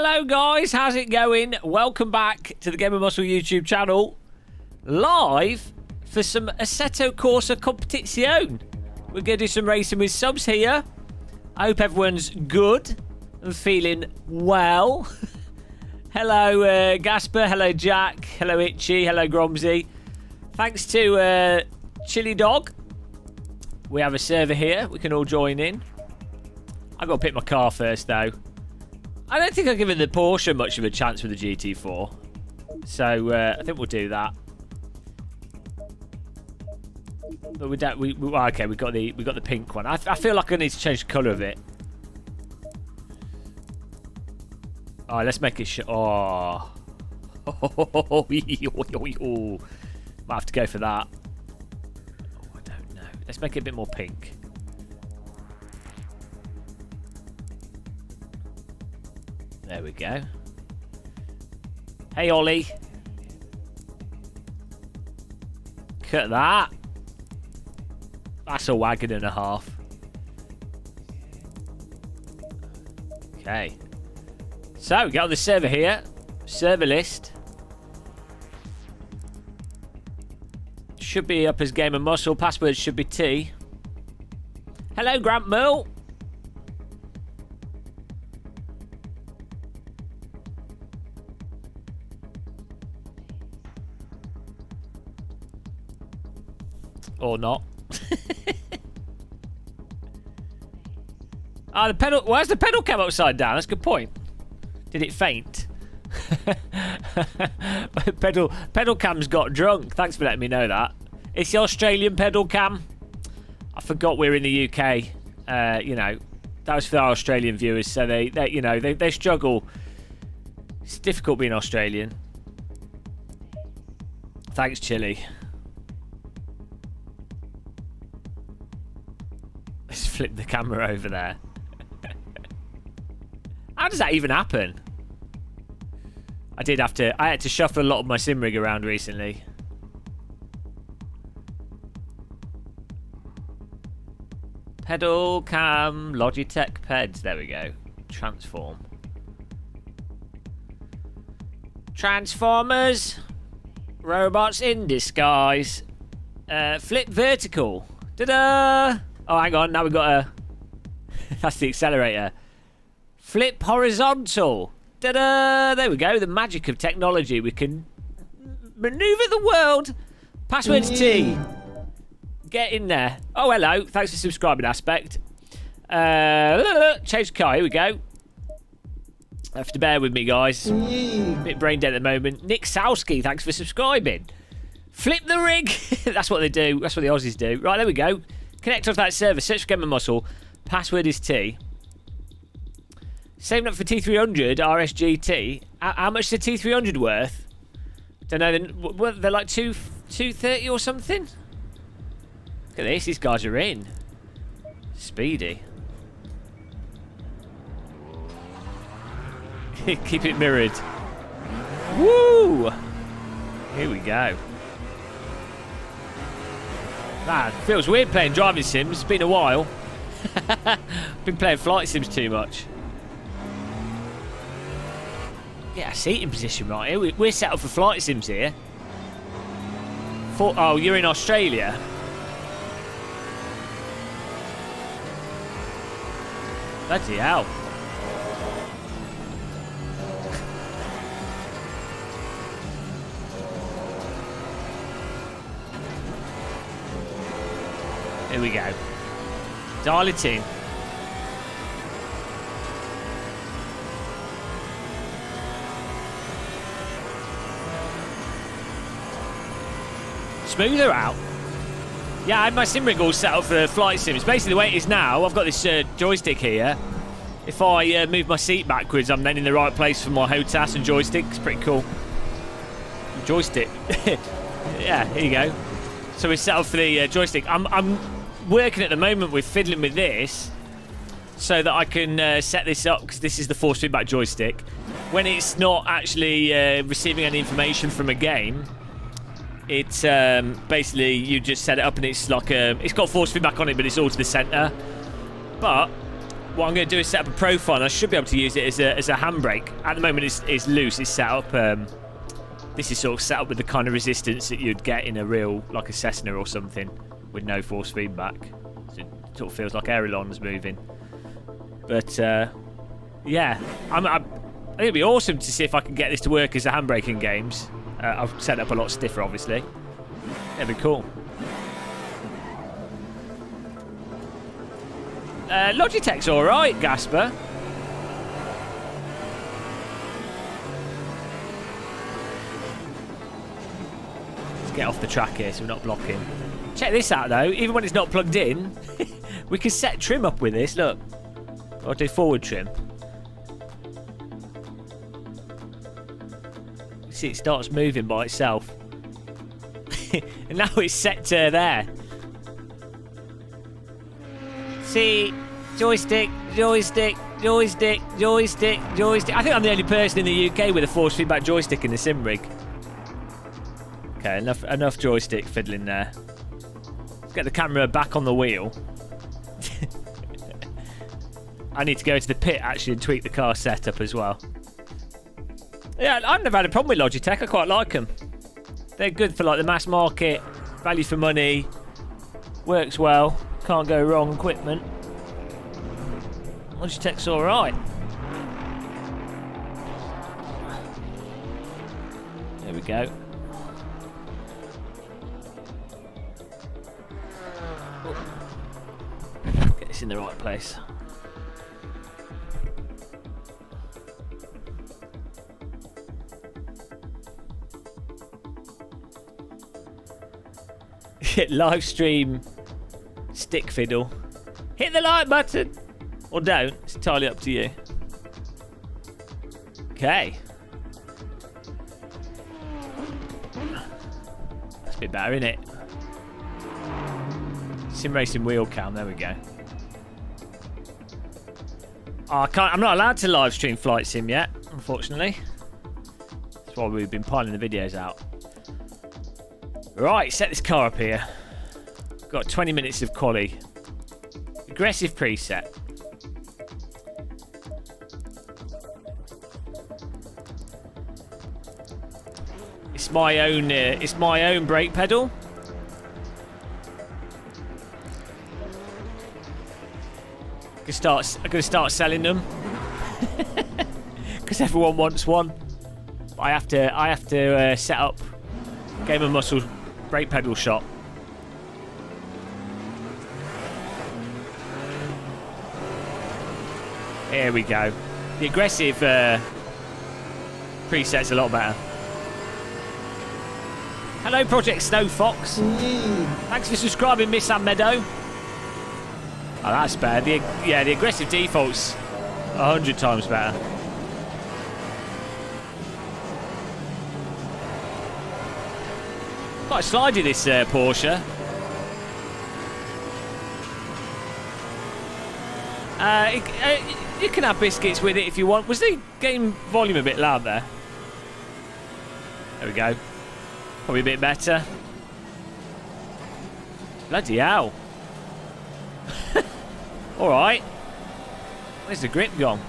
Hello guys, how's it going? Welcome back to the gamermuscle YouTube channel. Live for some Assetto Corsa Competizione. We're going to do some racing with subs here. I hope everyone's good and feeling well. Hello Gasper, hello Jack, hello Itchy, hello Gromsy. Thanks to Chili Dog. We have a server here, we can all join in. I've got to pick my car first though. I don't think I've given the Porsche much of a chance with the GT4. So I think we'll do that. But we don't okay, we got the pink one. I feel like I need to change the colour of it. Alright, let's make it oh. Might have to go for that. Oh, I don't know. Let's make it a bit more pink. There we go. Hey, Ollie. Cut that. That's a wagon and a half. Okay. So, we got the server here. Server list. Should be up as gamermuscle. Password should be T. Hello, Grant Mill. Or not. Ah, the pedal. Why has the pedal cam upside down? That's a good point. Did it faint? pedal cam's got drunk. Thanks for letting me know that. It's the Australian pedal cam. I forgot we're in the UK. You know, that was for our Australian viewers, so they struggle. It's difficult being Australian. Thanks, Chili. Let's flip the camera over there. How does that even happen? I had to shuffle a lot of my sim rig around recently. Pedal cam, Logitech peds. There we go. Transform. Transformers. Robots in disguise. Flip vertical. Ta-da! Oh, hang on. Now we've got a... That's the accelerator. Flip horizontal. Ta-da! There we go. The magic of technology. We can maneuver the world. Password's T. Get in there. Oh, hello. Thanks for subscribing, Aspect. Change car. Here we go. Have to bear with me, guys. Bit brain dead at the moment. Nick Sowski, thanks for subscribing. Flip the rig. That's what they do. That's what the Aussies do. Right, there we go. Connect onto that server. Search for gamermuscle. Password is T. Saving up for T300 RSGT. How much is the T300 worth? Don't know. They're like 230 or something. Look at this. These guys are in. Speedy. Keep it mirrored. Woo! Here we go. Man, feels weird playing driving sims. It's been a while. Been playing flight sims too much. Get a seating position right here. We're set up for flight sims here. Oh, you're in Australia. Bloody hell. Here we go. Dial it in. Smoother out. Yeah, I had my sim rig all set up for flight sims. Basically, the way it is now, I've got this joystick here. If I move my seat backwards, I'm then in the right place for my HOTAS and joystick. It's pretty cool. Joystick. Yeah, here you go. So we're set up for the joystick. I'm working at the moment with fiddling with this so that I can set this up, because this is the force feedback joystick. When it's not actually receiving any information from a game, it's basically you just set it up and it's like it's got force feedback on it, but it's all to the center. But what I'm going to do is set up a profile, and I should be able to use it as a handbrake. At the moment, it's loose. It's set up. This is sort of set up with the kind of resistance that you'd get in a real, like a Cessna or something, with no force feedback. So it sort of feels like ailerons moving. But yeah, I think it'd be awesome to see if I can get this to work as a handbrake in games. I've set it up a lot stiffer, obviously. That'd be cool. Logitech's alright, Gasper. Let's get off the track here so we're not blocking. Check this out though, even when it's not plugged in, we can set trim up with this, look. I'll do forward trim. You see it starts moving by itself. And now it's set to there. See, joystick, joystick, joystick, joystick, joystick. I think I'm the only person in the UK with a force feedback joystick in the sim rig. Okay, enough joystick fiddling there. Let's get the camera back on the wheel. I need to go to the pit actually and tweak the car setup as well. Yeah, I've never had a problem with Logitech. I quite like them. They're good for like the mass market, value for money, works well. Can't go wrong equipment. Logitech's alright. There we go. Get this in the right place. Live stream stick fiddle. Hit the like button or don't. It's entirely up to you. Okay. That's a bit better, isn't it? Sim racing wheel cam. There we go. Oh, I'm not allowed to live stream flight sim yet, unfortunately. That's why we've been piling the videos out. Right, set this car up here. Got 20 minutes of quali. Aggressive preset. It's my own brake pedal. I'm gonna start selling them because everyone wants one. But I have to set up gamermuscle brake pedal shop. Here we go. The aggressive preset's a lot better. Hello, Project Snow Fox. Thanks for subscribing, Miss Sam Meadow. Oh, that's better. The aggressive default's 100 times better. Quite slidey, this Porsche. You can have biscuits with it if you want. Was the game volume a bit loud there? There we go. Probably a bit better. Bloody hell. Alright. Where's the grip gone?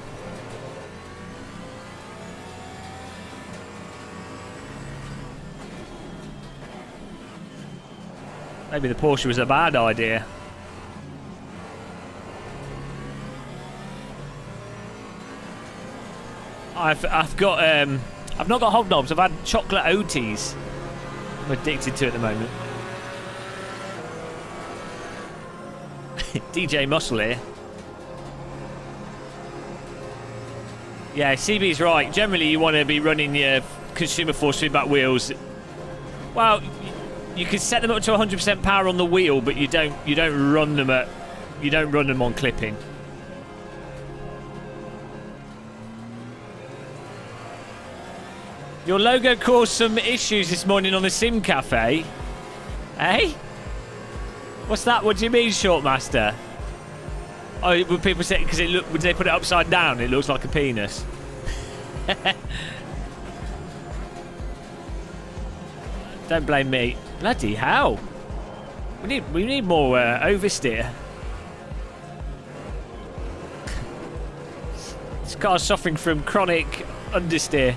Maybe the Porsche was a bad idea. I've not got hobnobs. I've had chocolate Oaties. I'm addicted to at the moment. DJ Muscle here. Yeah, CB's right. Generally, you want to be running your consumer force feedback wheels. Well, you can set them up to 100% power on the wheel, but you don't run them on clipping. Your logo caused some issues this morning on the Sim Cafe. Eh? What's that? What do you mean, Shortmaster? Oh, would people say because would they put it upside down? It looks like a penis. Don't blame me. Bloody hell! We need more oversteer. car's suffering from chronic understeer.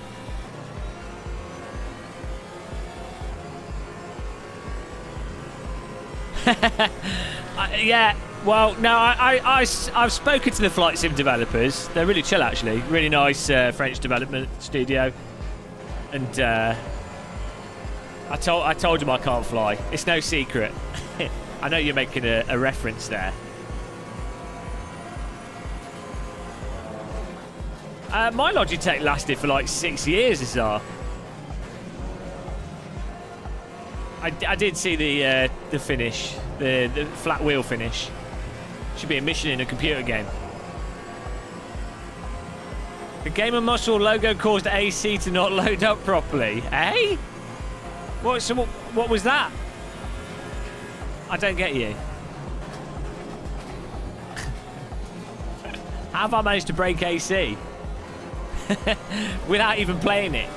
Yeah, well, no, I've spoken to the flight sim developers. They're really chill, actually. Really nice French development studio. And I told them I can't fly. It's no secret. I know you're making a reference there. My Logitech lasted for like 6 years, Azar. I did see the finish, the flat wheel finish. Should be a mission in a computer game. The Gamer Muscle logo caused AC to not load up properly. Eh? What was that? I don't get you. How have I managed to break AC? Without even playing it.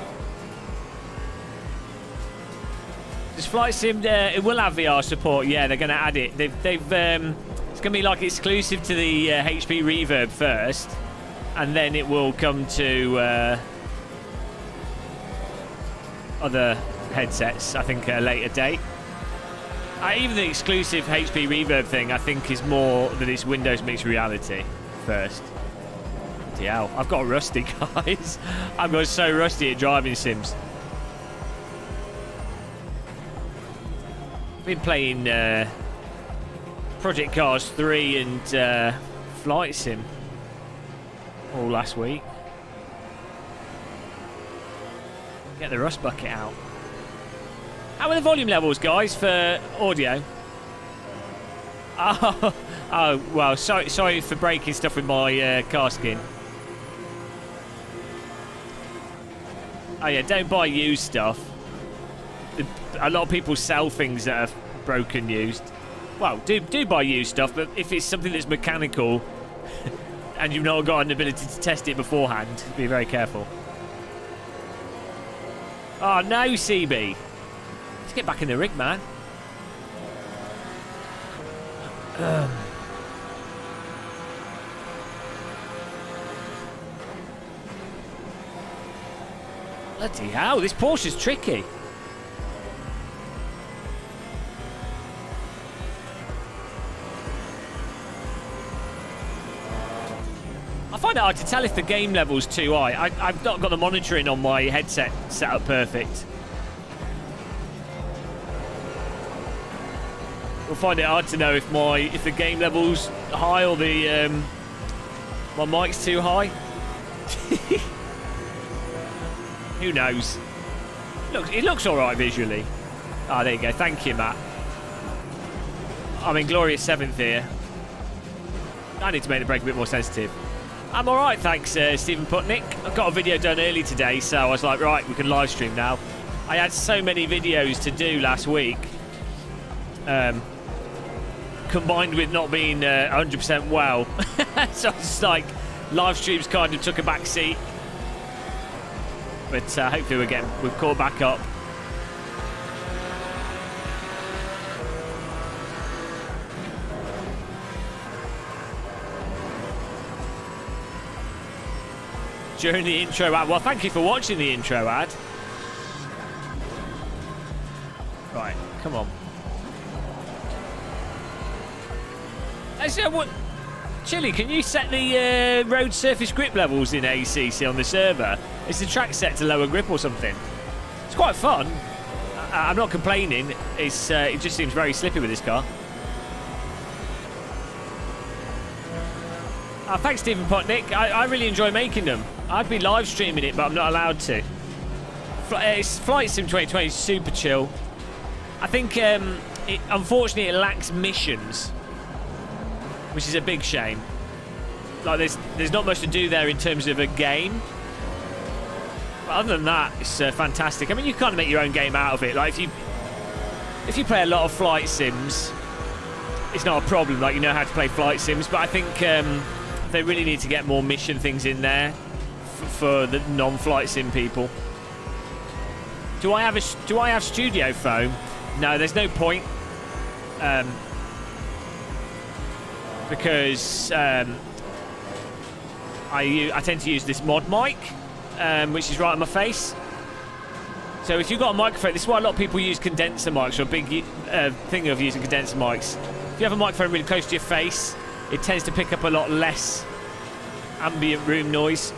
Does Flight Sim, it will have VR support. Yeah, they're going to add it. They've it's going to be like exclusive to the HP Reverb first, and then it will come to other headsets, I think, at a later date. Even the exclusive HP Reverb thing, I think, is more that it's Windows mixed reality first. Yeah, I've got rusty, guys. I've got so rusty at driving sims. Been playing Project Cars 3 and Flight Sim all last week. Get the rust bucket out. How are the volume levels, guys, for audio? Oh well, sorry for breaking stuff with my car skin. Oh yeah, don't buy used stuff. A lot of people sell things that are broken used. Well, do buy used stuff, but if it's something that's mechanical and you've not got an ability to test it beforehand, be very careful. Oh no, CB. Let's get back in the rig, man. Bloody hell, this Porsche's tricky. I find it hard to tell if the game level's too high. I've not got the monitoring on my headset set up perfect. We'll find it hard to know if the game level's high or the my mic's too high. Who knows? It looks all right visually. Ah, there you go. Thank you, Matt. I'm in glorious 7th here. I need to make the brake a bit more sensitive. I'm all right, thanks, Stephen Putnick. I got a video done early today, so I was like, right, we can live stream now. I had so many videos to do last week, combined with not being 100% well. So it's like live streams kind of took a back seat. But hopefully we've caught back up. During the intro ad. Well, thank you for watching the intro ad. Right, come on. What? Chili, can you set the road surface grip levels in ACC on the server? Is the track set to lower grip or something? It's quite fun. I'm not complaining. It just seems very slippy with this car. Thanks, Stephen Potnick. I really enjoy making them. I'd be live streaming it, but I'm not allowed to. Flight Sim 2020 is super chill. I think, unfortunately, it lacks missions, which is a big shame. Like, there's not much to do there in terms of a game. But other than that, it's fantastic. I mean, you kind of make your own game out of it. Like, if you play a lot of flight sims, it's not a problem. Like, you know how to play flight sims. But I think they really need to get more mission things in there for the non-flight sim people. Do I have studio foam? No, there's no point. Because I tend to use this mod mic, which is right on my face. So if you've got a microphone, this is why a lot of people use condenser mics, or a big thing of using condenser mics. If you have a microphone really close to your face, it tends to pick up a lot less ambient room noise.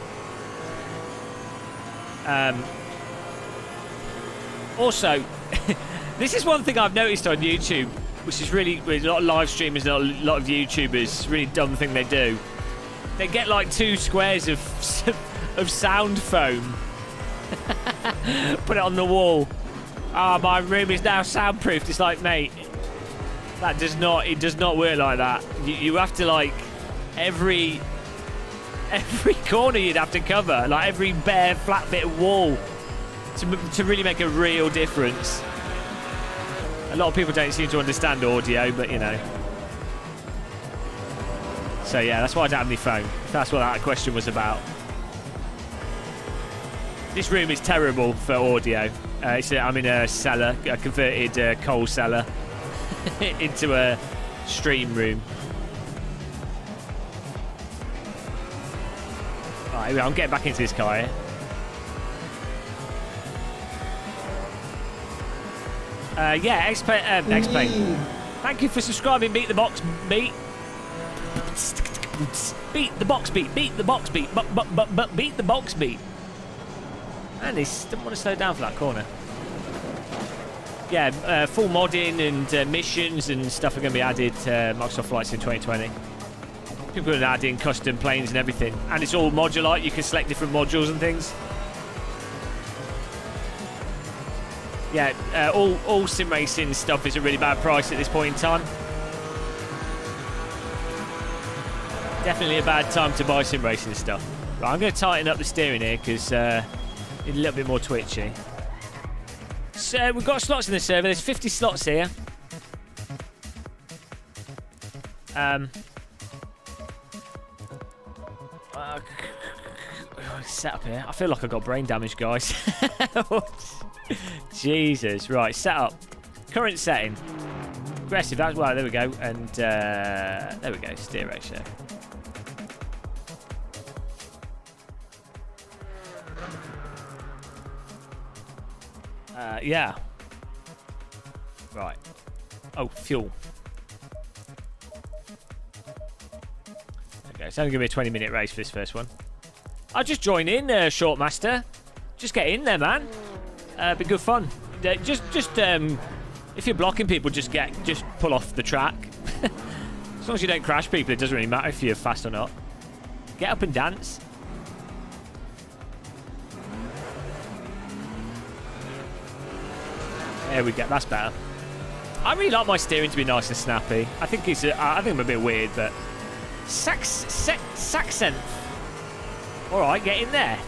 Also, this is one thing I've noticed on YouTube, which is really, with a lot of live streamers and a lot of YouTubers, really dumb thing they do. They get like 2 squares of sound foam, put it on the wall. Ah, my room is now soundproofed. It's like, mate, that does not. It does not work like that. You have to, like, every corner you'd have to cover, like every bare flat bit of wall, to really make a real difference. A lot of people don't seem to understand audio, but you know. So yeah, that's why I don't have any phone. That's what that question was about. This room is terrible for audio. I'm in a cellar, a converted coal cellar, into a stream room. Right, I'm getting back into this car here. Yeah, X-Plane. Thank you for subscribing. Beat the box beat. Beat the box beat. Beat the box beat. But beat the box beat. And they didn't want to slow down for that corner. Yeah, full modding and missions and stuff are going to be added to Microsoft Flights in 2020. People are going to add in custom planes and everything. And it's all modular. You can select different modules and things. Yeah, all sim racing stuff is a really bad price at this point in time. Definitely a bad time to buy sim racing stuff. Right, I'm going to tighten up the steering here because it's a little bit more twitchy. So we've got slots in the server. There's 50 slots here. Set up here. I feel like I got brain damage, guys. Jesus. Right, set up. Current setting. Aggressive. That's right. There we go. And there we go. Steer ratio. Yeah. Right. Oh, fuel. Okay, it's only going to be a 20-minute race for this first one. I'll just join in, Shortmaster. Just get in there, man. Be good fun. Just if you're blocking people, just pull off the track. As long as you don't crash people, it doesn't really matter if you're fast or not. Get up and dance. There we go. That's better. I really like my steering to be nice and snappy. I think I'm a bit weird, but Saxenth. All right, get in there.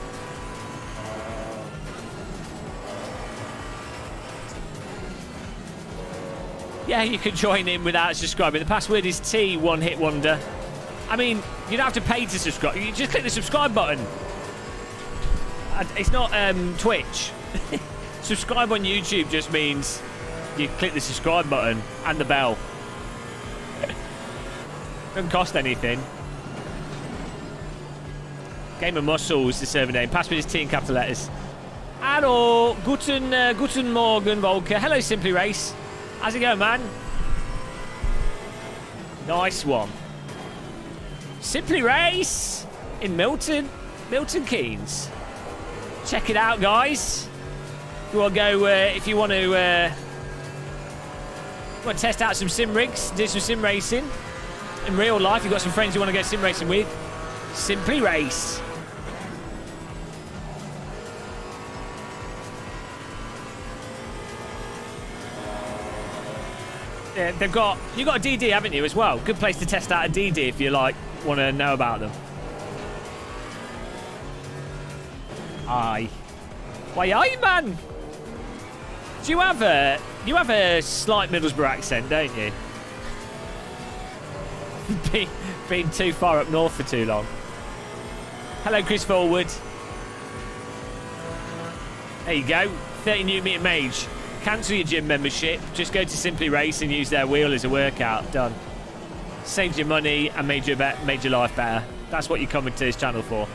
Yeah, you can join in without subscribing. The password is T, one hit wonder. I mean, you don't have to pay to subscribe. You just click the subscribe button. It's not Twitch. Subscribe on YouTube just means you click the subscribe button and the bell. Doesn't cost anything. Gamermuscle is the server name. Password is T in capital letters. Hello, guten Morgen, Volker. Hello, Simply Race. How's it going, man? Nice one. Simply Race in Milton Keynes. Check it out, guys. If you want to go, if you want to test out some sim rigs, do some sim racing in real life. You've got some friends you want to go sim racing with. Simply Race. Yeah, you got a DD, haven't you, as well? Good place to test out a DD if you want to know about them. Aye. Why, aye, man? Do you have a slight Middlesbrough accent, don't you? Been too far up north for too long. Hello, Chris Forward. There you go. 30 new meter mage. Cancel your gym membership. Just go to Simply Race and use their wheel as a workout. Done. Saved your money and made your life better. That's what you're coming to this channel for.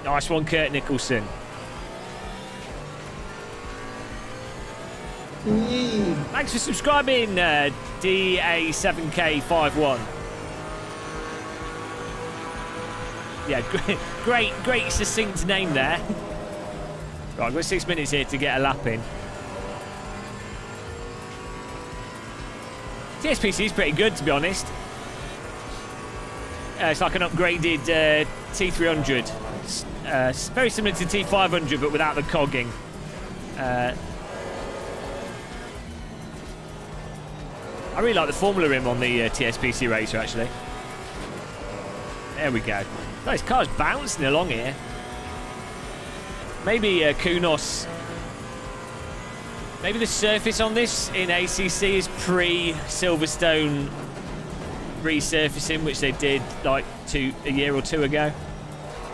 Nice one, Kurt Nicholson. Thanks for subscribing, DA7K51. Yeah, great succinct name there. Right, I've got 6 minutes here to get a lap in. TSPC is pretty good, to be honest. It's like an upgraded T300. It's very similar to T500, but without the cogging. I really like the Formula rim on the TSPC Racer, actually. There we go. Oh, this car's bouncing along here. Maybe Kunos. Maybe the surface on this in ACC is pre-Silverstone resurfacing, which they did like a year or two ago.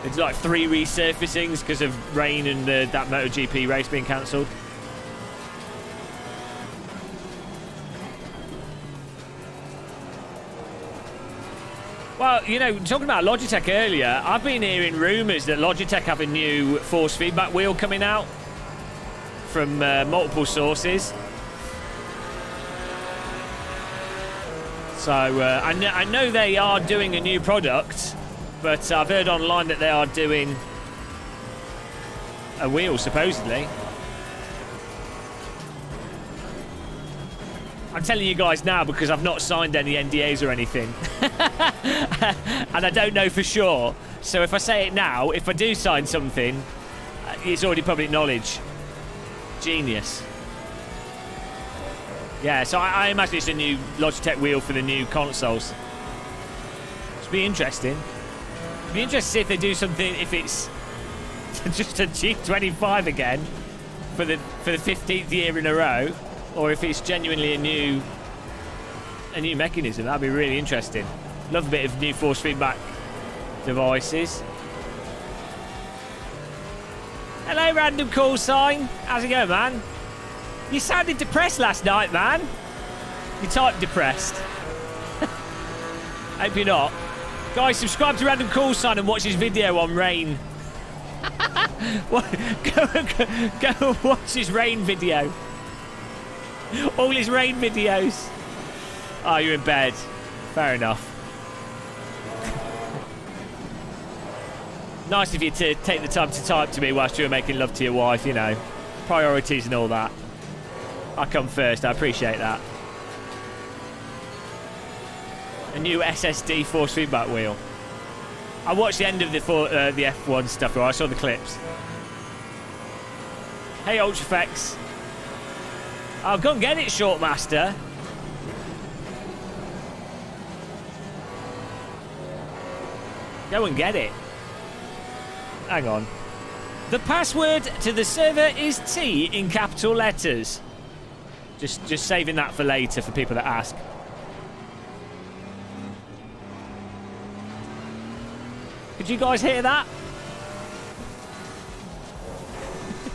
They did like 3 resurfacings because of rain and that MotoGP race being cancelled. Well, you know, talking about Logitech earlier, I've been hearing rumours that Logitech have a new force feedback wheel coming out from multiple sources. So I know they are doing a new product, but I've heard online that they are doing a wheel, supposedly. I'm telling you guys now because I've not signed any NDAs or anything. And I don't know for sure. So if I say it now, if I do sign something, it's already public knowledge. Genius. Yeah, so I imagine it's a new Logitech wheel for the new consoles. It'll be interesting. It'll be interesting to see if they do something, if it's just a G25 again for the 15th year in a row, or if it's genuinely a new mechanism. That'd be really interesting. Love a bit of new force feedback devices. Hello, random call sign. How's it going, man? You sounded depressed last night, man. You typed depressed. Hope you're not. Guys, subscribe to Random Call Sign and watch his video on rain. Go watch his rain video. All his rain videos. Oh, you're in bed. Fair enough. Nice of you to take the time to type to me whilst you were making love to your wife, you know. Priorities and all that. I come first, I appreciate that. A new SSD force feedback wheel. I watched the end of the F1 stuff, or I saw the clips. Hey, Ultrafex. Oh, go and get it, Shortmaster. Go and get it. Hang on. The password to the server is T in capital letters. Just saving that for later for people that ask. Could you guys hear that?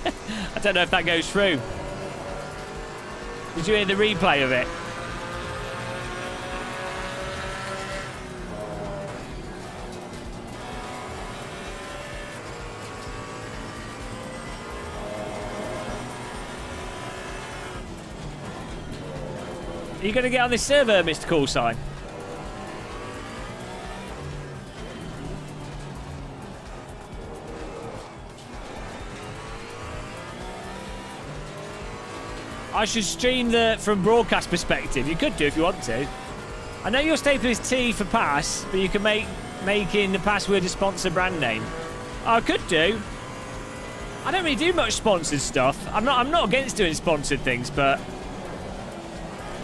I don't know if that goes through. Did you hear the replay of it? Are you going to get on this server, Mr. Callsign? I should stream from broadcast perspective. You could do if you want to. I know your staple is T for pass, but you can make in the password a sponsor brand name. I could do. I don't really do much sponsored stuff. I'm not against doing sponsored things, but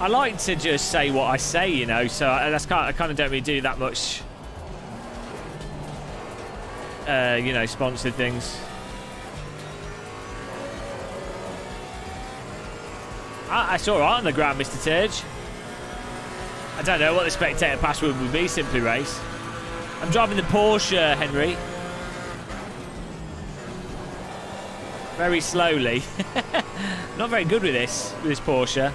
I like to just say what I say, you know. So I kind of don't really do that much, you know, sponsored things. That's all right on the ground, Mr. Turge. I don't know what the spectator password would be, Simply Race. I'm driving the Porsche, Henry. Very slowly. Not very good with this Porsche.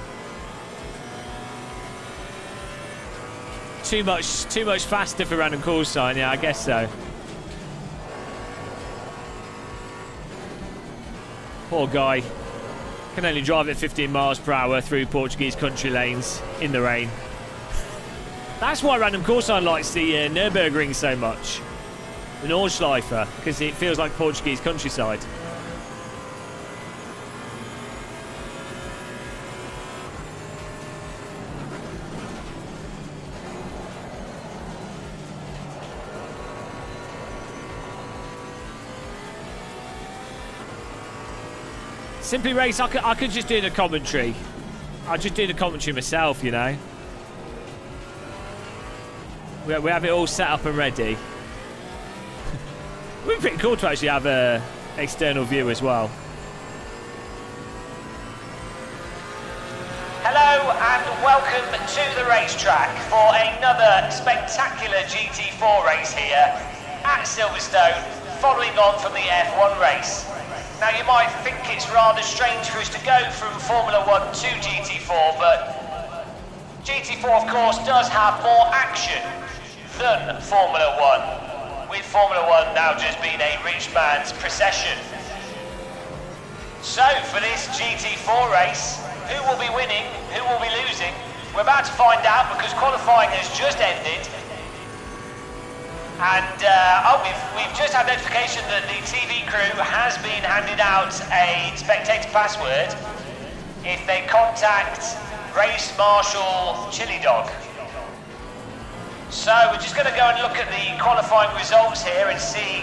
too much faster for random call sign. Yeah, I guess so. Poor guy. Can only drive at 15 miles per hour through Portuguese country lanes in the rain. That's why random call sign likes the Nürburgring so much. The Nordschleife, because it feels like Portuguese countryside. Simply Race, I could just do the commentary. I'd just do the commentary myself, you know. We have it all set up and ready. It would be pretty cool to actually have an external view as well. Hello and welcome to the racetrack for another spectacular GT4 race here at Silverstone, following on from the F1 race. Now you might think it's rather strange for us to go from Formula 1 to GT4, but GT4 of course does have more action than Formula 1, with Formula 1 now just being a rich man's procession. So for this GT4 race, who will be winning, who will be losing? We're about to find out because qualifying has just ended. And we've just had notification that the TV crew has been handed out a spectator password if they contact Race Marshal Chili Dog. So we're just going to go and look at the qualifying results here and see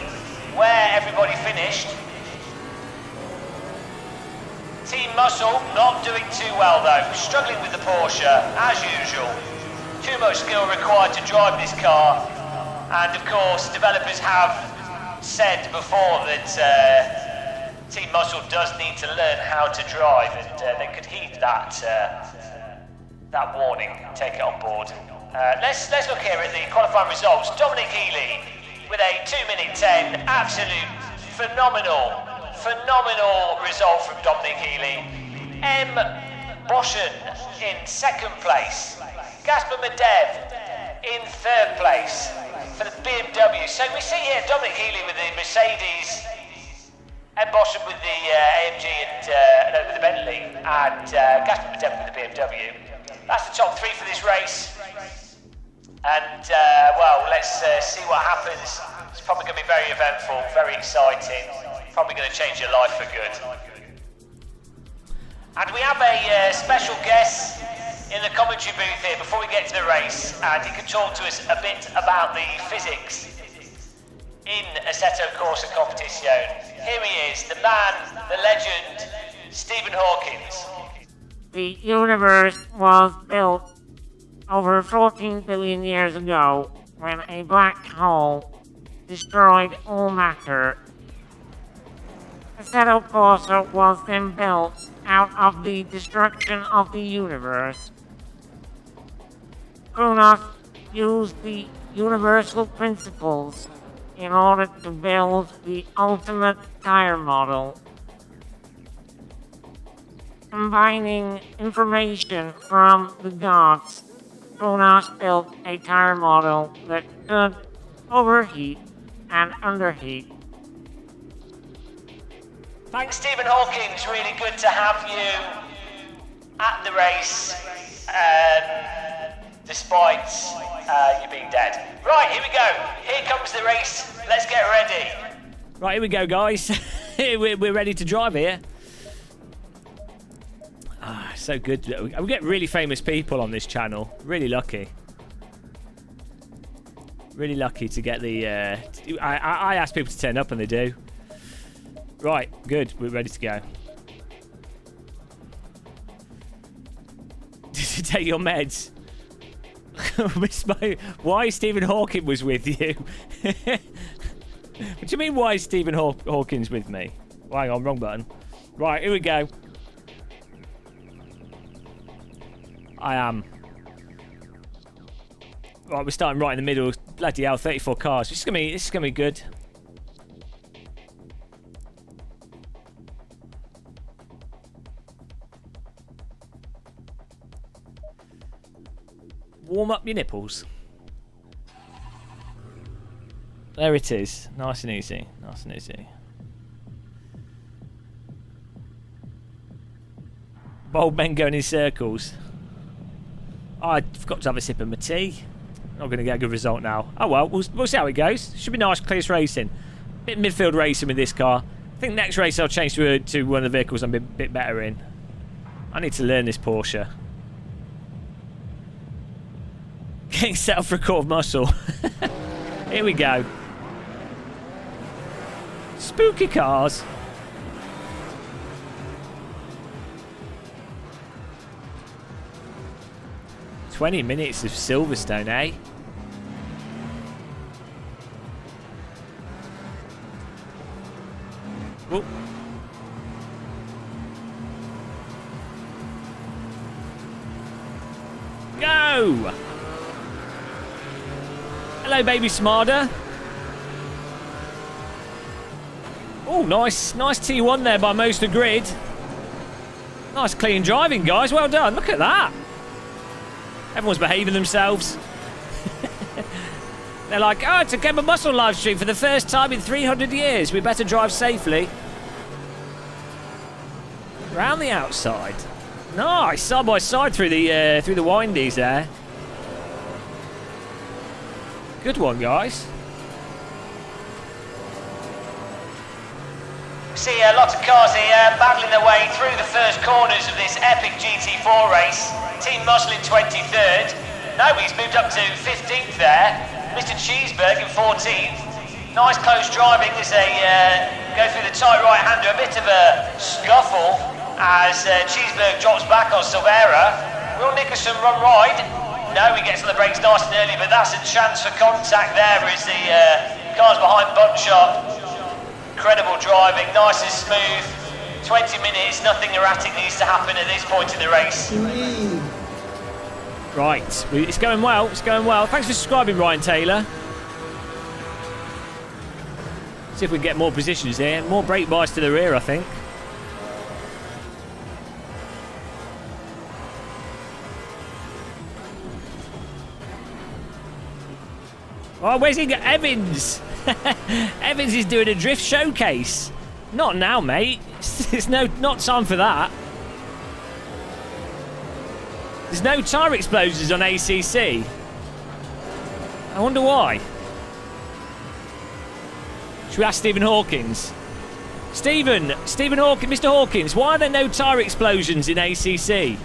where everybody finished. Team Muscle not doing too well though, struggling with the Porsche as usual. Too much skill required to drive this car. And of course, developers have said before that Team Muscle does need to learn how to drive, and they could heed that warning and take it on board. Let's look here at the qualifying results. Dominic Healy with a 2:10, absolute phenomenal result from Dominic Healy. M. Boschen in second place. Gasper Medev in third place for the BMW. So we see here Dominic Healy with the Mercedes, Ed Boschen with the AMG and with the Bentley, and Gasper Medev with the BMW. That's the top three for this race. And well, let's see what happens. It's probably going to be very eventful, very exciting. Probably going to change your life for good. And we have a special guest in the commentary booth here before we get to the race, and he can talk to us a bit about the physics in Assetto Corsa Competizione. Here he is, the man, the legend, Stephen Hawkins. The universe was built over 14 billion years ago when a black hole destroyed all matter. Assetto Corsa was then built out of the destruction of the universe. Kronos used the universal principles in order to build the ultimate tire model. Combining information from the gods, Kronos built a tire model that could overheat and underheat. Thanks, Stephen Hawkins. Really good to have you at the race, despite you being dead. Right, here we go. Here comes the race. Let's get ready. Right, here we go, guys. We're ready to drive here. Ah, so good. We get really famous people on this channel. Really lucky. Really lucky to get the... I ask people to turn up and they do. Right, good. We're ready to go. Did you take your meds? Why Stephen Hawking was with you? What do you mean, why Stephen Hawkins with me? Oh, hang on, wrong button. Right, here we go. I am. Right, we're starting right in the middle. Bloody hell, 34 cars. This is gonna be good. Warm up your nipples. There it is. Nice and easy. Nice and easy. Bold men going in circles. Oh, I forgot to have a sip of my tea. Not going to get a good result now. Oh well, we'll see how it goes. Should be nice, close racing. Bit midfield racing with this car. I think next race I'll change to one of the vehicles I'm a bit better in. I need to learn this Porsche. Getting set up for a quarter of muscle. Here we go. Spooky cars. "20 minutes of Silverstone, eh?" Whoop. Go! Hello, baby Smarter. Oh, nice T1 there by most of the grid. Nice clean driving, guys. Well done. Look at that. Everyone's behaving themselves. They're like, oh, it's a Gamer Muscle live stream for the first time in 300 years. We better drive safely. Round the outside. Nice, side by side through the windies there. Good one, guys. See lots of cars here battling their way through the first corners of this epic GT4 race. Team Muscle in 23rd. Nobody's moved up to 15th there. Mr. Cheeseburg in 14th. Nice close driving as they go through the tight right-hander. A bit of a scuffle as Cheeseburg drops back on Silvera. Will Nicholson run wide? No, he gets on the brakes nice and early, but that's a chance for contact there as the cars behind Buckshot. Incredible driving, nice and smooth. 20 minutes, nothing erratic needs to happen at this point in the race. Right, it's going well, it's going well. Thanks for subscribing, Ryan Taylor. See if we can get more positions here. More brake bias to the rear, I think. Oh, where's he got Evans? Evans is doing a drift showcase. Not now, mate. It's not time for that. There's no tyre explosions on ACC. I wonder why. Should we ask Stephen Hawkins? Stephen Hawkins, Mr. Hawkins, why are there no tyre explosions in ACC?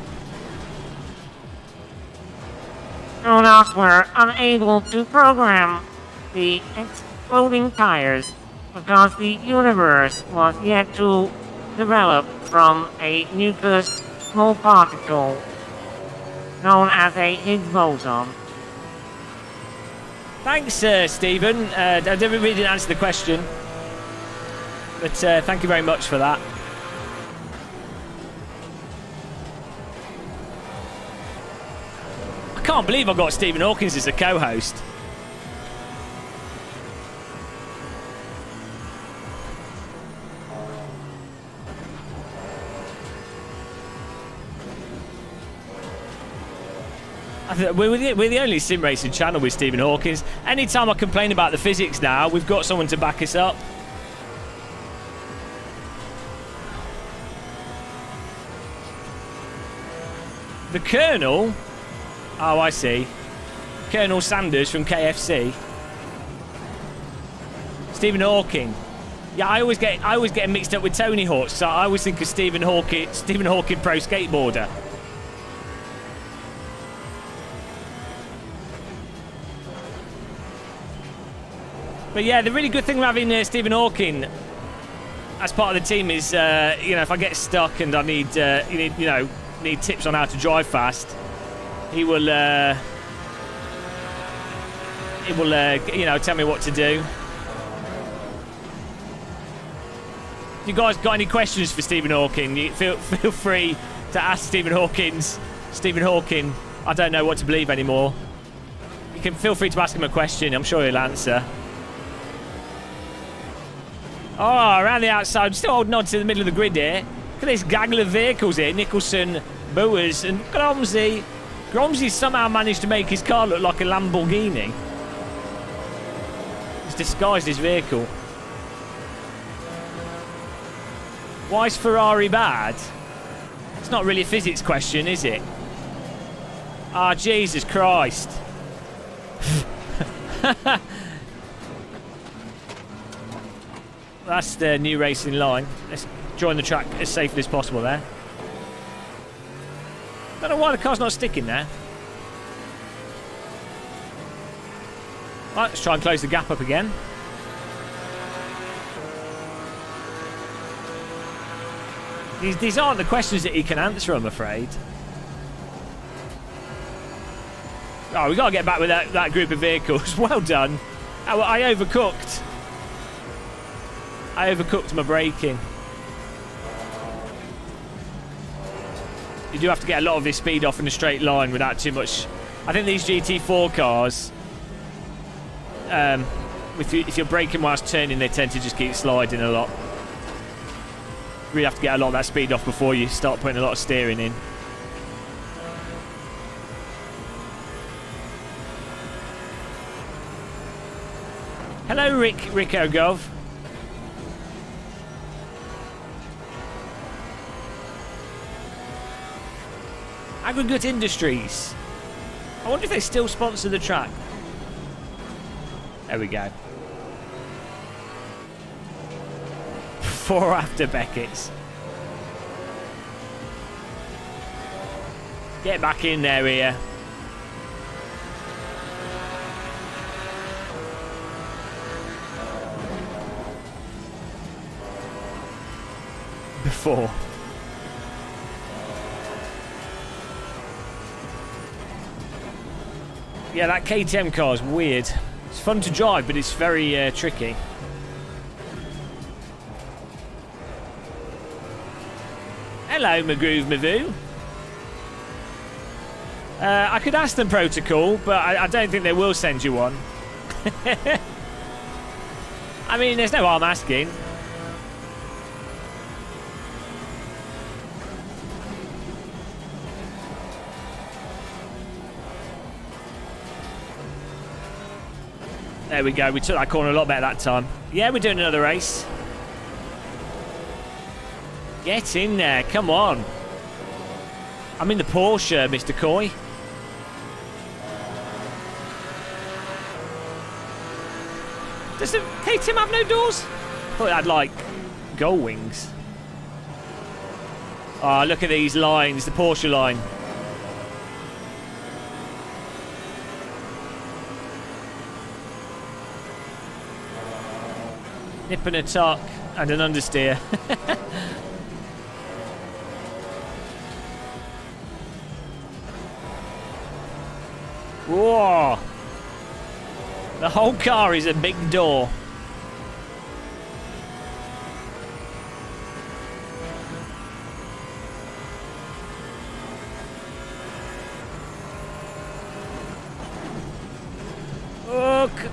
Astronauts were unable to program the exploding tires because the universe was yet to develop from a nucleus small particle known as a Higgs boson. Thanks, Stephen. I really didn't answer the question, but thank you very much for that. I can't believe I got Stephen Hawkins as a co-host. We're the only sim racing channel with Stephen Hawkins. Anytime I complain about the physics now, we've got someone to back us up. The Colonel? Oh, I see. Colonel Sanders from KFC. Stephen Hawking. Yeah, I always get him mixed up with Tony Hawk, so I always think of Stephen Hawking pro skateboarder. But yeah, the really good thing about having Stephen Hawking as part of the team is, if I get stuck and I need tips on how to drive fast, he will tell me what to do. If you guys got any questions for Stephen Hawking, feel free to ask Stephen Hawkins. Stephen Hawking, I don't know what to believe anymore. You can feel free to ask him a question. I'm sure he'll answer. Oh, around the outside, still holding on to the middle of the grid here. Look at this gaggle of vehicles here. Nicholson, Boers, and Gromsey. Gromsey somehow managed to make his car look like a Lamborghini. He's disguised his vehicle. Why is Ferrari bad? It's not really a physics question, is it? Ah, Jesus Christ. That's the new racing line. Let's join the track as safely as possible there. Don't know why the car's not sticking there. Right, let's try and close the gap up again. These aren't the questions that he can answer, I'm afraid. Oh, we've got to get back with that group of vehicles. Well done. Oh, I overcooked. I overcooked my braking. You do have to get a lot of this speed off in a straight line without too much. I think these GT4 cars, if you're braking whilst turning, they tend to just keep sliding a lot. You really have to get a lot of that speed off before you start putting a lot of steering in. Hello, Rico Gov. Aggregate Industries. I wonder if they still sponsor the track. There we go. Before or after Beckett's. Get back in there here. Before. Yeah, that KTM car is weird. It's fun to drive, but it's very tricky. Hello, Magroove Mavoo. I could ask them protocol, but I don't think they will send you one. I mean, there's no harm asking. There we go. We took that corner a lot better that time. Yeah, we're doing another race. Get in there. Come on. I'm in the Porsche, Mr. Coy. Does the KTM have no doors? I thought it had, like, gull wings. Oh, look at these lines. The Porsche line. Nip and a tuck and an understeer. Whoa! The whole car is a big door.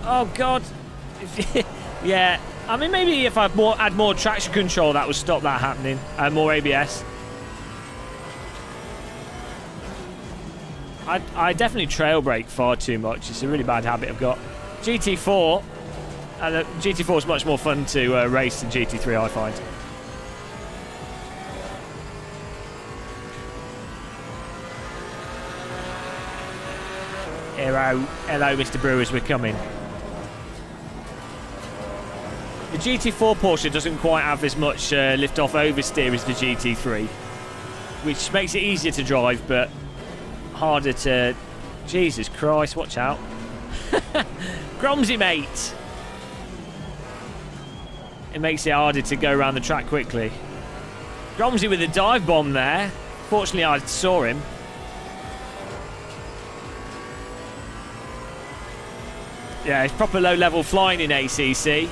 Oh God! Yeah. I mean, maybe if I had more traction control, that would stop that happening. And more ABS. I definitely trail brake far too much. It's a really bad habit I've got. GT4. And GT4 is much more fun to race than GT3, I find. Hello, Mr. Brewers, we're coming. The GT4 Porsche doesn't quite have as much lift-off oversteer as the GT3, which makes it easier to drive, but harder to... Jesus Christ, watch out. Gromsy, mate! It makes it harder to go around the track quickly. Gromsy with a dive bomb there. Fortunately, I saw him. Yeah, it's proper low-level flying in ACC.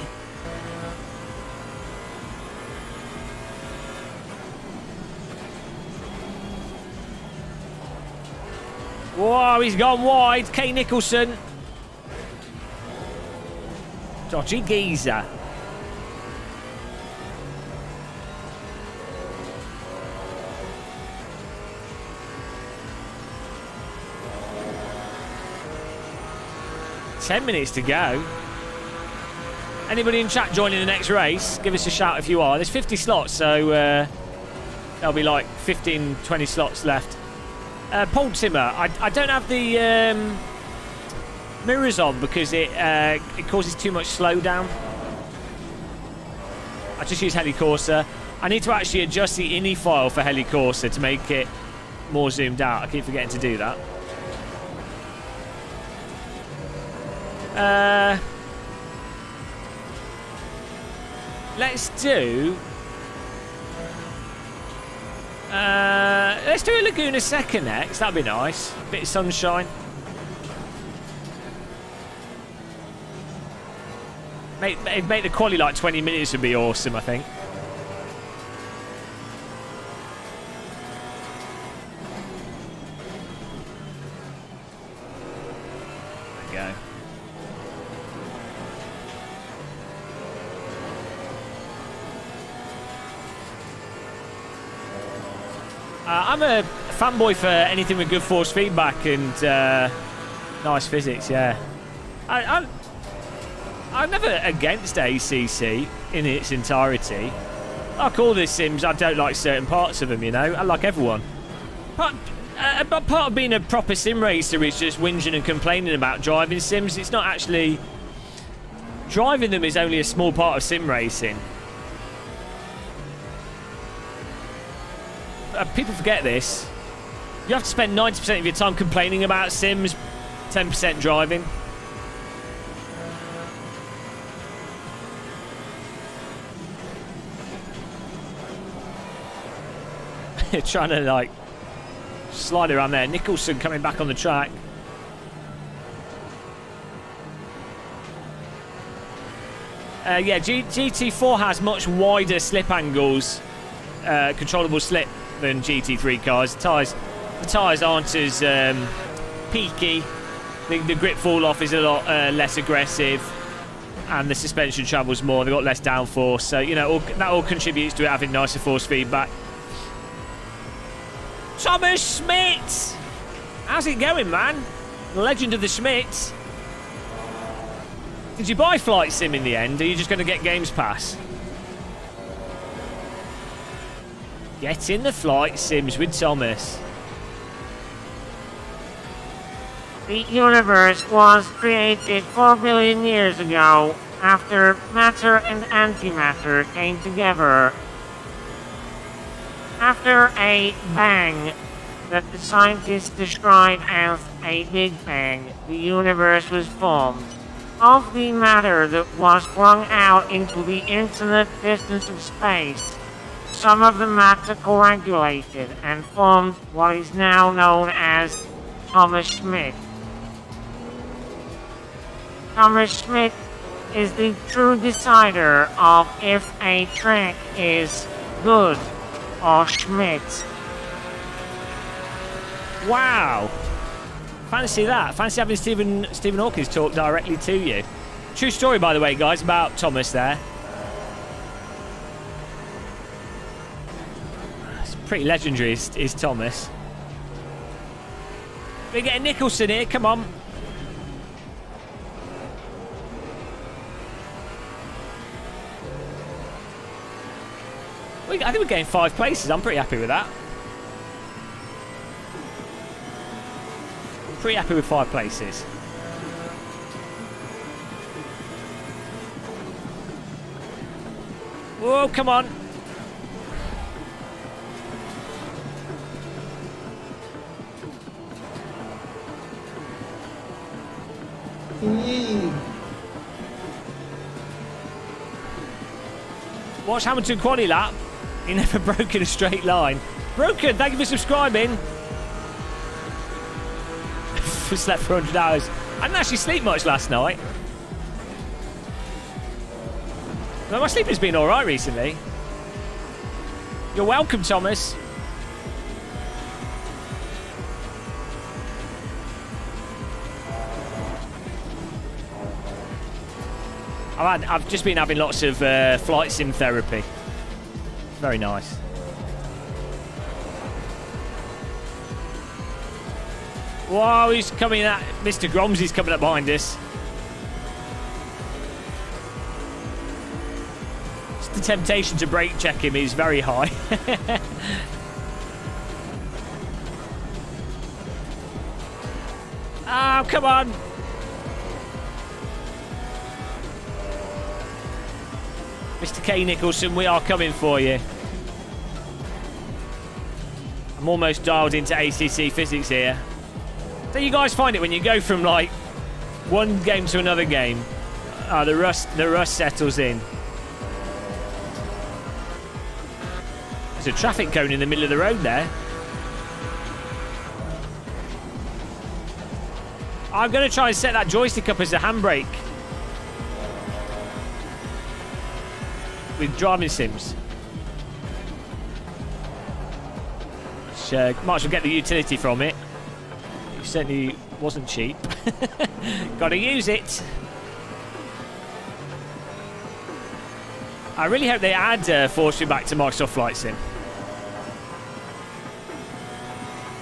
Whoa, he's gone wide. Kay Nicholson. Dodgy geezer. "10 minutes to go." Anybody in chat joining the next race, give us a shout if you are. There's 50 slots, so there'll be like 15, 20 slots left. Pole Timmer, I don't have the mirrors on because it causes too much slowdown. I just use Heli Corsa. I need to actually adjust the INI file for Heli Corsa to make it more zoomed out. I keep forgetting to do that. Let's do a Laguna Seca next. That'd be nice. Bit of sunshine. Make the quali like 20 minutes would be awesome, I think. There we go. I'm a fanboy for anything with good force feedback and nice physics, yeah. I'm never against ACC in its entirety. Like all the sims, I don't like certain parts of them, you know. I like everyone. But part of being a proper sim racer is just whinging and complaining about driving sims. It's not actually... Driving them is only a small part of sim racing. People forget this. You have to spend 90% of your time complaining about sims, 10% driving. Trying to like slide around there. Nicholson coming back on the track. Yeah, GT4 has much wider slip angles, controllable slip than GT3 cars. The tyres aren't as peaky. The grip fall off is a lot less aggressive, and the suspension travels more. They've got less downforce, so you know that all contributes to it having nicer force feedback. Thomas Schmidt! How's it going, man? The legend of the Schmidts. Did you buy Flight Sim in the end? Or are you just going to get Games Pass? Get in the Flight Sims with Thomas. The universe was created 4 billion years ago, after matter and antimatter came together. After a bang that the scientists describe as a Big Bang, the universe was formed. Of the matter that was flung out into the infinite distance of space, some of the matter coagulated and formed what is now known as Thomas Schmidt. Thomas Schmidt is the true decider of if a track is good or Schmidt. Wow. Fancy that. Fancy having Stephen Hawkins talk directly to you. True story, by the way, guys, about Thomas there. It's pretty legendary, is Thomas. We're getting Nicholson here, come on. I think we're getting 5 places. I'm pretty happy with that. Pretty happy with 5 places. Whoa, come on. Watch Hamilton quali lap. He never broke in a straight line. Broken, thank you for subscribing. Slept for 100 hours. I didn't actually sleep much last night. No, my sleep has been alright recently. You're welcome, Thomas. I've just been having lots of flight sim therapy. Very nice. Whoa, he's coming at Mr. Gromsy's coming up behind us. the temptation to brake check him is very high. Oh, come on. Mr. K. Nicholson, we are coming for you. I'm almost dialed into ACC physics here. So you guys find it when you go from like one game to another game, the rust settles in. There's a traffic cone in the middle of the road there. I'm going to try and set that joystick up as a handbrake with driving sims. Which, might as well get the utility from it. It certainly wasn't cheap. Got to use it. I really hope they add force feedback to Microsoft Flight Sim.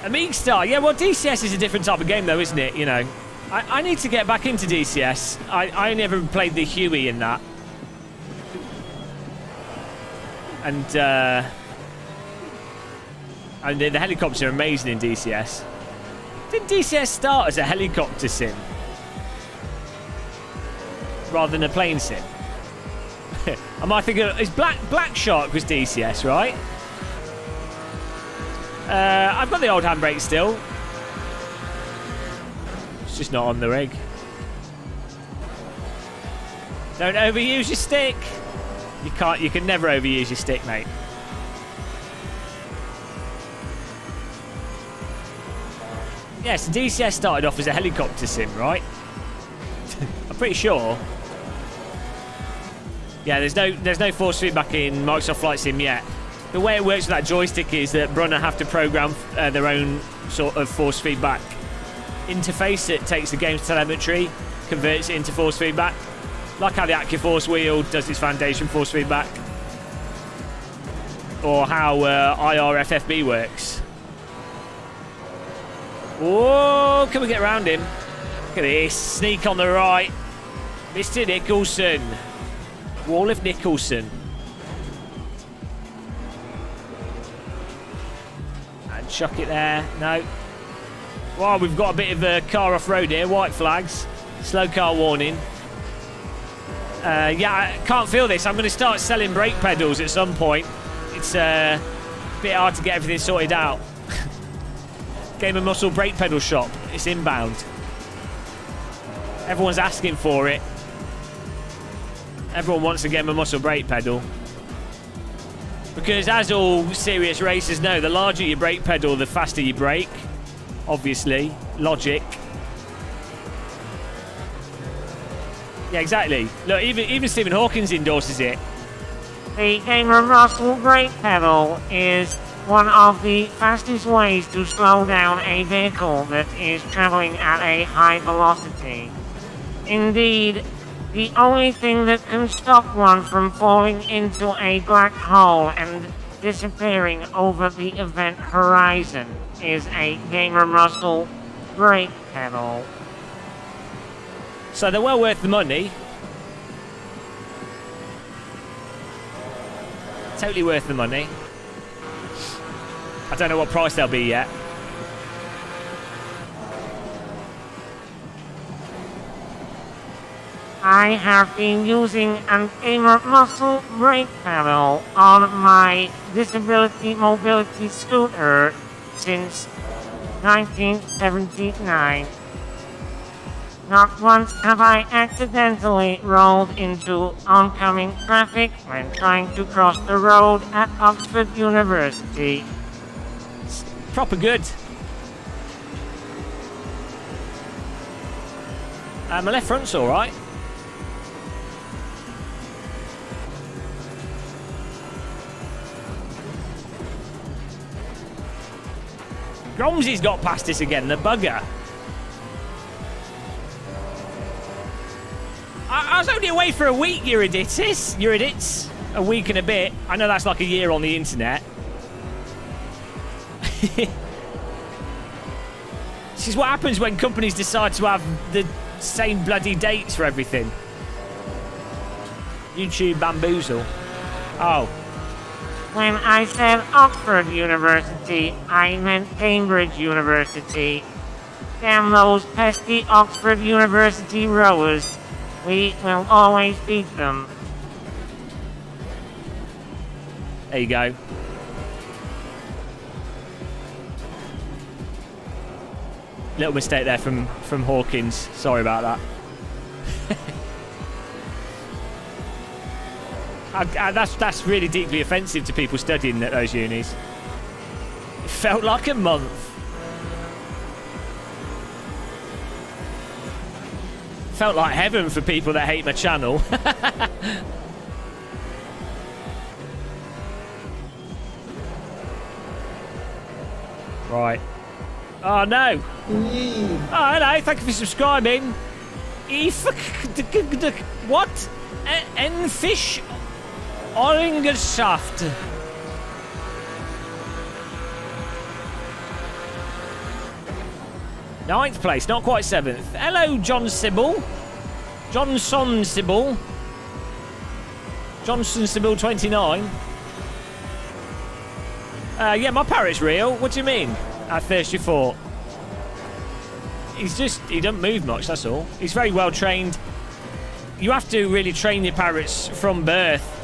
Amiga Star, yeah, well, DCS is a different type of game, though, isn't it? You know, I need to get back into DCS. I never played the Huey in that. And the helicopters are amazing in DCS. Did DCS start as a helicopter sim rather than a plane sim? I might think it's Black Shark was DCS, right? I've got the old handbrake still. It's just not on the rig. Don't overuse your stick. You can't. You can never overuse your stick, mate. Yes, DCS started off as a helicopter sim, right? I'm pretty sure. Yeah, there's no force feedback in Microsoft Flight Sim yet. The way it works with that joystick is that Brunner have to program their own sort of force feedback interface. It takes the game's telemetry, converts it into force feedback, like how the AccuForce wheel does its foundation force feedback, or how IRFFB works. Whoa, can we get around him? Look at this, sneak on the right. Mr. Nicholson. Wall of Nicholson. And chuck it there. No. Well, we've got a bit of a car off-road here. White flags. Slow car warning. Yeah, I can't feel this. I'm going to start selling brake pedals at some point. It's a bit hard to get everything sorted out. Gamer Muscle brake pedal shop. It's inbound. Everyone's asking for it. Everyone wants a Gamer Muscle brake pedal. Because as all serious racers know, the larger your brake pedal, the faster you brake. Obviously. Logic. Yeah, exactly. Look, even Stephen Hawkins endorses it. The Gamer Muscle brake pedal is one of the fastest ways to slow down a vehicle that is traveling at a high velocity. Indeed, the only thing that can stop one from falling into a black hole and disappearing over the event horizon is a Gamer Muscle brake pedal. So they're well worth the money. Totally worth the money. I don't know what price they'll be yet. I have been using an Gamer Muscle brake pedal on my disability mobility scooter since 1979. Not once have I accidentally rolled into oncoming traffic when trying to cross the road at Oxford University. It's proper good. My left front's alright. Gromsy's got past us again, the bugger. I was only away for a week, Eurydice. A week and a bit. I know that's like a year on the internet. This is what happens when companies decide to have the same bloody dates for everything. YouTube bamboozle. Oh. When I said Oxford University, I meant Cambridge University. Damn those pesky Oxford University rowers. We will always beat them. There you go. Little mistake there from Hawkins. Sorry about that. That's really deeply offensive to people studying at those unis. It felt like a month. Felt like heaven for people that hate my channel. Right. Oh no. Oh hello, thank you for subscribing. What? Enfish Oringerschaft. Ninth place, not quite seventh. Hello, John Sybil. Johnson Sybil. Johnson Sybil 29. Yeah, my parrot's real. What do you mean? At first you thought. He doesn't move much, that's all. He's very well trained. You have to really train your parrots from birth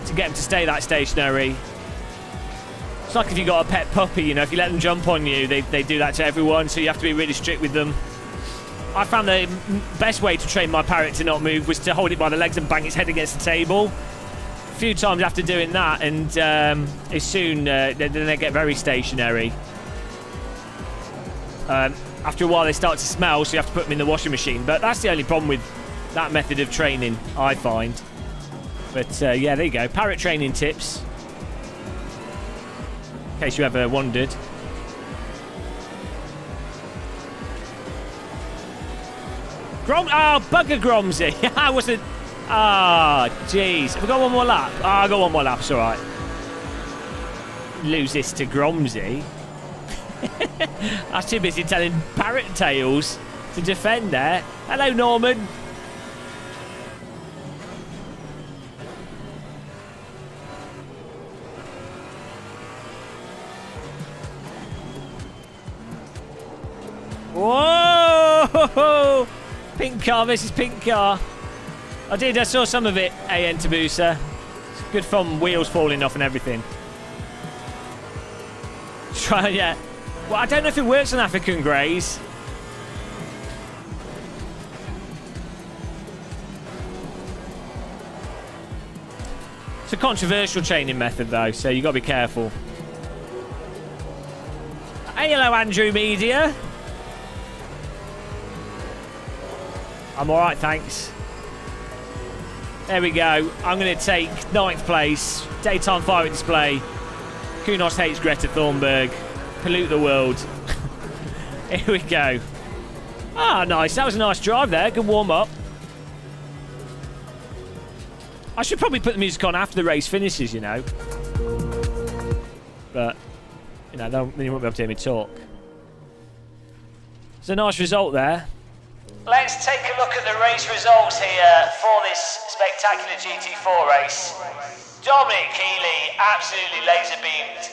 to get them to stay that stationary. It's like if you got a pet puppy, you know, if you let them jump on you, they do that to everyone, so you have to be really strict with them. I found the best way to train my parrot to not move was to hold it by the legs and bang its head against the table. A few times after doing that, and as soon then they get very stationary. After a while they start to smell, so you have to put them in the washing machine, but that's the only problem with that method of training, I find. But yeah, there you go, parrot training tips, in case you ever wondered. Oh, bugger Gromsy. I wasn't... Ah, jeez. Have we got one more lap? Ah, I got one more lap, it's alright. Lose this to Gromsy. I was too busy telling parrot tales to defend there. Hello, Norman. Whoa! Pink car versus pink car. I saw some of it, AN Tabusa. It's good fun, wheels falling off and everything. Try, yeah. Well, I don't know if it works on African greys. It's a controversial training method, though, so you've got to be careful. Hey, hello, Andrew Media. I'm alright, thanks. There we go. I'm going to take 9th place. Daytime firework display. Kunos hates Greta Thunberg. Pollute the world. Here we go. Ah, nice. That was a nice drive there. Good warm-up. I should probably put the music on after the race finishes, you know. But, you know, then you won't be able to hear me talk. It's a nice result there. Let's take a look at the race results here for this spectacular GT4 race. Dominic Healy absolutely laser beamed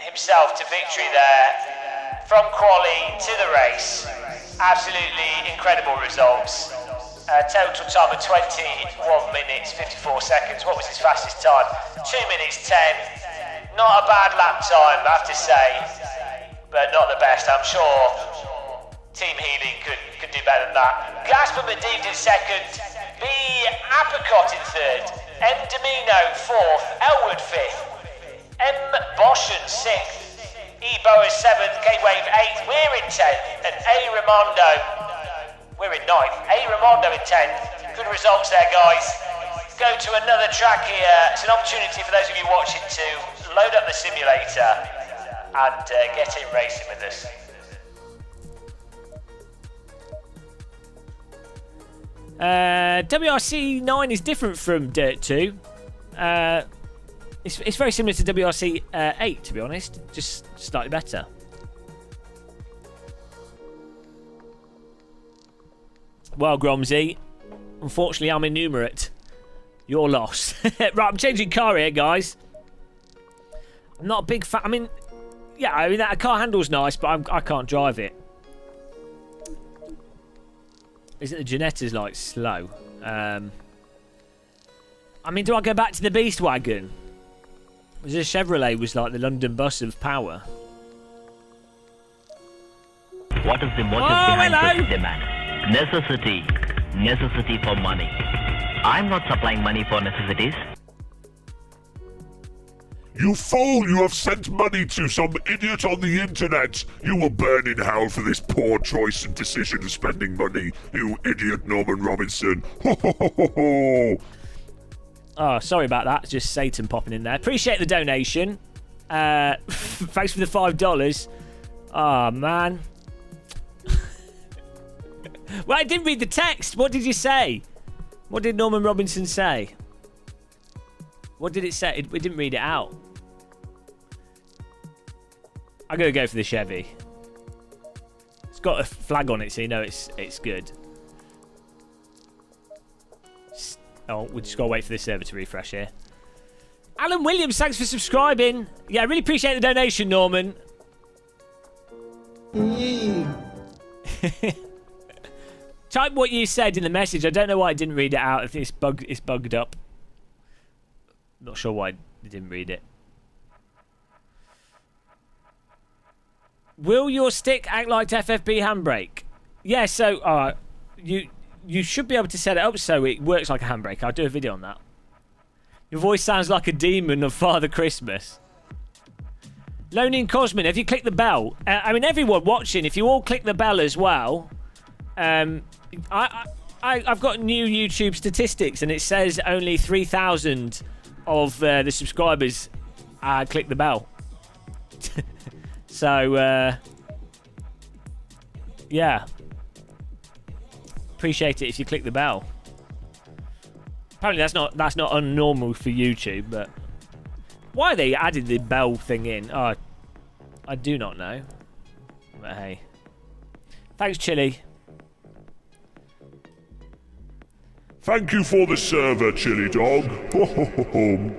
himself to victory there. From quali to the race. Absolutely incredible results. Total time of 21 minutes 54 seconds. What was his fastest time? 2 minutes 10. Not a bad lap time, I have to say, but not the best. I'm sure Team Healy could do better than that. Gasper Medivh in second, B. Apricot in third, M. Domino fourth, Elwood fifth, M. Boshen sixth, E. Boas seventh, K. Wave eighth, we're in 10th, and A. Ramondo, we're in 9th, A. Ramondo in 10th. Good results there, guys. Go to another track here. It's an opportunity for those of you watching to load up the simulator and get in racing with us. WRC 9 is different from Dirt 2. It's very similar to WRC 8, to be honest, just slightly better. Well, Gromsy, unfortunately I'm innumerate. You're lost. Right, I'm changing car here, guys. I'm not a big fan. I mean, yeah, I mean, that car handle's nice, but I can't drive it. Isn't the Janetta's, like, slow? I mean, do I go back to the Beast Wagon? Was this Chevrolet was like the London bus of power? What is the motive behind this demand? Necessity. Necessity for money. I'm not supplying money for necessities. You fool! You have sent money to some idiot on the internet! You will burn in hell for this poor choice and decision of spending money, you idiot Norman Robinson! Ho ho ho ho ho! Oh, sorry about that. Just Satan popping in there. Appreciate the donation. Thanks for the $5. Oh, man. Well, I didn't read the text. What did you say? What did Norman Robinson say? What did it say? We didn't read it out. I'm going to go for the Chevy. It's got a flag on it, so you know it's good. Oh, we just got to wait for this server to refresh here. Alan Williams, thanks for subscribing. Yeah, I really appreciate the donation, Norman. Type what you said in the message. I don't know why I didn't read it out. I think it's bugged up. Not sure why I didn't read it. Will your stick act like FFB handbrake? Yeah, so you should be able to set it up so it works like a handbrake. I'll do a video on that. Your voice sounds like a demon of Father Christmas. Loney and Cosmin, have you clicked the bell? I mean, everyone watching, if you all click the bell as well, I've got new YouTube statistics, and it says only 3,000 of the subscribers click the bell. So, yeah. Appreciate it if you click the bell. Apparently that's not unnormal for YouTube, but why they added the bell thing in, I do not know. But hey. Thanks, Chili. Thank you for the server, Chili Dog. Ho ho ho ho.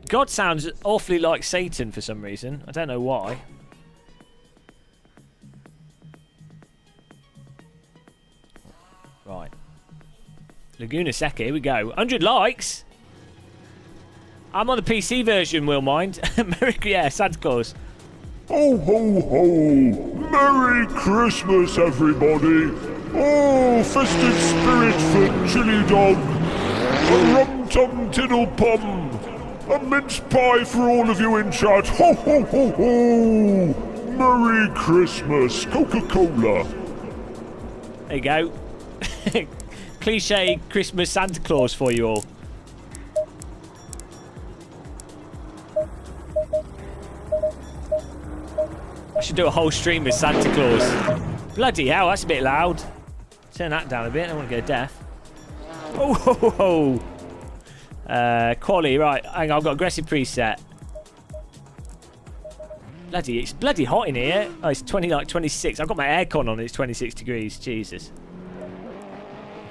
God sounds awfully like Satan for some reason. I don't know why. Right. Laguna Seca, here we go. 100 likes. I'm on the PC version, will mind. Yeah, Santa Claus. Ho ho ho! Merry Christmas, everybody! Oh, festive spirit for Chili Dog! A rum-tum tiddle-pum! A mince pie for all of you in chat! Ho ho ho ho! Merry Christmas, Coca-Cola! There you go. Cliche Christmas Santa Claus for you all. I should do a whole stream with Santa Claus. Bloody hell, that's a bit loud. Turn that down a bit, I don't want to go deaf. Oh, ho, ho, ho. Quality, right, hang on, I've got aggressive preset. Bloody, it's bloody hot in here. Oh, it's 26. I've got my aircon on, it's 26 degrees, Jesus.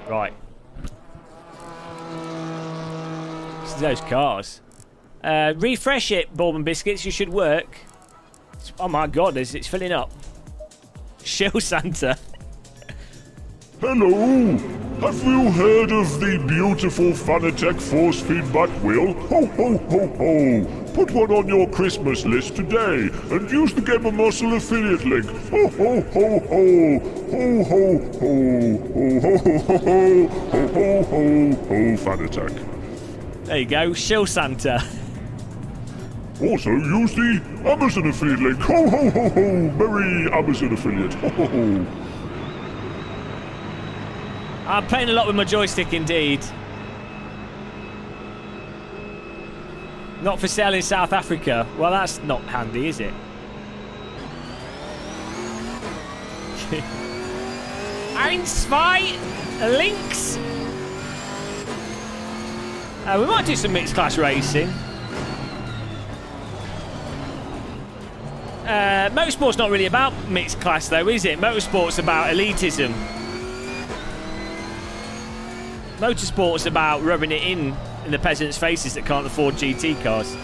Right. This is those cars. Refresh it, Bourbon Biscuits, you should work. Oh my god, it's filling up. Shill Santa. Hello! Have you heard of the beautiful Fanatec force feedback wheel? Ho ho ho ho! Put one on your Christmas list today and use the gamermuscle affiliate link. Ho ho ho ho! Ho ho ho! Ho ho ho ho! Ho ho ho ho! Fanatec. There you go, Shill Santa. Also use the Amazon affiliate link. Ho ho ho ho! Merry Amazon affiliate. Ho ho ho! I'm playing a lot with my joystick indeed. Not for sale in South Africa. Well, that's not handy, is it? Eins, zwei, links. We might do some mixed class racing. Motorsport's not really about mixed class though, is it? Motorsport's about elitism. Motorsport's about rubbing it in the peasants' faces that can't afford GT cars.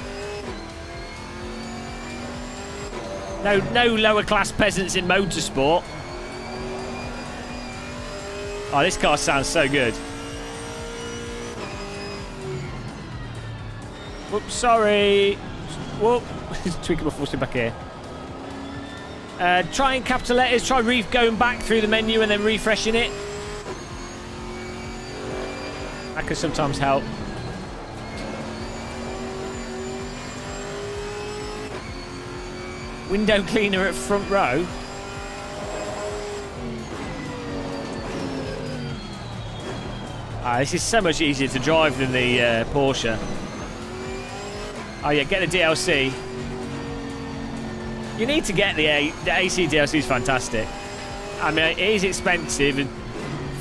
No lower class peasants in motorsport. Oh, this car sounds so good. Whoops, sorry. Whoop. Tweaking my forcing back here. Try in capital letters. Try going back through the menu and then refreshing it. That can sometimes help. Window cleaner at front row. This is so much easier to drive than the Porsche. Oh yeah, get the DLC. You need to get the AC DLC is fantastic. I mean, it is expensive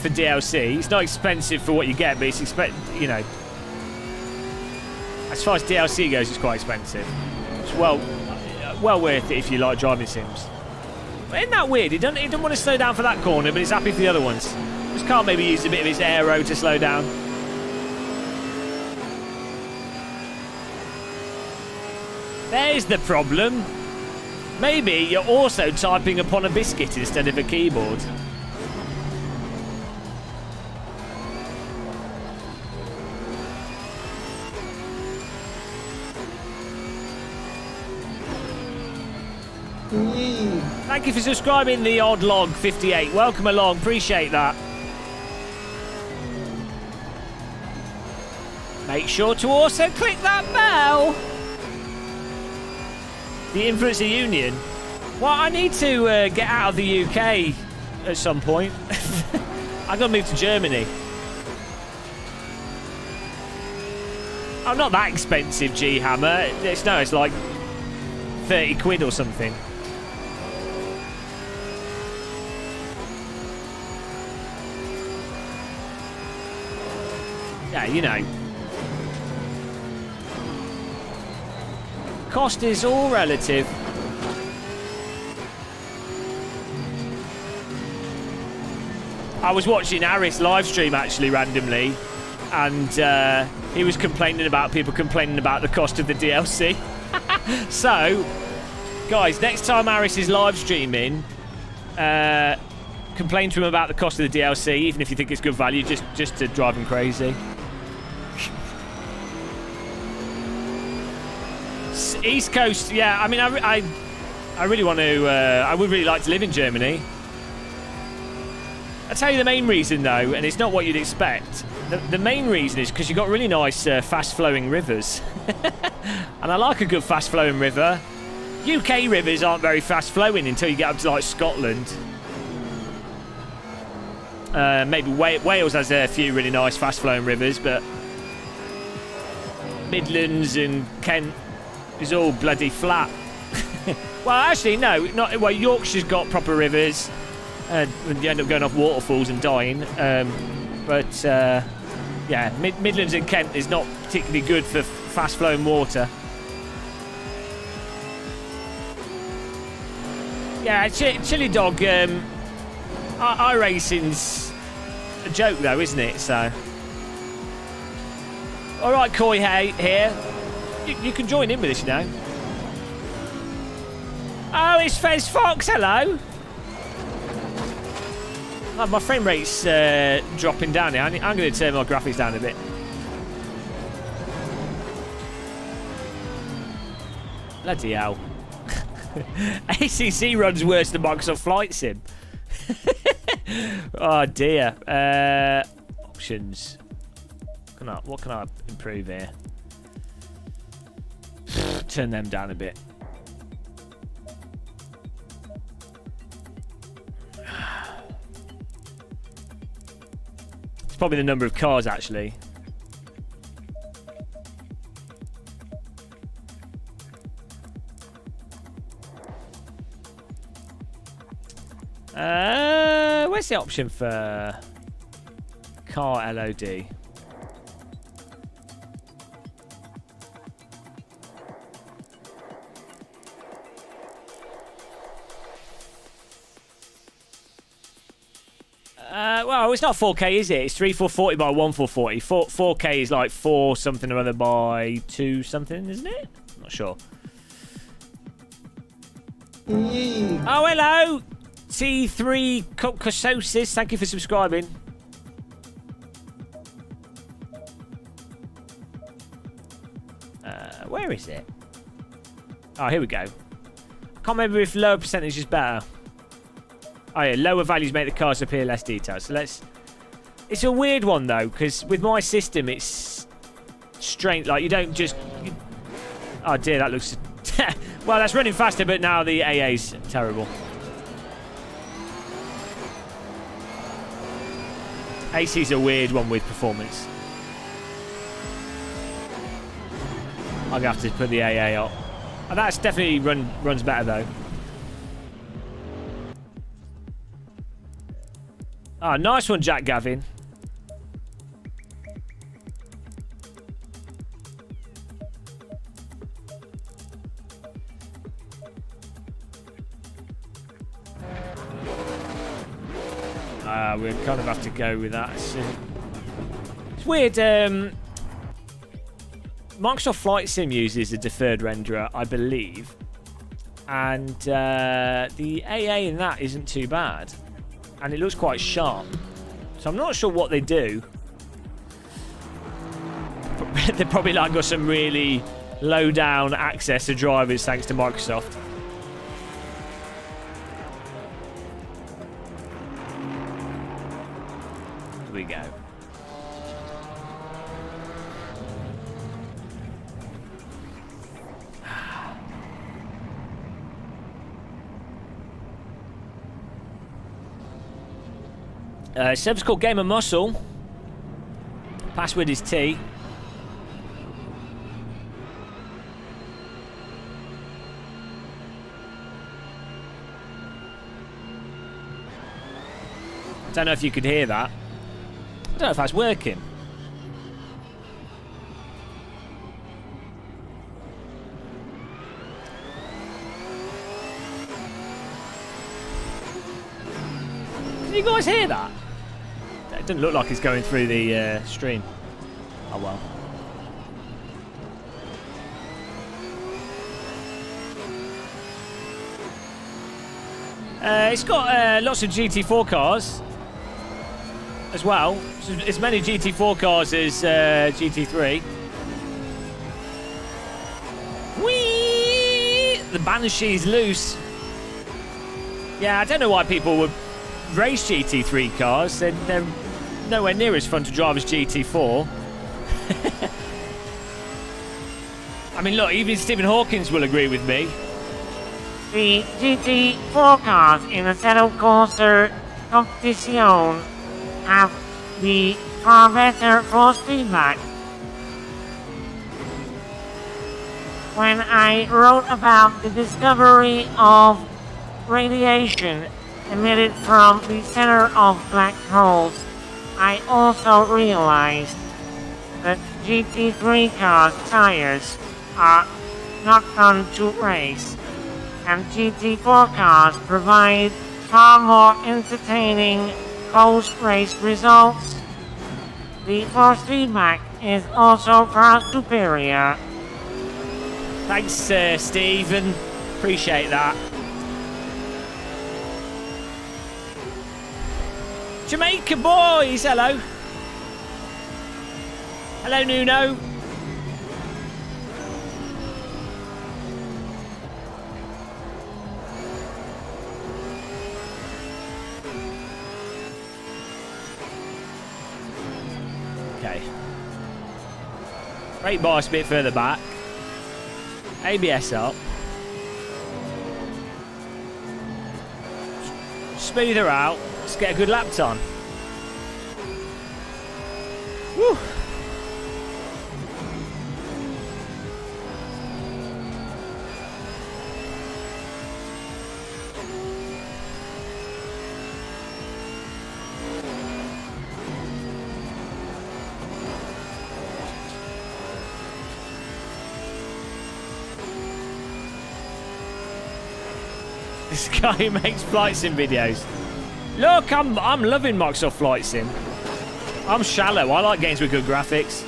for DLC. It's not expensive for what you get, but it's you know, as far as DLC goes, it's quite expensive. It's well worth it if you like driving sims. But isn't that weird? It doesn't want to slow down for that corner, but it's happy for the other ones. This car maybe used a bit of its aero to slow down. There's the problem. Maybe you're also typing upon a biscuit instead of a keyboard. Thank you for subscribing, the Odd Log 58. Welcome along, appreciate that. Make sure to also click that bell. The Influencer Union. Well, I need to get out of the UK at some point. I'm going to move to Germany. I'm not that expensive, G-Hammer. It's like 30 quid or something. Yeah, you know. Cost is all relative. I was watching Aris live stream actually randomly, and he was complaining about people complaining about the cost of the DLC. So, guys, next time Aris is live streaming, complain to him about the cost of the DLC, even if you think it's good value, just to drive him crazy. East Coast, yeah. I mean, I really want to. I would really like to live in Germany. I'll tell you the main reason, though, and it's not what you'd expect. The main reason is because you've got really nice, fast-flowing rivers. And I like a good fast-flowing river. UK rivers aren't very fast-flowing until you get up to, like, Scotland. Maybe Wales has a few really nice, fast-flowing rivers, but Midlands and Kent is all bloody flat. Well, actually, no. Well, Yorkshire's got proper rivers. You end up going off waterfalls and dying. Yeah, Midlands and Kent is not particularly good for fast-flowing water. Yeah, Chili Dog, iRacing's a joke, though, isn't it? So, all right, Koi here. You can join in with us, you know. Oh, it's Fez Fox. Hello. Oh, my frame rate's dropping down here. I'm going to turn my graphics down a bit. Bloody hell. ACC runs worse than Microsoft Flight Sim. Oh, dear. Options. What can I improve here? Turn them down a bit. It's probably the number of cars, actually. Where's the option for car LOD? well, it's not 4K, is it? It's 3440 by 1440. 4K is like 4 something or other by 2 something, isn't it? Not sure. Oh, hello! T3 Cocososis, thank you for subscribing. Where is it? Oh, here we go. I can't remember if lower percentage is better. Oh yeah, lower values make the cars appear less detailed. So let's... It's a weird one though, because with my system it's strange. Like you don't just... Oh dear, that looks... Well, that's running faster, but now the AA's terrible. AC's a weird one with performance. I'm going to have to put the AA up. Oh, that's definitely runs better though. Ah, nice one, Jack Gavin. We'll kind of have to go with that. It's weird. Microsoft Flight Sim uses a deferred renderer, I believe. And the AA in that isn't too bad. And it looks quite sharp. So I'm not sure what they do. They probably like got some really low down access to drivers thanks to Microsoft. Here we go. Server's called gamermuscle. Password is T. I don't know if you could hear that. I don't know if that's working. Can you guys hear that? It doesn't look like it's going through the stream. Oh well. It's got lots of GT4 cars as well. So as many GT4 cars as GT3. Whee! The Banshee's loose. Yeah, I don't know why people would race GT3 cars. They're nowhere near as fun to drive as GT4. I mean, look, even Stephen Hawkins will agree with me. The GT4 cars in Assetto Corsa Competizione have the far better force feedback. When I wrote about the discovery of radiation emitted from the center of black holes, I also realized that GT3 cars' tires are not fun to race, and GT4 cars provide far more entertaining post-race results. The force feedback is also far superior. Thanks, Stephen. Appreciate that. Jamaica boys, hello. Hello, Nuno. Okay. Brake bar's a bit further back. ABS up. Smooth her out. Let's get a good lap time. Woo! This guy who makes flight sim videos. Look, I'm loving Microsoft Flight Sim. I'm shallow. I like games with good graphics.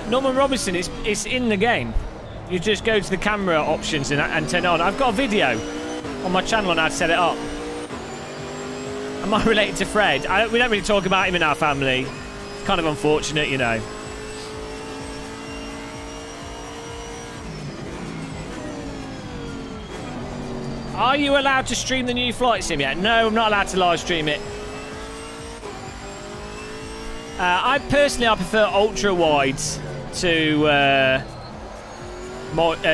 Norman Robinson, it's in the game. You just go to the camera options and turn it on. I've got a video on my channel on how to set it up. Am I related to Fred? We don't really talk about him in our family. It's kind of unfortunate, you know. Are you allowed to stream the new Flight Sim yet? No, I'm not allowed to live stream it. I prefer ultra wides to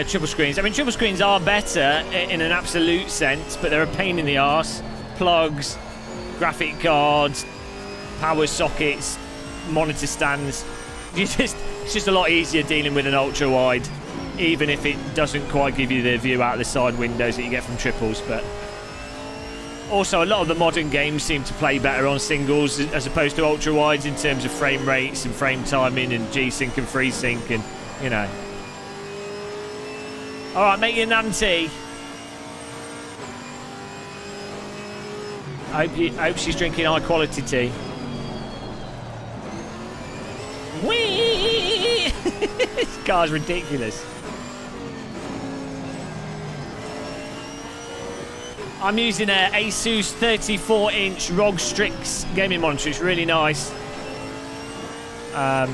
triple screens. I mean, triple screens are better in an absolute sense, but they're a pain in the arse. Plugs, graphic cards, power sockets, monitor stands. It's just a lot easier dealing with an ultra wide, even if it doesn't quite give you the view out of the side windows that you get from triples. But also, a lot of the modern games seem to play better on singles as opposed to ultra wides in terms of frame rates and frame timing and G-Sync and FreeSync and, you know. All right, make your nanty. I hope she's drinking high quality tea. Whee! This car's ridiculous. I'm using an Asus 34-inch ROG Strix gaming monitor. It's really nice. I'll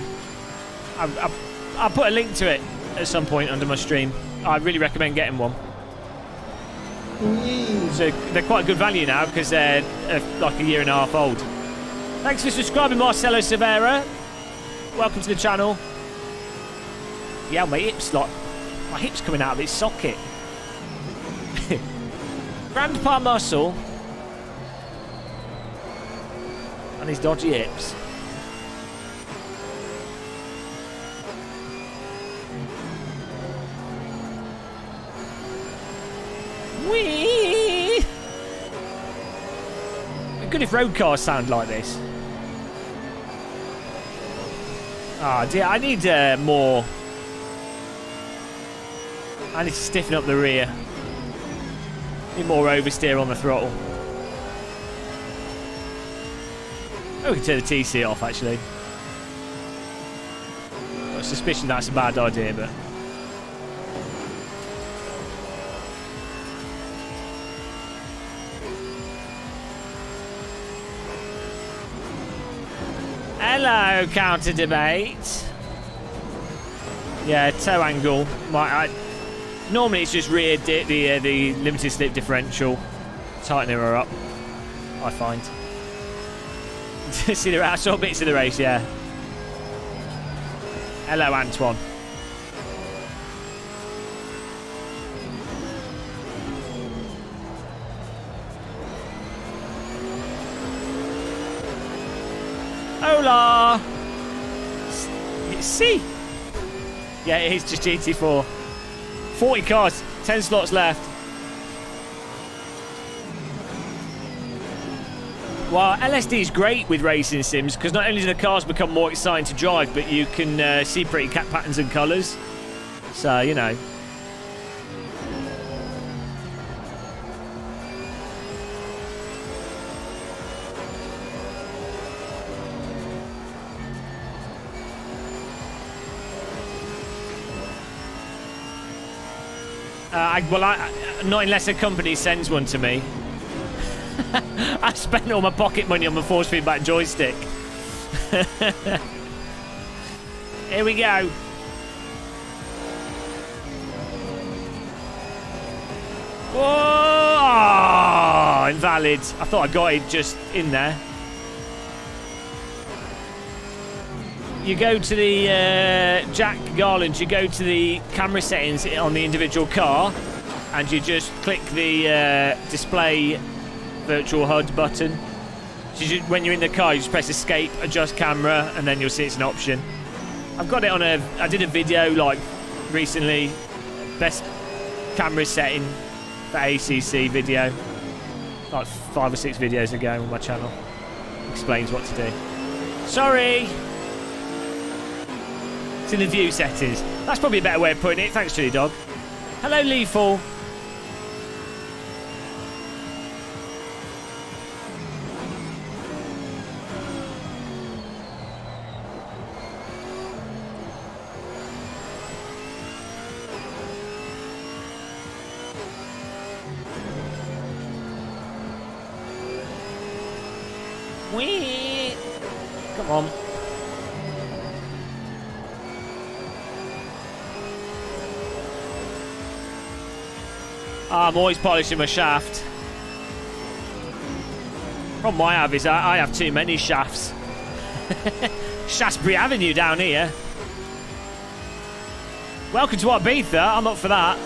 put a link to it at some point under my stream. I really recommend getting one. So they're quite good value now because they're like a year and a half old. Thanks for subscribing, Marcelo Severa. Welcome to the channel. Yeah, my hip's coming out of its socket. Grandpa Muscle and his dodgy hips. Whee! Good if road cars sound like this. Ah, dear, I need more. I need to stiffen up the rear. Need more oversteer on the throttle. Oh, we can turn the TC off, actually. Got a suspicion that's a bad idea, but... Hello, counter debate. Yeah, toe angle. Normally it's just rear the limited slip differential, tightening her up, I find. See, I saw bits of the race, yeah. Hello, Antoine. Hola! It's C. Yeah, it is just GT4. 40 cars, 10 slots left. Well, LSD is great with racing sims because not only do the cars become more exciting to drive, but you can see pretty cat patterns and colours. So, you know. Not unless a company sends one to me. I spent all my pocket money on my force feedback joystick. Here we go. Whoa! Invalid. I thought I got it just in there. You go to the Jack Garland, you go to the camera settings on the individual car and you just click the display virtual HUD button. So when you're in the car, you just press escape, adjust camera, and then you'll see it's an option. I've got it on I did a video like recently, best camera setting for ACC video. like 5 or 6 videos ago on my channel. Explains what to do. Sorry! It's in the view settings. That's probably a better way of putting it. Thanks, Chili Dog. Hello, Lethal. Whee! Come on. I'm always polishing my shaft. Problem I have is I have too many shafts. Shaftesbury Avenue down here. Welcome to Ibiza. I'm up for that.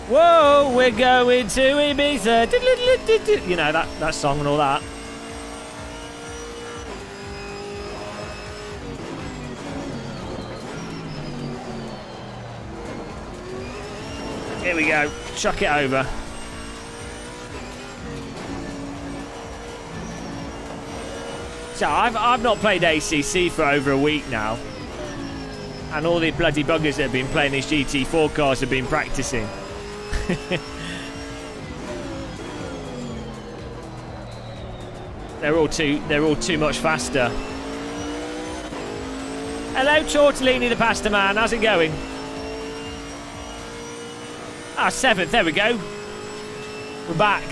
Whoa, we're going to Ibiza. You know, that song and all that. Here we go. Chuck it over. So I've not played ACC for over a week now. And all the bloody buggers that have been playing these GT4 cars have been practicing. They're all too much faster. Hello, Tortellini the pasta man. How's it going? Ah, 7th. There we go. We're back.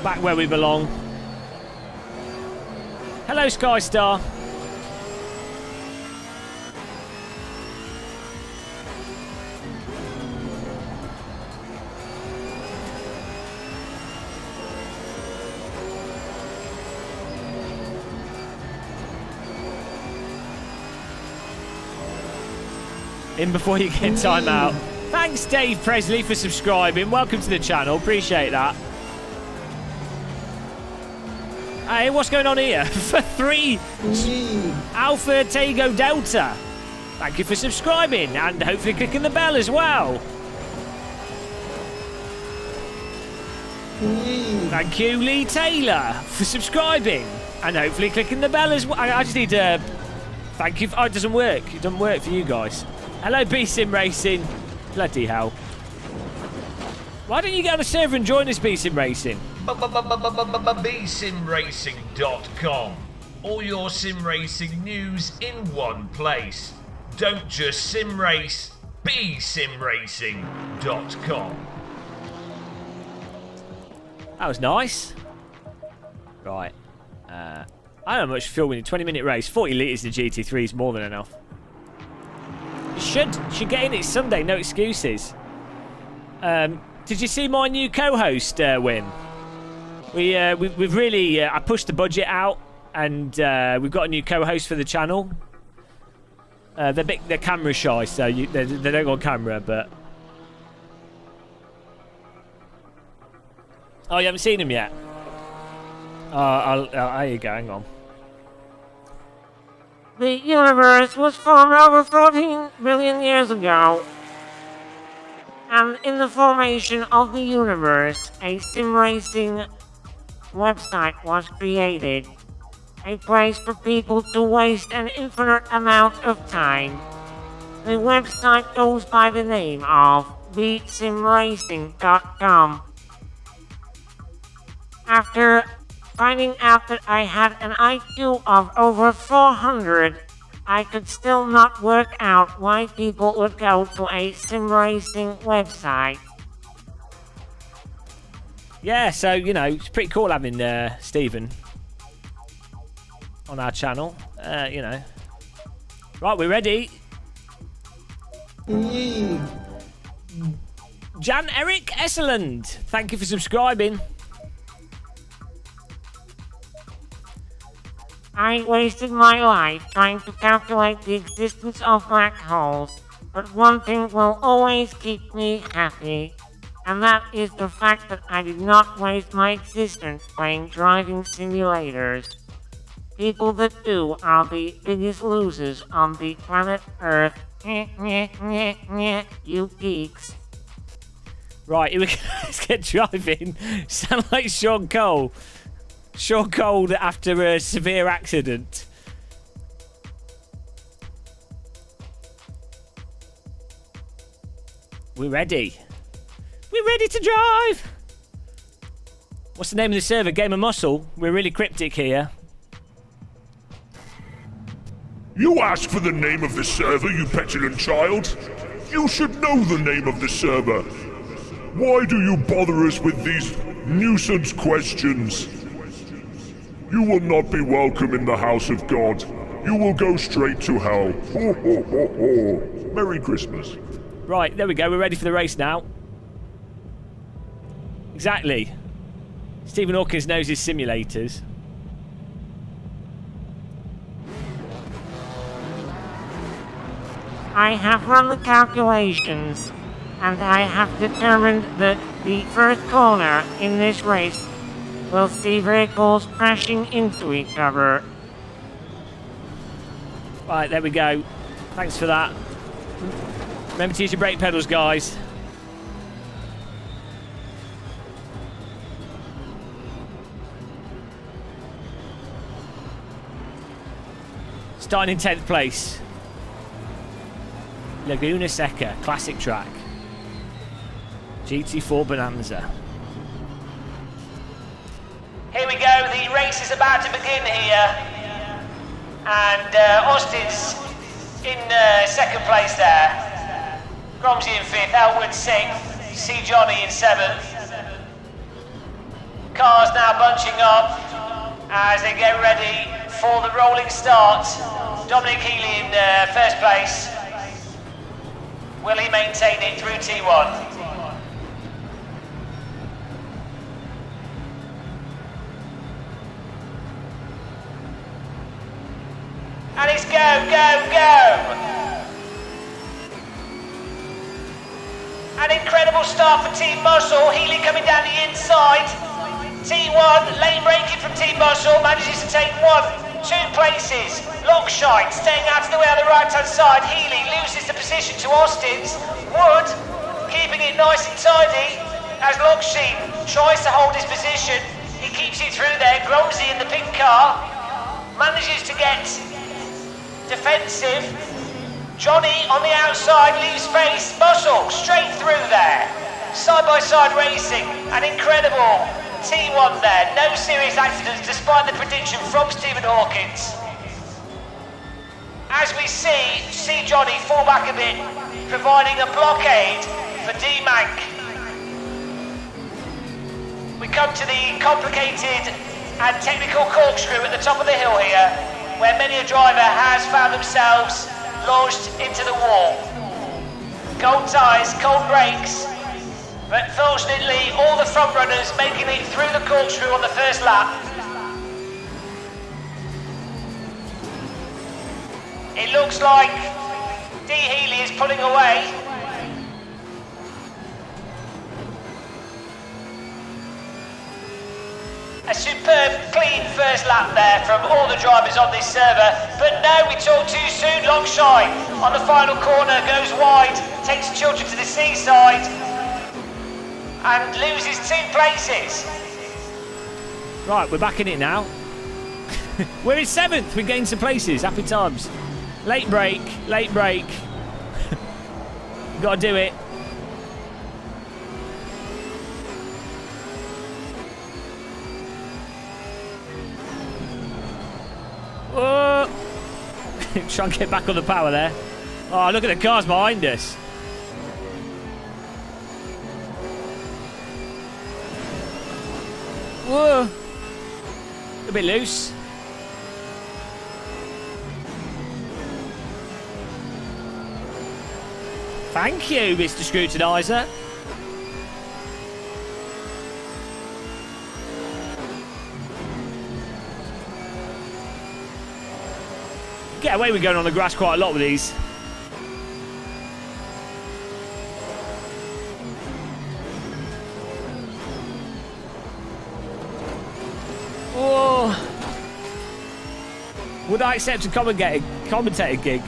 Back where we belong. Hello, Skystar. In before you get time out. Thanks, Dave Presley, for subscribing. Welcome to the channel. Appreciate that. Hey, what's going on here? For 3 Alpha Tango Delta. Thank you for subscribing and hopefully clicking the bell as well. Thank you, Lee Taylor, for subscribing and hopefully clicking the bell as well. I just need to thank you. Oh, it doesn't work. It doesn't work for you guys. Hello, B-Sim Racing. Bloody hell. Why don't you get on the server and join us, B-Sim Racing? bsimracing.com. All your sim racing news in one place. Don't just sim race, bsimracing.com. That was nice. Right. I don't know how much fuel we need. 20-minute race. 40 litres in GT3 is more than enough. Should get in. It's Sunday. No excuses. Did you see my new co-host, Wim? We've really... I pushed the budget out, and we've got a new co-host for the channel. They're camera shy, so they don't go on camera, but... Oh, you haven't seen him yet? There you go, hang on. The universe was formed over 14 billion years ago. And in the formation of the universe, a sim racing website was created. A place for people to waste an infinite amount of time. The website goes by the name of bsimracing.com. After finding out that I had an IQ of over 400, I could still not work out why people would go to a sim racing website. Yeah, so, you know, it's pretty cool having Stephen on our channel. You know. Right, we're ready. Jan Eric Esseland, thank you for subscribing. I wasted my life trying to calculate the existence of black holes, but one thing will always keep me happy, and that is the fact that I did not waste my existence playing driving simulators. people that do are the biggest losers on the planet Earth. You geeks. Right, here we go. Let's get driving. Sound like Sean Cole. Sean Cole after a severe accident. We're ready. We're ready to drive. What's the name of the server? gamermuscle. We're really cryptic here. You asked for the name of the server, you petulant child. You should know the name of the server. Why do you bother us with these nuisance questions? You will not be welcome in the house of God. You will go straight to hell. Ho, ho, ho, ho. Merry Christmas. Right, there we go. We're ready for the race now. Exactly. Stephen Hawkins knows his simulators. I have run the calculations, and I have determined that the first corner in this race will see vehicles crashing into each other. Right, there we go. Thanks for that. Remember to use your brake pedals, guys. Starting in 10th place. Laguna Seca, classic track. GT4 Bonanza. Here we go, the race is about to begin here. And Austin's in second place there. Gromsey in 5th, Elwood 6th, C. Johnny in 7th. Cars now bunching up as they get ready for the rolling start. Dominic Healy in first place. Will he maintain it through T1? And it's go, go, go! An incredible start for Team Muscle. Healy coming down the inside. T1, lane braking from Team Muscle, manages to take 2 places. Longshine staying out of the way on the right-hand side. Healy loses the position to Austin's. Wood keeping it nice and tidy as Longshine tries to hold his position. He keeps it through there. Gromsey in the pink car manages to get defensive. Johnny on the outside leaves space. Muscle straight through there. Side-by-side racing. An incredible T1 there. No serious accidents despite the prediction from Stephen Hawkins. As we see Johnny fall back a bit, providing a blockade for D-Mank. We come to the complicated and technical corkscrew at the top of the hill here, where many a driver has found themselves launched into the wall. Cold tyres, cold brakes, but fortunately all the front runners making it through the corkscrew on the first lap. It looks like D. Healy is pulling away. A superb, clean first lap there from all the drivers on this server. But no, we talk too soon. Longshine on the final corner goes wide, takes children to the seaside, and loses 2 places. Right, we're back in it now. We're in 7th. We gained some places. Happy times. Late break, late break. Gotta do it. Whoa. Try and get back on the power there. Oh, look at the cars behind us. Whoa. A bit loose. Thank you, Mr. Scrutinizer. Get away with going on the grass quite a lot with these. Whoa. Would I accept a commentator gig?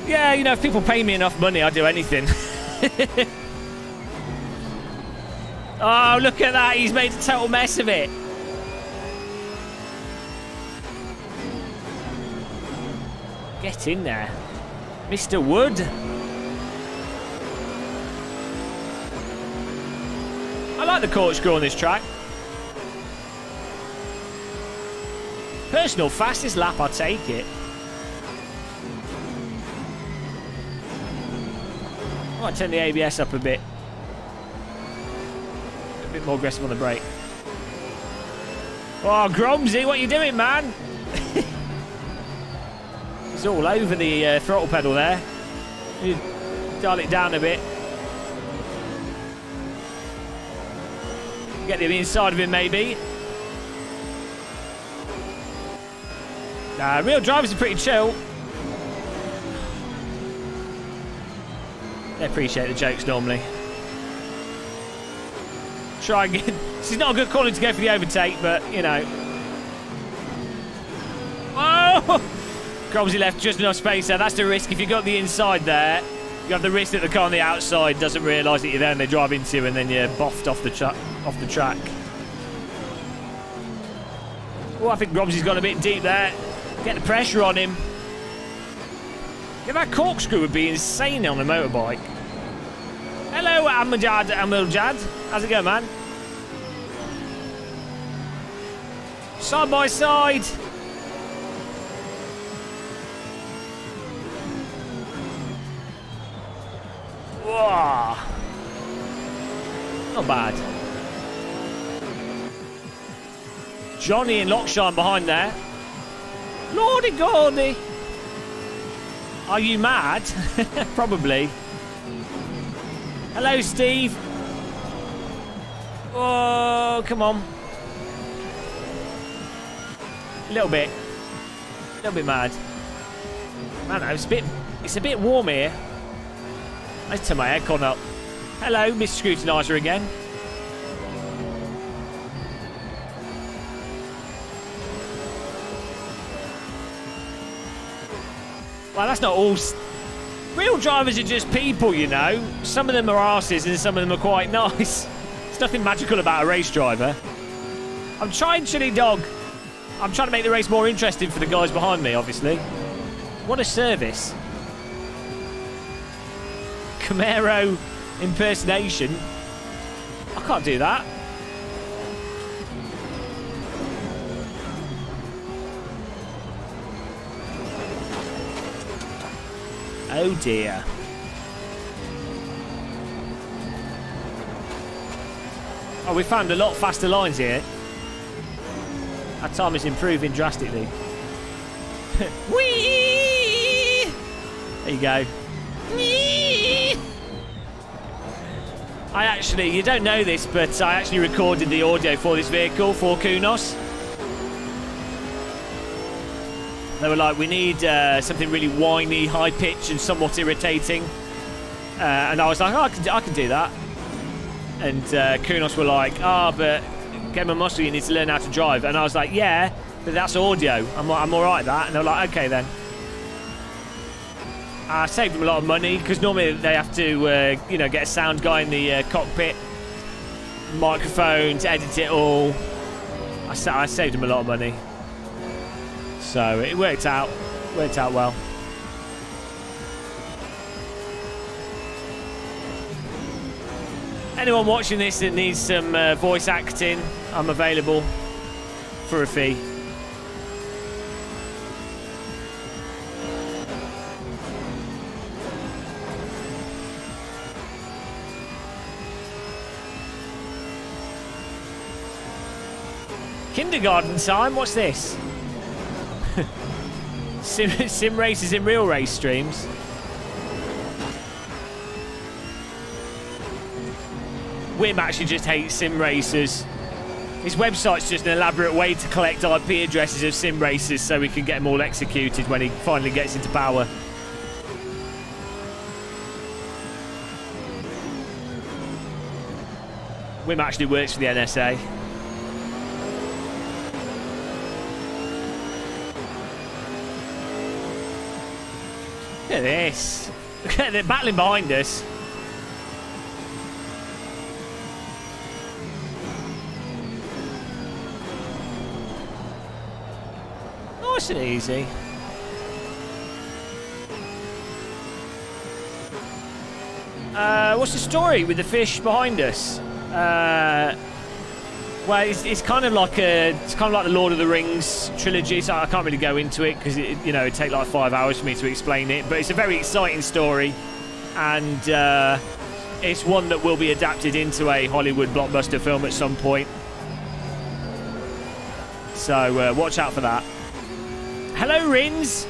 Yeah, you know, if people pay me enough money, I'd do anything. Oh, look at that. He's made a total mess of it. Get in there. Mr. Wood. I like the corkscrew on this track. Personal fastest lap, I'll take it. I might turn the ABS up a bit. A bit more aggressive on the brake. Oh, Gromsy, what are you doing, man? He's all over the throttle pedal there. You dial it down a bit. Get the inside of him, maybe. Nah, real drivers are pretty chill. They appreciate the jokes normally. Try again. This is not a good calling to go for the overtake, but, you know. Oh! Gromsy left just enough space there. That's the risk. If you got the inside there, you have the risk that the car on the outside doesn't realise that you're there and they drive into you and then you're boffed off the track. Oh, I think Gromsy's gone a bit deep there. Get the pressure on him. Yeah, that corkscrew would be insane on a motorbike. Hello, Amuljad. How's it going, man? Side by side. Whoa. Not bad. Johnny and Lockshine behind there. Lordy Gordy. Are you mad? Probably. Hello, Steve. Oh, come on. A little bit mad. Man, it's a bit warm here. Let's turn my aircon up. Hello, Mr. Scrutinizer again. Well, that's not all. Real drivers are just people, you know. Some of them are arses and some of them are quite nice. There's nothing magical about a race driver. I'm trying, Chili Dog. I'm trying to make the race more interesting for the guys behind me, obviously. What a service. Camaro impersonation. I can't do that. Oh dear. Oh, we found a lot faster lines here. Our time is improving drastically. Whee! There you go. Whee! I actually, you don't know this, but I actually recorded the audio for this vehicle for Kunos. They were like, we need something really whiny, high pitch and somewhat irritating. And I was like, oh, I can do that. And Kunos were like, but gamermuscle, you need to learn how to drive. And I was like, yeah, but that's audio. I'm all right at that. And they were like, okay then. I saved them a lot of money because normally they have to, get a sound guy in the cockpit, microphone to edit it all. I saved them a lot of money. So it worked out well. Anyone watching this that needs some voice acting, I'm available for a fee. Kindergarten time, what's this? Sim races in real race streams. Wim actually just hates sim racers. His website's just an elaborate way to collect IP addresses of sim racers so we can get them all executed when he finally gets into power. Wim actually works for the NSA. Look at this. Look at they're battling behind us. Nice and easy. What's the story with the fish behind us? Well, it's kind of like the Lord of the Rings trilogy. So I can't really go into it because it'd take like 5 hours for me to explain it. But it's a very exciting story, and it's one that will be adapted into a Hollywood blockbuster film at some point. So watch out for that. Hello, Rins.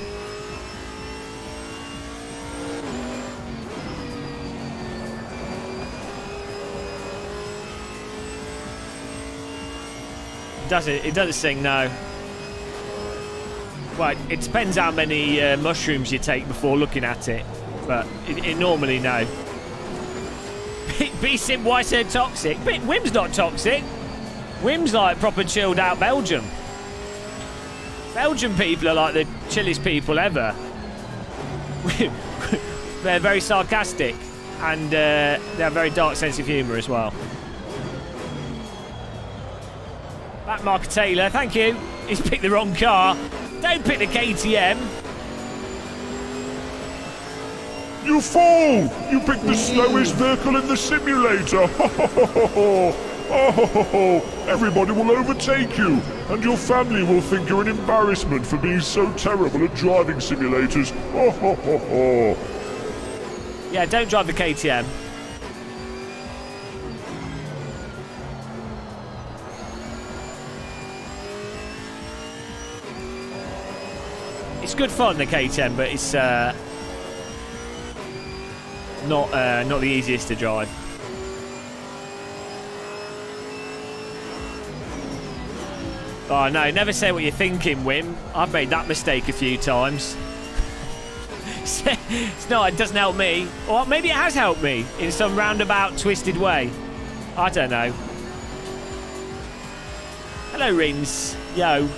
It doesn't sing, no. Well, it depends how many mushrooms you take before looking at it, but it normally no. B-Sim, why so toxic? Wim's not toxic. Wim's like proper chilled out Belgium. Belgian people are like the chillest people ever. They're very sarcastic, and they have a very dark sense of humour as well. Back Mark Taylor, thank you. He's picked the wrong car. Don't pick the KTM. You fool! You picked the slowest vehicle in the simulator! Everybody will overtake you, and your family will think you're an embarrassment for being so terrible at driving simulators. Yeah, don't drive the KTM. It's good fun, the KTM, but it's not the easiest to drive. Oh no, never say what you're thinking, Wim. I've made that mistake a few times. No, it doesn't help me. Or maybe it has helped me in some roundabout, twisted way. I don't know. Hello, Rins. Yo.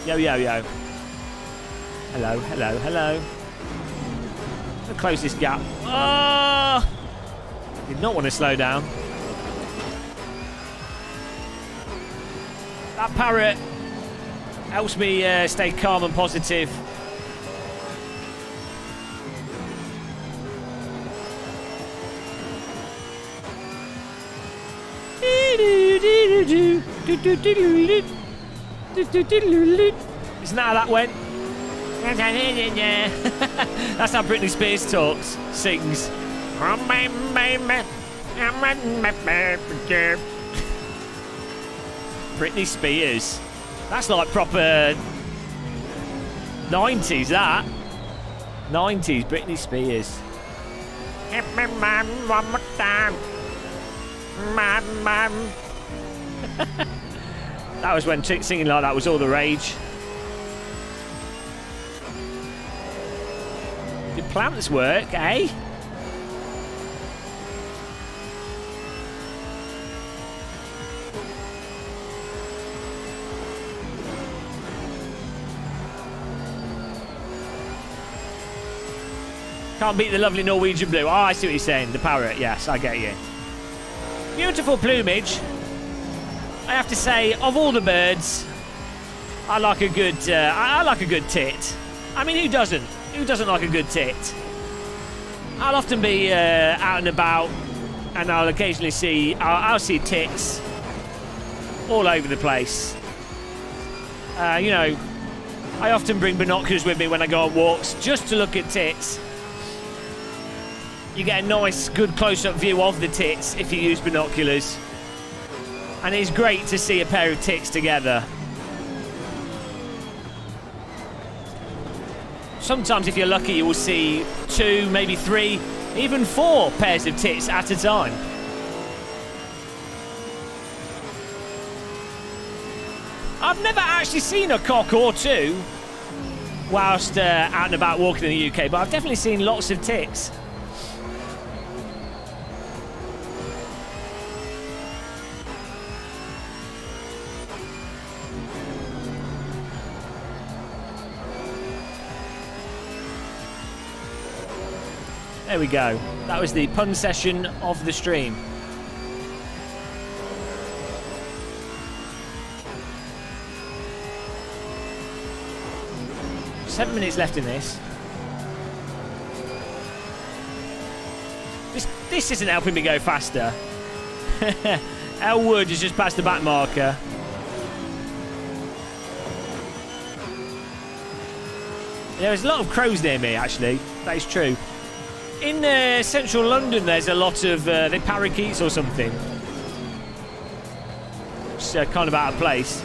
Yo, yo, yo. Hello, hello, hello. The closest gap. Oh! Did not want to slow down. That parrot helps me stay calm and positive. Isn't that how that went? That's how Britney Spears talks, sings. Britney Spears. That's like proper 90s, that. 90s Britney Spears. One more time. That was when singing like that was all the rage. Did plants work, eh? Can't beat the lovely Norwegian blue. Oh, I see what you're saying. The parrot, yes, I get you. Beautiful plumage. I have to say, of all the birds, I like a good. I like a good tit. I mean, who doesn't? Who doesn't like a good tit? I'll often be out and about, and I'll occasionally see. I'll see tits all over the place. You know, I often bring binoculars with me when I go on walks just to look at tits. You get a nice, good close-up view of the tits if you use binoculars. And it's great to see a pair of tits together. Sometimes, if you're lucky, you will see 2, maybe 3, even 4 pairs of tits at a time. I've never actually seen a cock or 2 whilst out and about walking in the UK, but I've definitely seen lots of tits. There we go. That was the pun session of the stream. Seven minutes left in this. This isn't helping me go faster. Elwood has just passed the back marker. There's a lot of crows near me, actually. That is true. In central London, there's a lot of the parakeets or something. It's kind of out of place.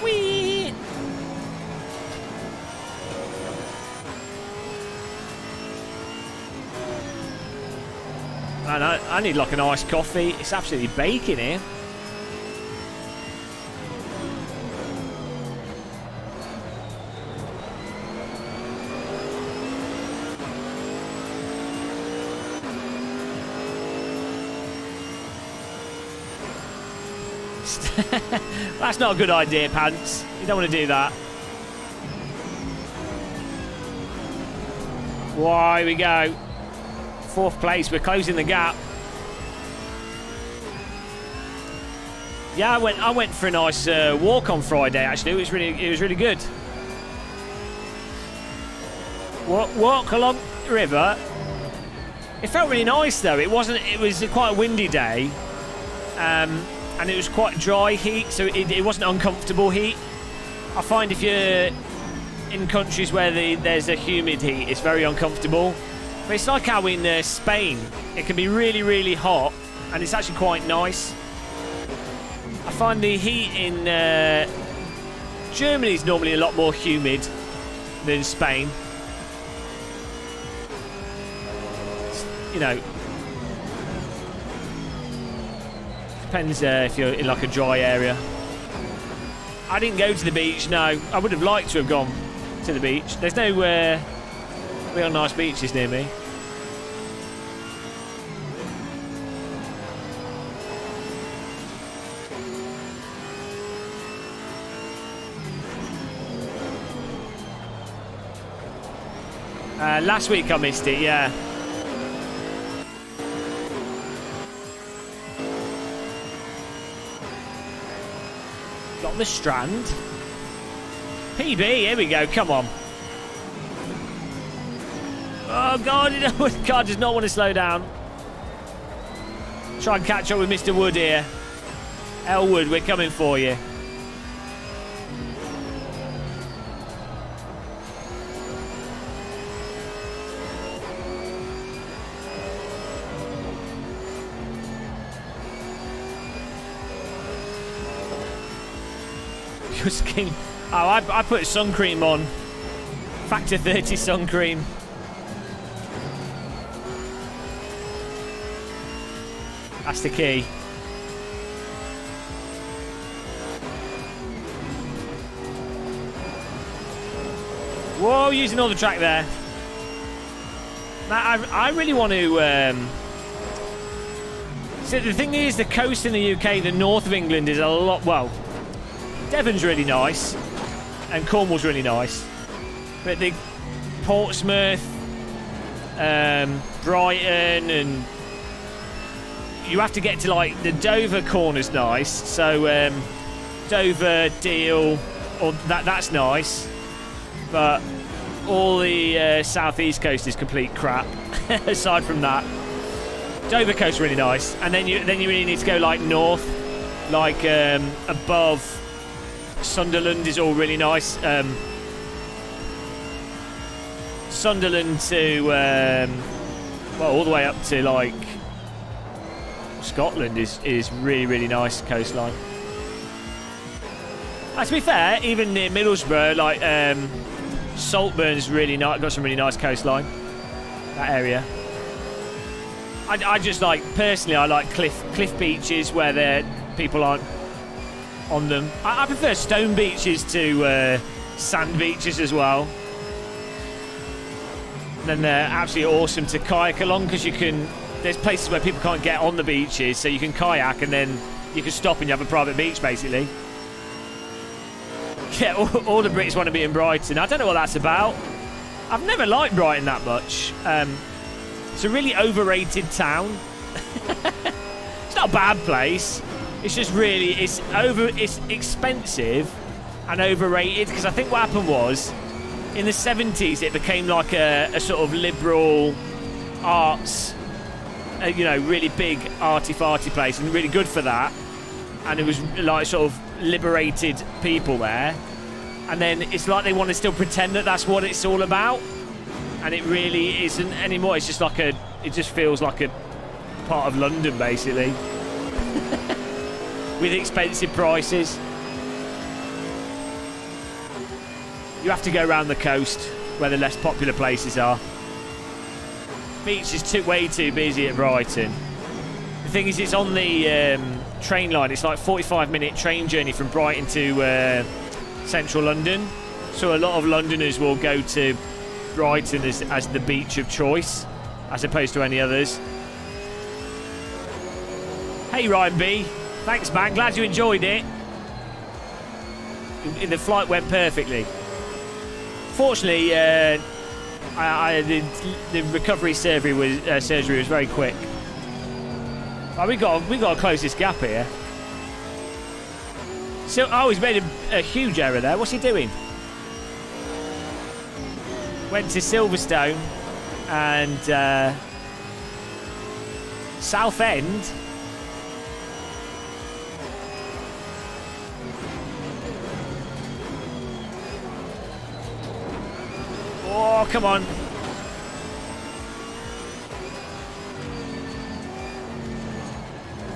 Whee! And I need like an iced coffee. It's absolutely baking here. That's not a good idea, Pants. You don't want to do that. Why we go. 4th place. We're closing the gap. Yeah, I went for a nice walk on Friday. Actually, it was really good. Walk along the river. It felt really nice though. It was quite a windy day. And it was quite dry heat, so it wasn't uncomfortable heat. I find if you're in countries where there's a humid heat, it's very uncomfortable. But it's like how in Spain, it can be really, really hot, and it's actually quite nice. I find the heat in Germany is normally a lot more humid than Spain. You know, depends if you're in like a dry area. I didn't go to the beach, no. I would have liked to have gone to the beach. There's no real nice beaches near me. Last week I missed it, yeah. Got the Strand. PB, here we go, come on. Oh God, car does not want to slow down. Try and catch up with Mr. Wood here. Elwood, we're coming for you. Your skin. Oh, I put sun cream on. Factor 30 sun cream. That's the key. Whoa, using all the track there. Now, I really want to... So the thing is, the coast in the UK, the north of England is a lot... Well, Devon's really nice. And Cornwall's really nice. But the Portsmouth, Brighton, and... You have to get to, like, the Dover corner's nice. So, Dover, Deal, or that's nice. But all the southeast coast is complete crap. Aside from that, Dover coast's really nice. And then you really need to go, like, north. Like, above Sunderland is all really nice. Sunderland to, well, all the way up to, like, Scotland is really, really nice coastline. To be fair, even near Middlesbrough, like Saltburn's really nice, got some really nice coastline. That area. I just like, personally, I like cliff beaches where people aren't on them. I prefer stone beaches to sand beaches as well. And then they're absolutely awesome to kayak along because you can. There's places where people can't get on the beaches, so you can kayak and then you can stop and you have a private beach, basically. Yeah, all the Brits want to be in Brighton. I don't know what that's about. I've never liked Brighton that much. It's a really overrated town. It's not a bad place. It's just really, it's expensive and overrated, because I think what happened was, in the 70s, it became like a sort of liberal arts, really big arty-farty place, and really good for that. And it was like sort of liberated people there. And then it's like they want to still pretend that that's what it's all about. And it really isn't anymore. It's just like it just feels like a part of London, basically. With expensive prices. You have to go around the coast where the less popular places are. Beach is way too busy at Brighton. The thing is, it's on the train line. It's like a 45-minute train journey from Brighton to central London. So a lot of Londoners will go to Brighton as the beach of choice, as opposed to any others. Hey, Ryan B. Thanks, man. Glad you enjoyed it. The flight went perfectly. Fortunately, the recovery surgery was very quick. Oh, we got to close this gap here. So, he's made a huge error there. What's he doing? Went to Silverstone and Southend. Oh, come on.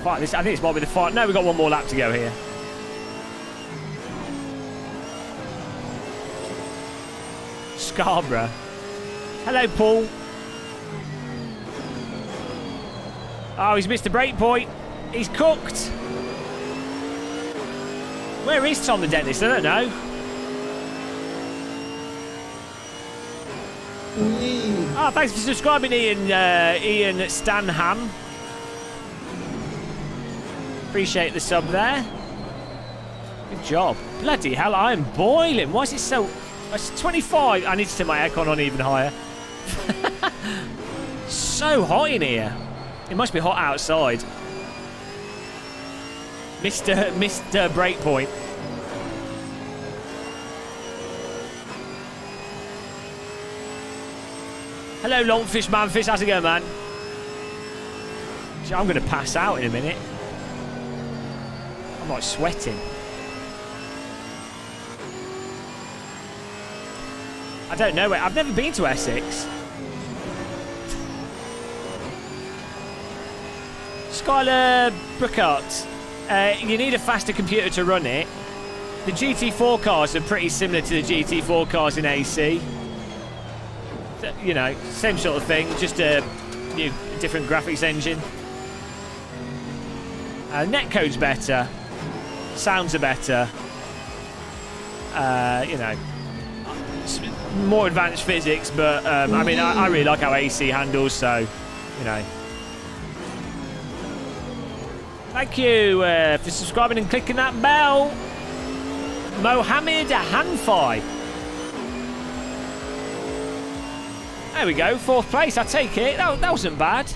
I think this might be the fight. No, we've got one more lap to go here. Scarborough. Hello, Paul. Oh, he's missed a break point. He's cooked. Where is Tom the dentist? I don't know. Oh, thanks for subscribing, Ian Stanham. Appreciate the sub there. Good job. Bloody hell, I am boiling. Why is it so... It's 25. I need to turn my aircon on even higher. So hot in here. It must be hot outside. Mr. Breakpoint. Hello, Longfish Manfish. How's it going, man? I'm going to pass out in a minute. I'm like sweating. I don't know. I've never been to Essex. Skylar Brookart. You need a faster computer to run it. The GT4 cars are pretty similar to the GT4 cars in AC. You know, same sort of thing, just a different graphics engine. Netcode's better. Sounds are better. You know, more advanced physics, but I mean, I really like how AC handles, so, you know. Thank you for subscribing and clicking that bell. Mohammed Hanfi. There we go, 4th place, I take it. That wasn't bad.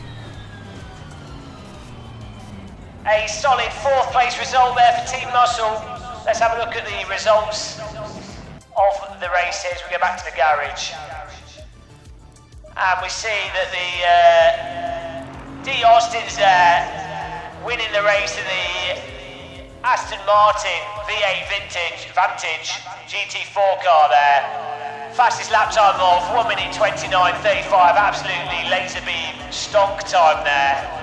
A solid 4th place result there for Team Muscle. Let's have a look at the results of the races. We go back to the garage. And we see that the D. Austin's winning the race in the Aston Martin V8 Vantage GT4 car there. Fastest lap time of 1 minute 29.35. Absolutely laser beam stonk time there.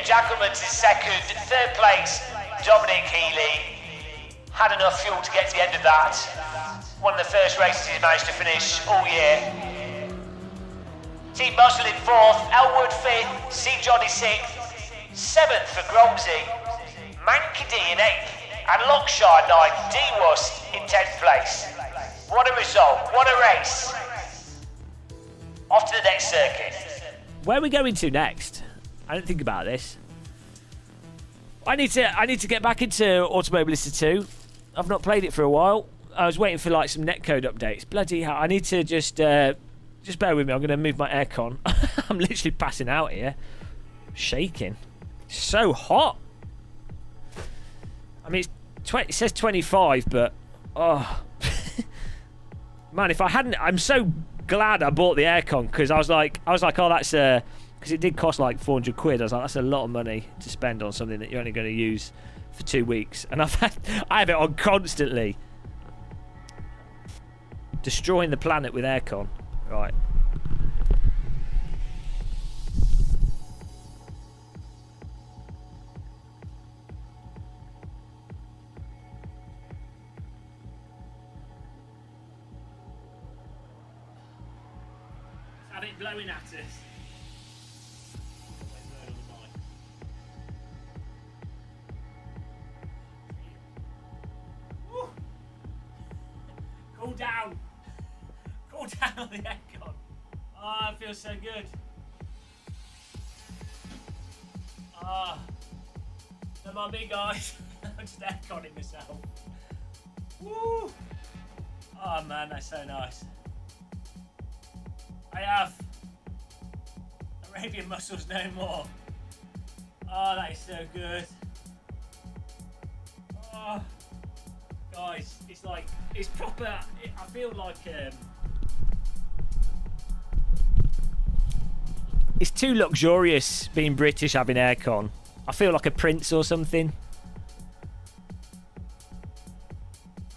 Jackelman's is second. 3rd place, Dominic Healy. Had enough fuel to get to the end of that. One of the first races he's managed to finish all year. Team Muscle in 4th, Elwood 5th, C. Johnny 6th, 7th for Gromsey, Mankey D in 8th, and Lockshire 9th, D. Wust in 10th place. What a result, what a race. Off to the next circuit. Where are we going to next? I didn't think about this. I need to get back into Automobilista 2. I've not played it for a while. I was waiting for like some netcode updates. Bloody hell! I need to just bear with me. I'm going to move my aircon. I'm literally passing out here, shaking. It's so hot. I mean, it says 25, but oh man, if I hadn't, I'm so glad I bought the aircon because I was like, oh, that's because it did cost like 400 quid. I was like, that's a lot of money to spend on something that you're only going to use for 2 weeks, and I have it on constantly. Destroying the planet with aircon. Right. Had it blowing at us. Woo. Cool down. Cool down on the aircon. Oh, it feels so good. Ah, no more me, guys. I'm just airconning myself. Woo! Oh man, that's so nice. I have Arabian muscles no more. Oh, that is so good. Oh, guys, it's like, it's proper. I feel like it's too luxurious being British having aircon. I feel like a prince or something.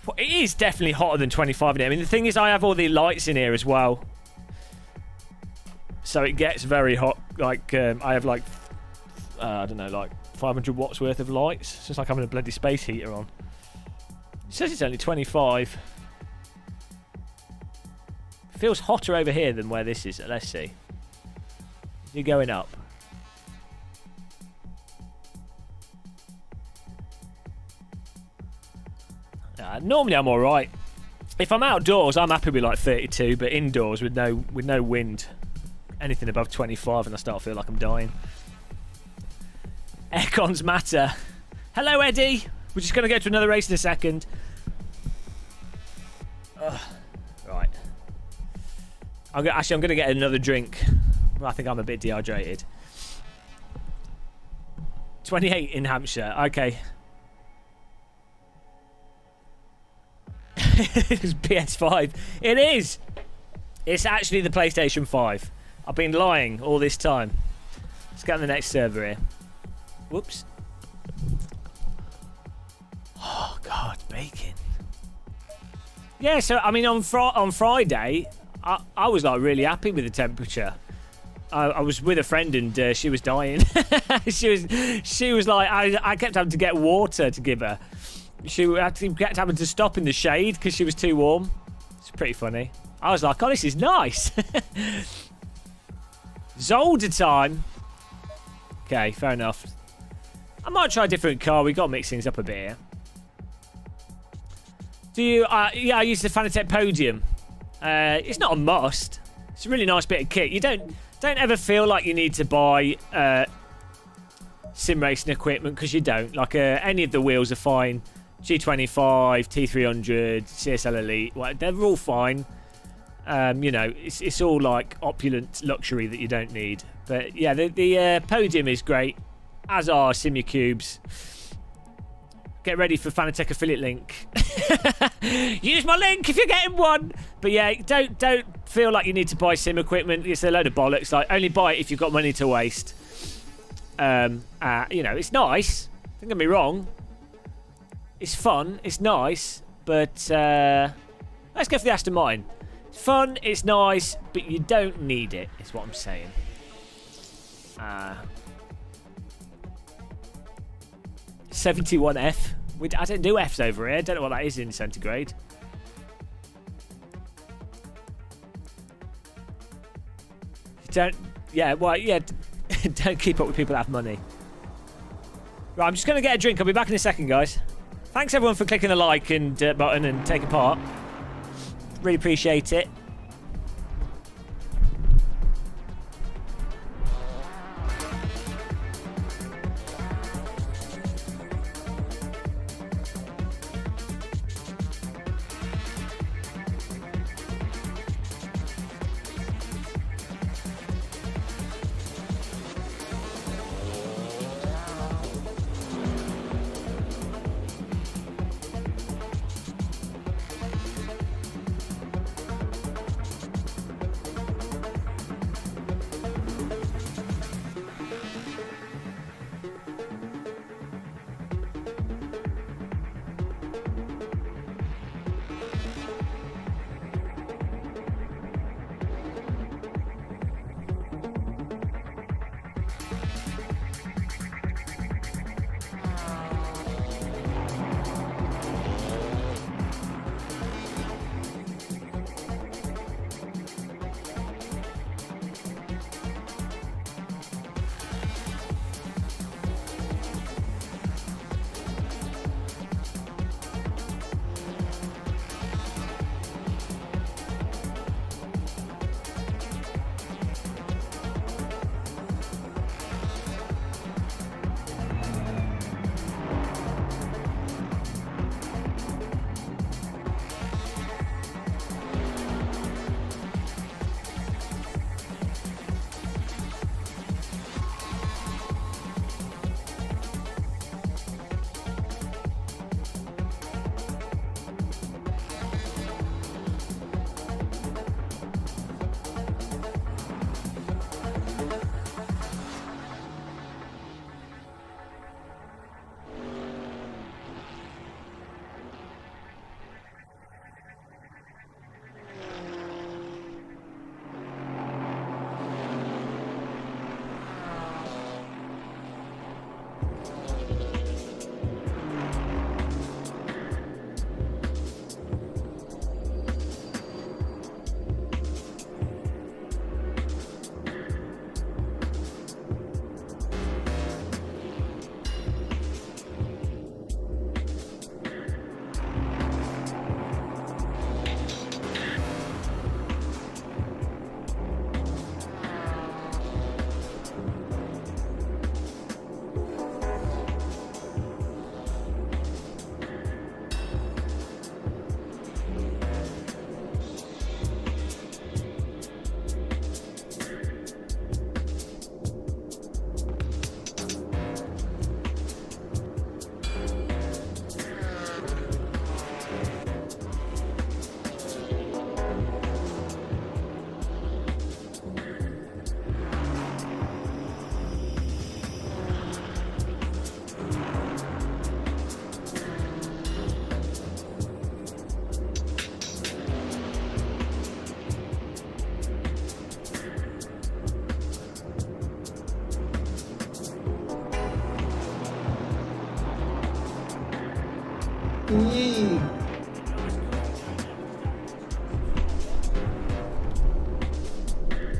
Well, it is definitely hotter than 25 in here. I mean, the thing is, I have all the lights in here as well, so it gets very hot. Like I have like I don't know, like 500 watts worth of lights. It's just like having a bloody space heater on. It says it's only 25. It feels hotter over here than where this is. Let's see. You're going up. Normally I'm all right. If I'm outdoors, I'm happy with like 32, but indoors with no wind, anything above 25, and I start to feel like I'm dying. Aircons matter. Hello, Eddie. We're just going to go to another race in a second. Right. I'm going to get another drink. I think I'm a bit dehydrated. 28 in Hampshire. Okay. It's PS5. It is. It's actually the PlayStation 5. I've been lying all this time. Let's get on the next server here. Whoops. Oh God, bacon. Yeah, so I mean, on Friday, I was like really happy with the temperature. I was with a friend and she was dying. she was like, I kept having to get water to give her. She kept having to stop in the shade because she was too warm. It's pretty funny. I was like, oh, this is nice. Zolder time. Okay, fair enough. I might try a different car. We got to mix things up a bit here. Do you? Yeah, I use the Fanatec Podium. It's not a must. It's a really nice bit of kit. You don't ever feel like you need to buy sim racing equipment because you don't. Like any of the wheels are fine. G25, T300, CSL Elite. Well, they're all fine. You know, it's all like opulent luxury that you don't need. But yeah, the Podium is great, as are Simulcubes. Get ready for Fanatec affiliate link. Use my link if you're getting one. But yeah, don't feel like you need to buy sim equipment. It's a load of bollocks. Like, only buy it if you've got money to waste. You know, it's nice. Don't get me wrong. It's fun. It's nice. But let's go for the Aston Martin. It's fun. It's nice. But you don't need it, is what I'm saying. 71F. I don't do Fs over here. I don't know what that is in centigrade. Don't keep up with people that have money. Right, I'm just going to get a drink. I'll be back in a second, guys. Thanks, everyone, for clicking the like and button and taking part. Really appreciate it.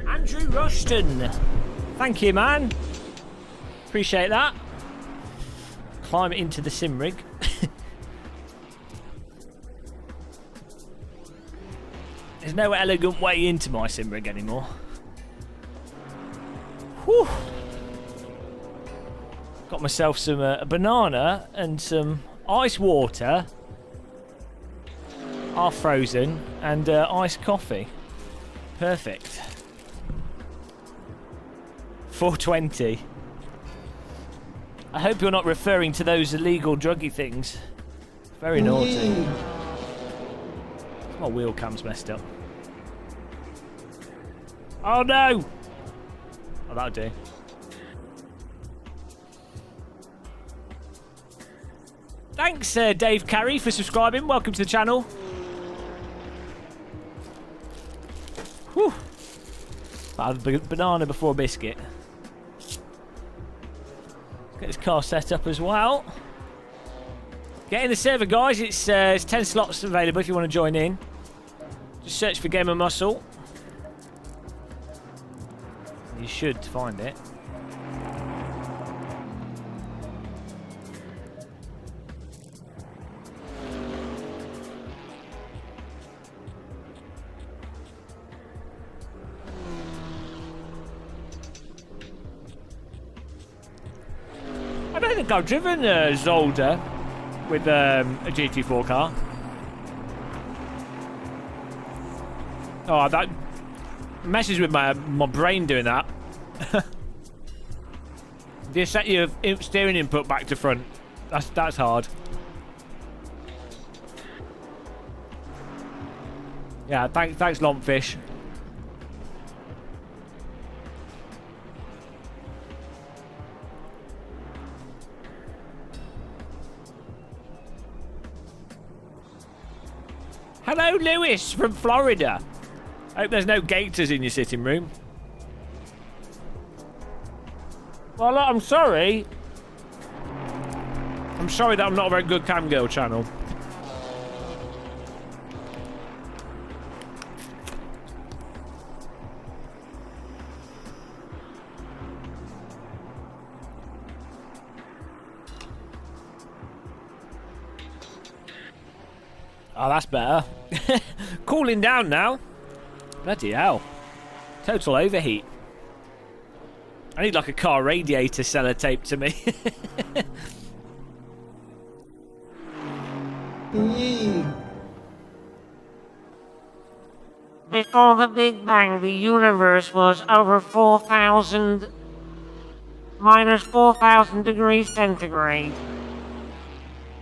Andrew Rushton. Thank you, man. Appreciate that. Climb into the sim rig. There's no elegant way into my sim rig anymore. Whew. Got myself some a banana and some ice water, half frozen, and iced coffee. Perfect. 420. I hope you're not referring to those illegal druggy things. Very naughty. My wheel cam's messed up. Oh no! Oh, that'll do. Thanks, Dave Carey, for subscribing. Welcome to the channel. Whew. I'll have a banana before a biscuit. Get this car set up as well. Get in the server, guys. It's 10 slots available if you want to join in. Just search for Gamer Muscle. You should find it. I don't think I've driven Zolder with a GT4 car. Oh, that messes with my brain doing that. You set your steering input back to front. That's hard. Yeah, thanks, Lumpfish. Hello, Lewis from Florida. Hope there's no gators in your sitting room. Well, look, I'm sorry. I'm sorry that I'm not a very good cam girl channel. Oh, that's better. Cooling down now. Bloody hell. Total overheat. I need like a car radiator sellotape to me. Before the Big Bang, the universe was over 4,000... minus 4,000 degrees centigrade.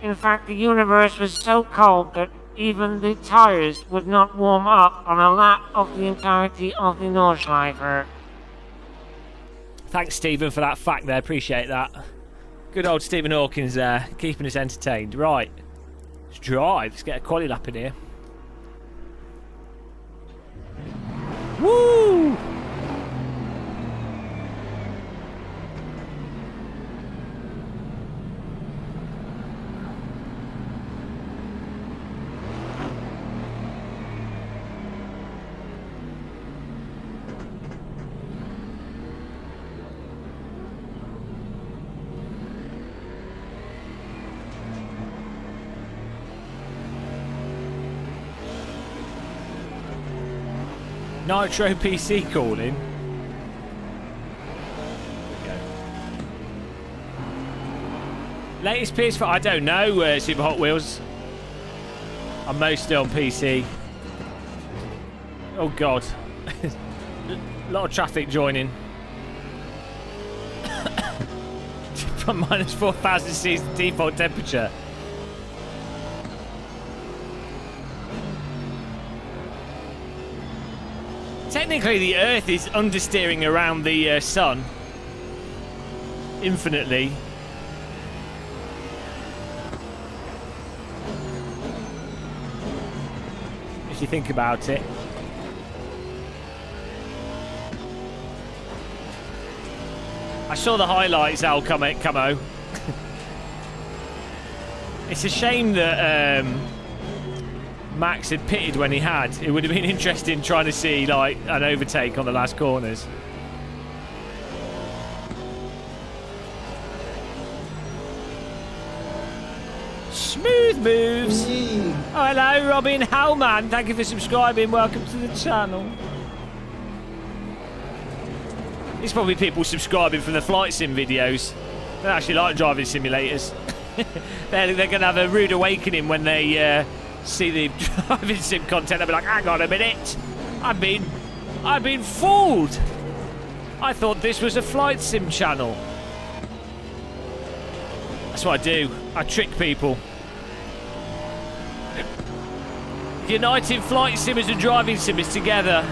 In fact, the universe was so cold that even the tires would not warm up on a lap of the entirety of the Nordschleifer. Thanks, Stephen, for that fact there. Appreciate that. Good old Stephen Hawkins there, keeping us entertained. Right. Let's drive. Let's get a quality lap in here. Woo! Nitro PC calling. Latest PS4? I don't know, Super Hot Wheels. I'm mostly on PC. Oh god. A lot of traffic joining. From minus 4,000 C's the default temperature. Technically, the Earth is understeering around the sun infinitely. If you think about it. I saw the highlights, Al Camo. It's a shame that Max had pitted when he had. It would have been interesting trying to see like an overtake on the last corners. Smooth moves. Oh, hello, Robin Howman. Thank you for subscribing. Welcome to the channel. There's probably people subscribing from the flight sim videos. They actually like driving simulators. they're going to have a rude awakening when they see the driving sim content. They'll be like, hang on a minute. I've been fooled. I thought this was a flight sim channel. That's what I do. I trick people. Uniting flight simmers and driving simmers together.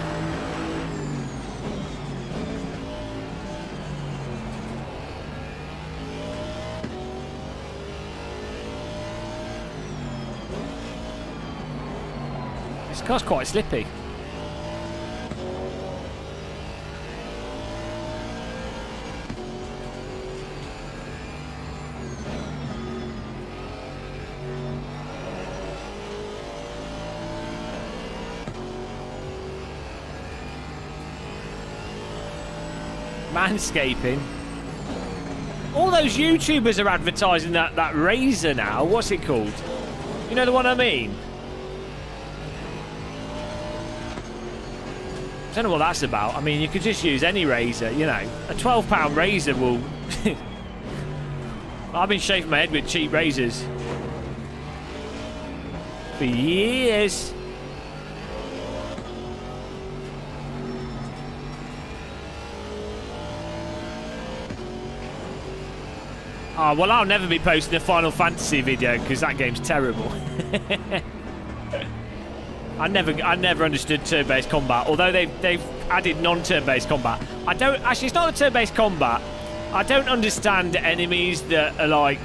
This car's quite slippy. Manscaping. All those YouTubers are advertising that razor now. What's it called? You know the one I mean? I don't know what that's about. I mean, you could just use any razor, you know. A £12 razor will... I've been shaving my head with cheap razors for years. Oh, well, I'll never be posting a Final Fantasy video because that game's terrible. I never understood turn-based combat, although they've added non-turn-based combat. Actually, it's not the turn-based combat. I don't understand enemies that are like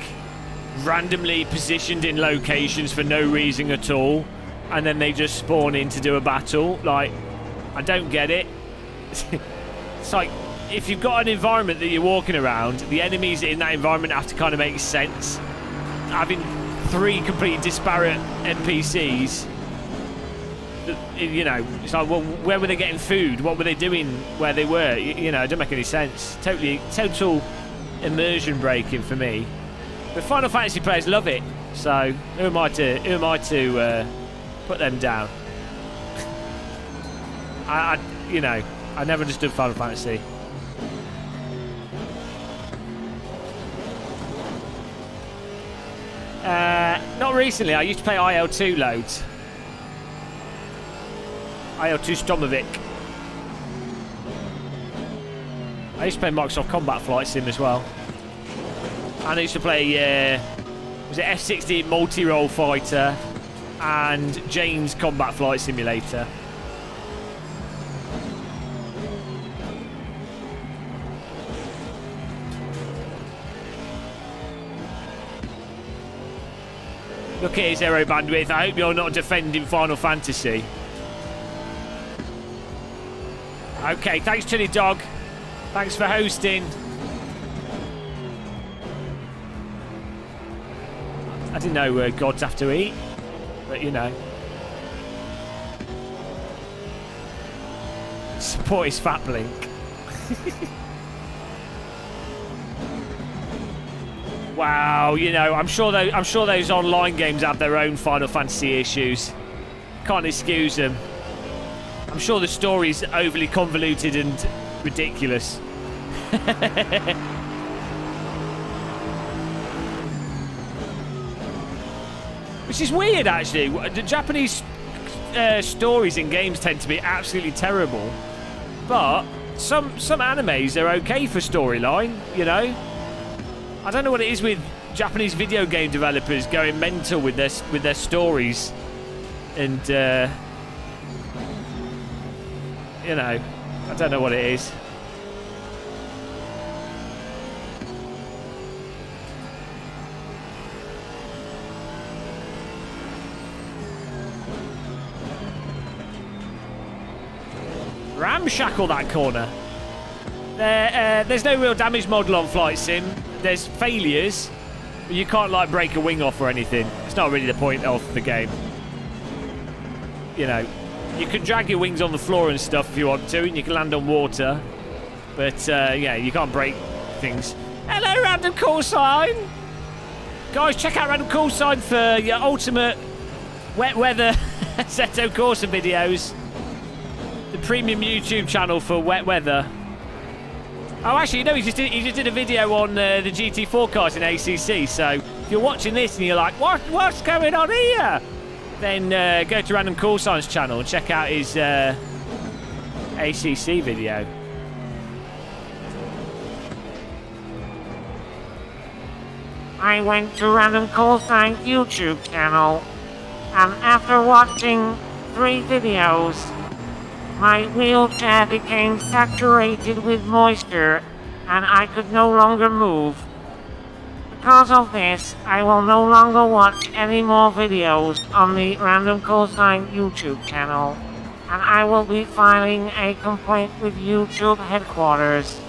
randomly positioned in locations for no reason at all, and then they just spawn in to do a battle. Like, I don't get it. It's like, if you've got an environment that you're walking around, the enemies in that environment have to kind of make sense. Having 3 completely disparate NPCs, you know, it's like, well, where were they getting food? What were they doing where they were? You know, it don't make any sense. Total immersion breaking for me. But Final Fantasy players love it, so who am I to put them down? You know, I never understood Final Fantasy. Not recently. I used to play IL-2 loads. IL-2 Stomovic. I used to play Microsoft Combat Flight Sim as well. And I used to play, was it F-16 Multi-Role Fighter and Jane's Combat Flight Simulator. Look at his aero bandwidth. I hope you're not defending Final Fantasy. Okay, thanks, Chili Dog. Thanks for hosting. I didn't know gods have to eat, but you know. Support his fat blink. Wow, you know, I'm sure those online games have their own Final Fantasy issues. Can't excuse them. I'm sure the story's overly convoluted and ridiculous. Which is weird, actually. The Japanese stories in games tend to be absolutely terrible, but some animes are okay for storyline, you know. I don't know what it is with Japanese video game developers going mental with their stories, and you know, I don't know what it is. Ramshackle that corner. There's no real damage model on Flight Sim. There's failures, You can't like break a wing off or anything. It's not really the point of the game. You know, you can drag your wings on the floor and stuff if you want to, and you can land on water. But yeah, you can't break things. Hello, Random Call Sign! Guys, check out Random Call Sign for your ultimate wet weather Assetto Corsa videos. The premium YouTube channel for wet weather. Oh, actually, no, he just did a video on the GT4 cars in ACC. So if you're watching this and you're like, what's going on here? Then go to Random Call Sign's channel and check out his ACC video. I went to Random Call Sign's YouTube channel, and after watching 3 videos, my wheelchair became saturated with moisture, and I could no longer move. Because of this, I will no longer watch any more videos on the Random Call Sign YouTube channel, and I will be filing a complaint with YouTube headquarters.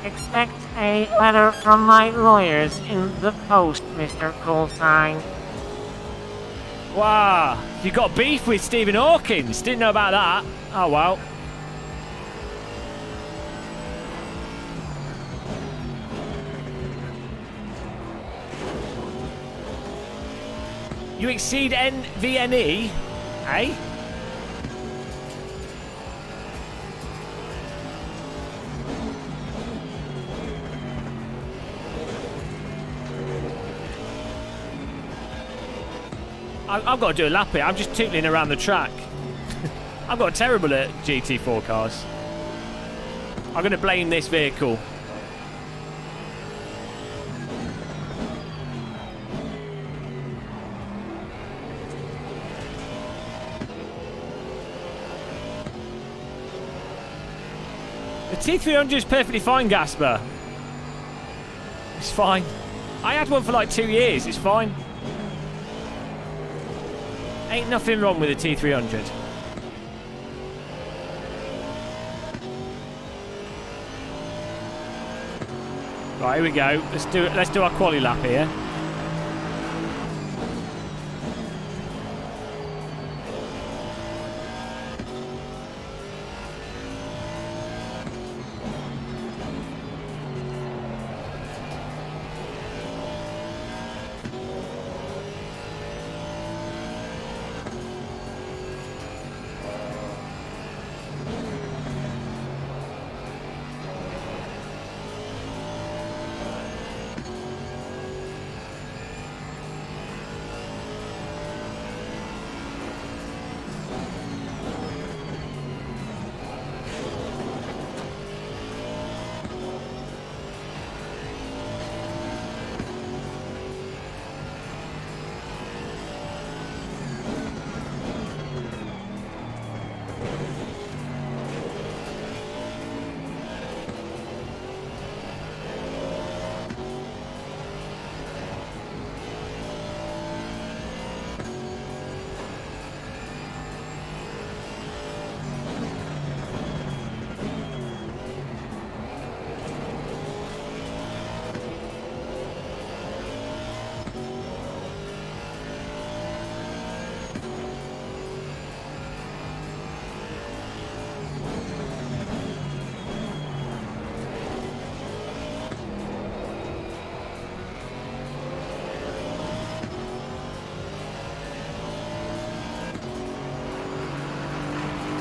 Expect a letter from my lawyers in the post, Mr. Coulsign. Wow, you got beef with Stephen Hawkins. Didn't know about that. Oh, well. You exceed NVNE, eh? I've got to do a lap here. I'm just tootling around the track. I've got terrible at GT4 cars. I'm going to blame this vehicle. The T300 is perfectly fine, Gasper. It's fine. I had one for like 2 years. It's fine. Ain't nothing wrong with the T300. Right, here we go. Let's do our quali lap here.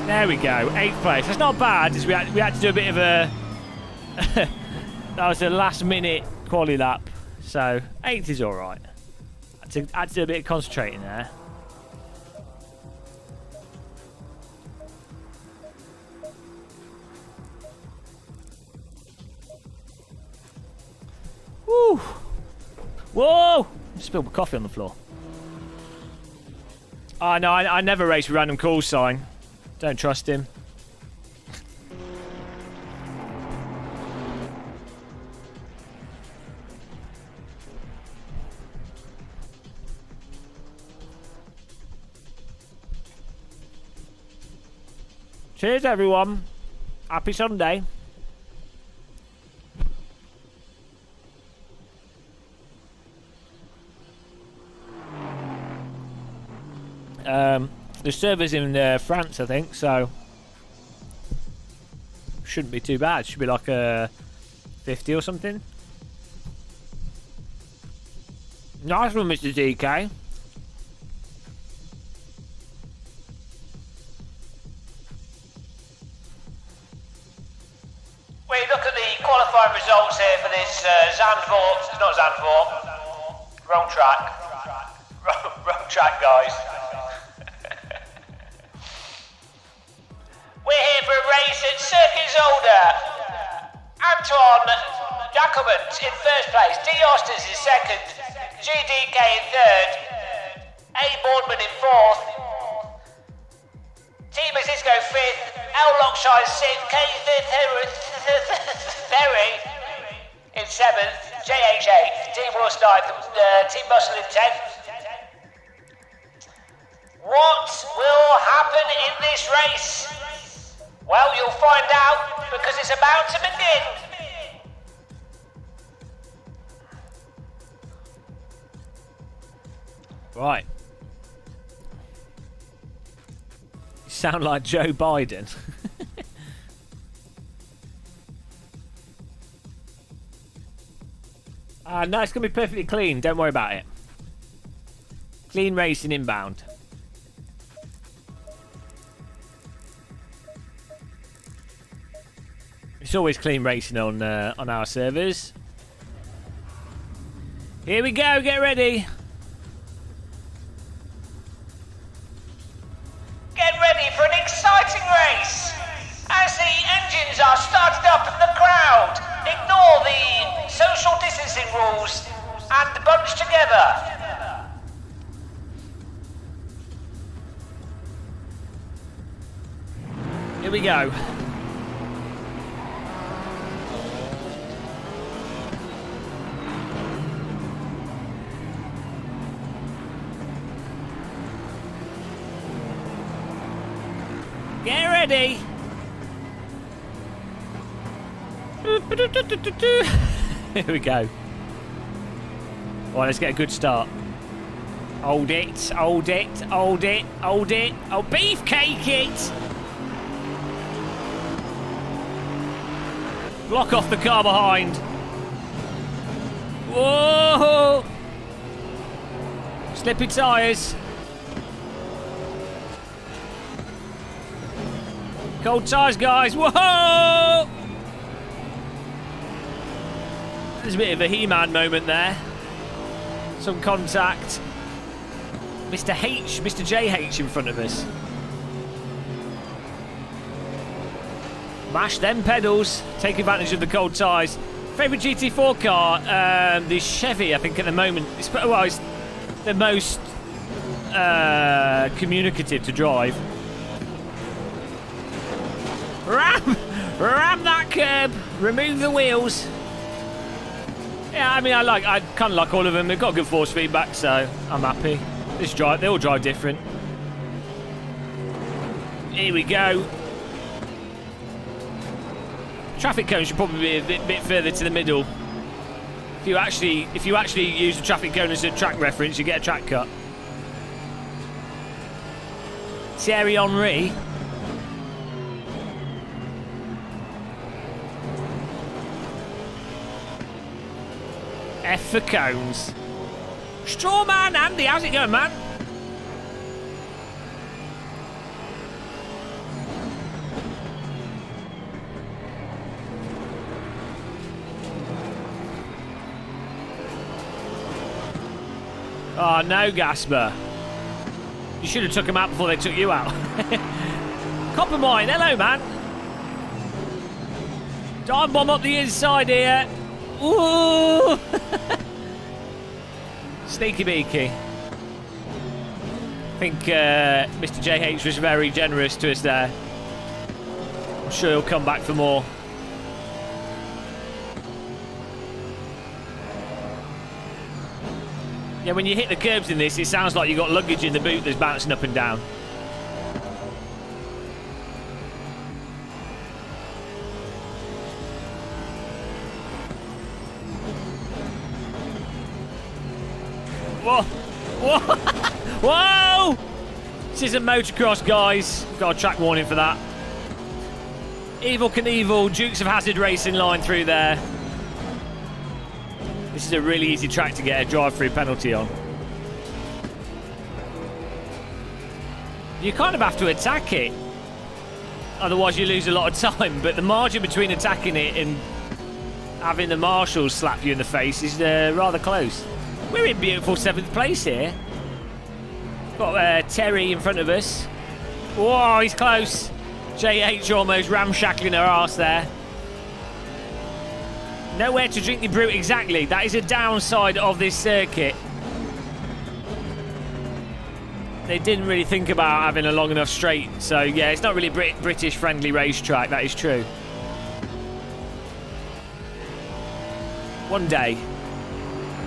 There we go, 8th place. That's not bad. We had to do a bit of a... that was a last minute quali lap. So, 8th is alright. Had to do a bit of concentrating there. Woo! Whoa! I spilled my coffee on the floor. Oh no, I never race with Random Call Sign. Don't trust him. Cheers, everyone. Happy Sunday. The server's in France, I think, so shouldn't be too bad. Should be like a 50 or something. Nice one, Mr. DK. We look at the qualifying results here for this Zandvoort. Not Zandvoort. Wrong track. Wrong track, guys. We're here for a race at Circuit Zolder. Antoine Jacobin in first place. D. Osters in second. GDK in third. A. Boardman in fourth. Team Cisco fifth. L. Lockshire sixth. K. Ferry in seventh. JH eighth. Team Worcester ninth. Team Muscle in 10th. What will happen in this race? Well, you'll find out because it's about to begin. Right. You sound like Joe Biden. No, it's going to be perfectly clean. Don't worry about it. Clean racing inbound. It's always clean racing on our servers. Here we go. Get ready. Get ready for an exciting race. As the engines are started up in the crowd, ignore the social distancing rules and bunch together. Here we go. Get ready. Here we go. All right, let's get a good start. Hold it, hold it, hold it, hold it. Oh, beefcake it! Block off the car behind. Whoa! Slippy tyres. Cold tyres, guys. Whoa! There's a bit of a He-Man moment there. Some contact. Mr. H, Mr. JH in front of us. Mash them pedals. Take advantage of the cold tyres. Favourite GT4 car? The Chevy, I think, at the moment. It's the most communicative to drive. Ram that curb. Remove the wheels. Yeah, I mean, I kind of like all of them. They've got good force feedback, so I'm happy. They all drive different. Here we go. Traffic cone should probably be a bit further to the middle. If you actually use the traffic cone as a track reference, you get a track cut. Thierry Henry. F for cones. Strawman Andy, how's it going, man? Oh, no, Gasper. You should have took him out before they took you out. Copper Mine, hello, man. Dive bomb up the inside here. Ooh! Sneaky beaky. I think Mr. JH was very generous to us there. I'm sure he'll come back for more. Yeah, when you hit the curbs in this, it sounds like you've got luggage in the boot that's bouncing up and down. Whoa! Whoa! Whoa! This isn't motocross, guys. Got a track warning for that. Evil Knievel, Dukes of Hazzard Racing line through there. This is a really easy track to get a drive-through penalty on. You kind of have to attack it. Otherwise you lose a lot of time. But the margin between attacking it and having the marshals slap you in the face is rather close. We're in beautiful 7th place here. Got Terry in front of us. Whoa, he's close. JH almost ramshackling her arse there. Nowhere to drink the brute exactly. That is a downside of this circuit. They didn't really think about having a long enough straight. So, yeah, it's not really British-friendly racetrack. That is true. One day,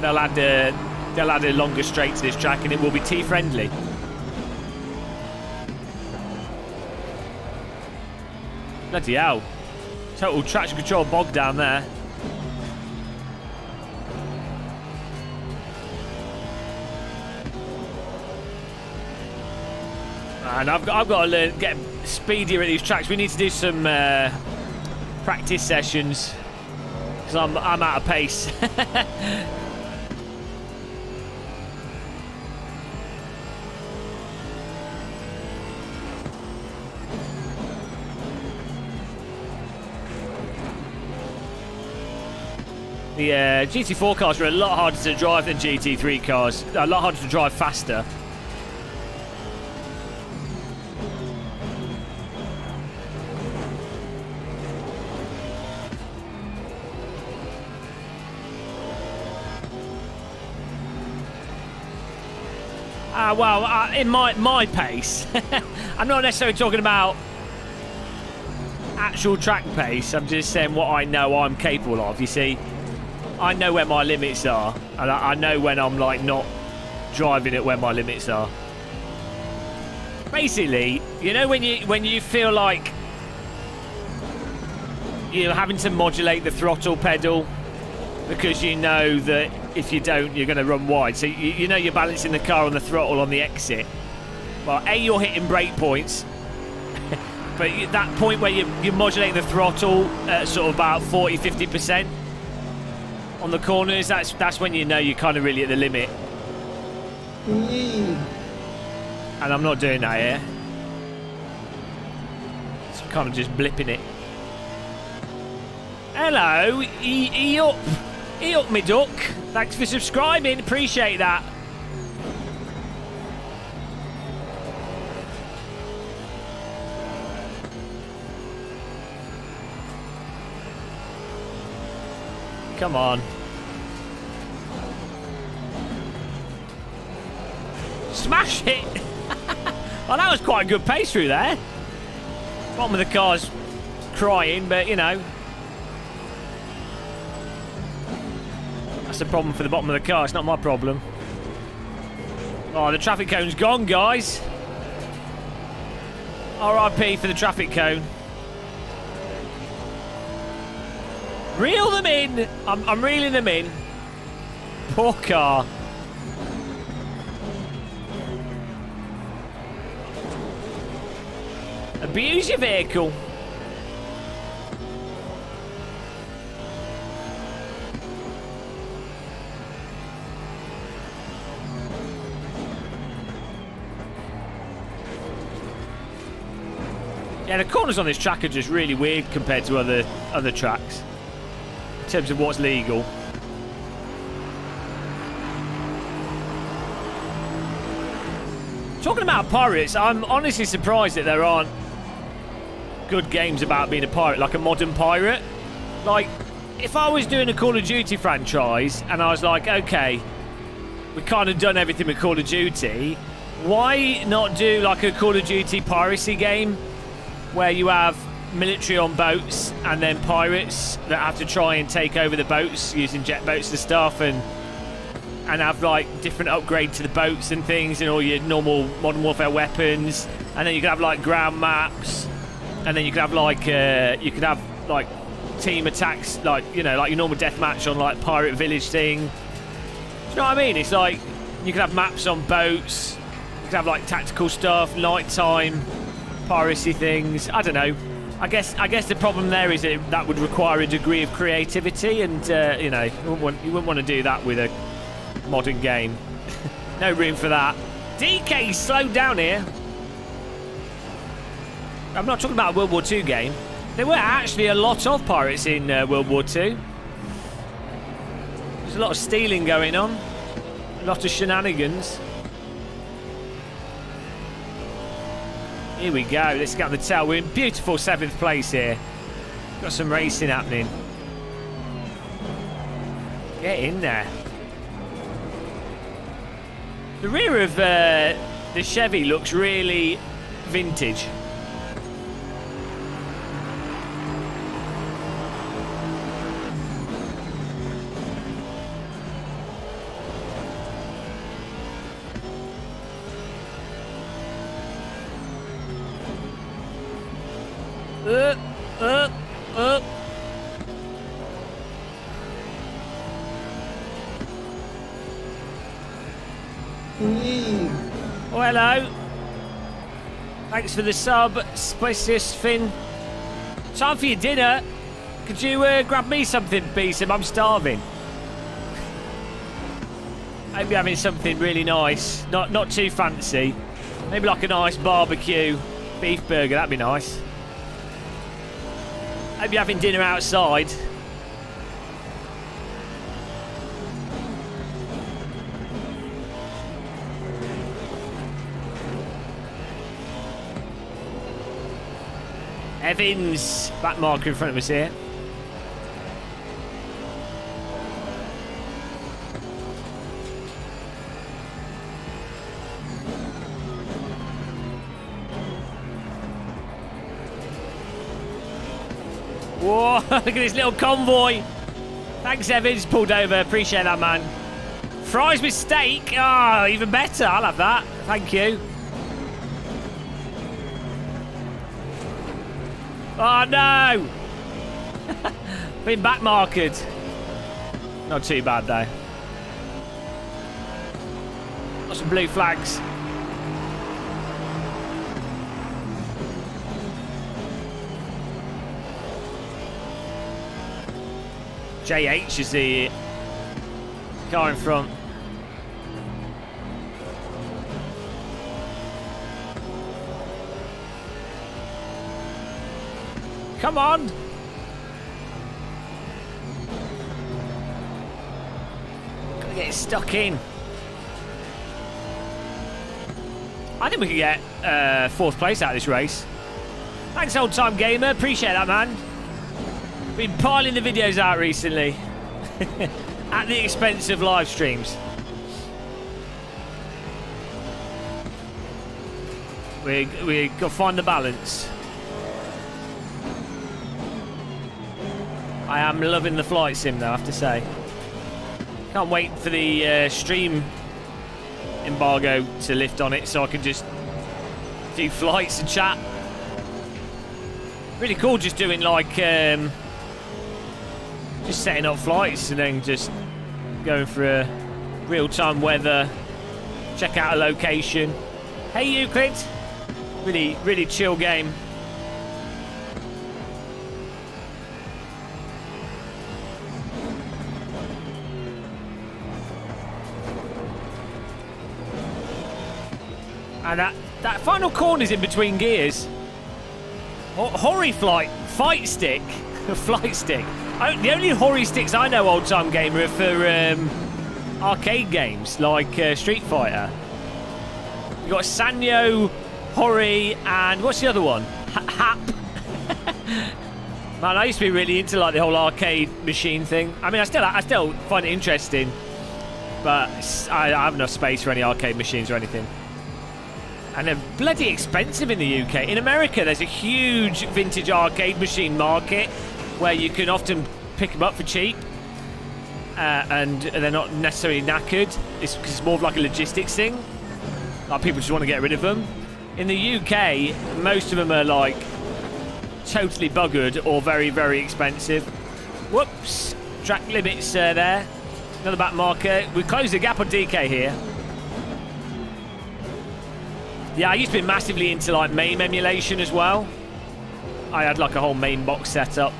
they'll add a longer straight to this track and it will be T-friendly. Bloody hell. Total traction control bog down there. And I've got to learn, get speedier at these tracks. We need to do some practice sessions because I'm out of pace. The GT4 cars are a lot harder to drive than GT3 cars. A lot harder to drive faster. Well, in my pace, I'm not necessarily talking about actual track pace. I'm just saying what I know I'm capable of. You see, I know where my limits are, and I know when I'm like not driving at where my limits are. Basically, you know when you feel like you're having to modulate the throttle pedal because you know that if you don't, you're going to run wide. So you know you're balancing the car on the throttle on the exit. Well, A, you're hitting brake points, but that point where you're modulating the throttle at sort of about 40-50% on the corners, that's when you know you're kind of really at the limit. And I'm not doing that here. It's kind of just blipping it. Hello, E-up me duck. Thanks for subscribing, appreciate that. Come on. Smash it! Well, that was quite a good pace through there. Bottom of the car's crying, but you know. That's a problem for the bottom of the car, it's not my problem. Oh, the traffic cone's gone, guys. RIP for the traffic cone. Reel them in! I'm reeling them in. Poor car. Abuse your vehicle. Yeah, the corners on this track are just really weird compared to other tracks in terms of what's legal. Talking about pirates, I'm honestly surprised that there aren't good games about being a pirate, like a modern pirate. Like, if I was doing a Call of Duty franchise and I was like, okay, we've kind of done everything with Call of Duty, why not do like a Call of Duty piracy game where you have military on boats and then pirates that have to try and take over the boats using jet boats and stuff, and have like different upgrade to the boats and things and all your normal Modern Warfare weapons, and then you could have like ground maps, and then you could have like team attacks, like, you know, like your normal deathmatch on like pirate village thing. Do you know what I mean? It's like you could have maps on boats, you could could have like tactical stuff, nighttime, piracy things. I don't know. I guess the problem there is that would require a degree of creativity, and you know, you wouldn't want to do that with a modern game. No room for that. DK slowed down here. I'm not talking about a World War II game. There were actually a lot of pirates in World War II. There's a lot of stealing going on. A lot of shenanigans. Here we go. Let's get on the tail. We're in beautiful 7th place here. Got some racing happening. Get in there. The rear of the Chevy looks really vintage. Up. Oh, hello. Thanks for the sub, Spacious Finn. Time for your dinner. Could you grab me something, Beeson? I'm starving. Hope you're having something really nice. Not too fancy. Maybe like a nice barbecue beef burger. That'd be nice. Hope you're having dinner outside. Evans, back marker in front of us here. Whoa, look at this little convoy. Thanks, Evans. Pulled over. Appreciate that, man. Fries with steak. Oh, even better. I'll have that. Thank you. Oh, no. Been backmarked. Not too bad, though. Got some blue flags. JH is the car in front. Come on! Gotta get stuck in. I think we could get 4th place out of this race. Thanks, old time gamer. Appreciate that, man. Been piling the videos out recently. At the expense of live streams. We got to find the balance. I am loving the flight sim though, I have to say. Can't wait for the stream embargo to lift on it so I can just do flights and chat. Really cool just doing like just setting up flights and then just going for a real-time weather, check out a location. Hey Euclid, really chill game. And that final corner's in between gears. Hori fight stick, flight stick. The only Hori sticks I know, old time gamer, are for arcade games like Street Fighter. You got Sanyo, Hori, and what's the other one? Hap. Man, I used to be really into like the whole arcade machine thing. I mean, I still find it interesting, but I don't have enough space for any arcade machines or anything. And they're bloody expensive in the UK. In America, there's a huge vintage arcade machine market where you can often pick them up for cheap. And they're not necessarily knackered. It's because it's more of like a logistics thing. Like people just want to get rid of them. In the UK, most of them are like totally buggered or very, very expensive. Whoops. Track limits there. Another back marker. We close the gap on DK here. Yeah, I used to be massively into like MAME emulation as well. I had like a whole MAME box set up.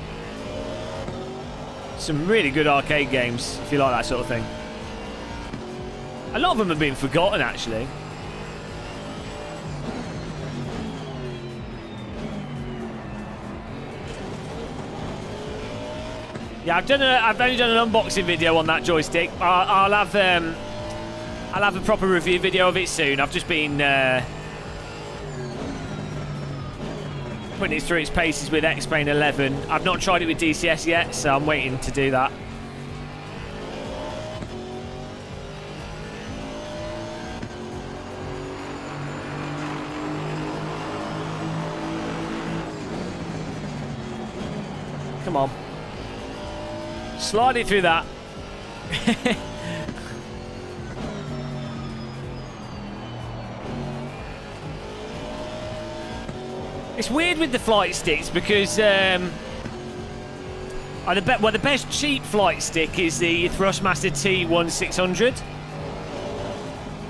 Some really good arcade games, if you like that sort of thing. A lot of them have been forgotten, actually. Yeah, I've only done an unboxing video on that joystick. I'll have a proper review video of it soon. I've just been putting it through its paces with X-Plane 11. I've not tried it with DCS yet, so I'm waiting to do that. Come on. Slide it through that. It's weird with the flight sticks because the best cheap flight stick is the Thrustmaster T1600.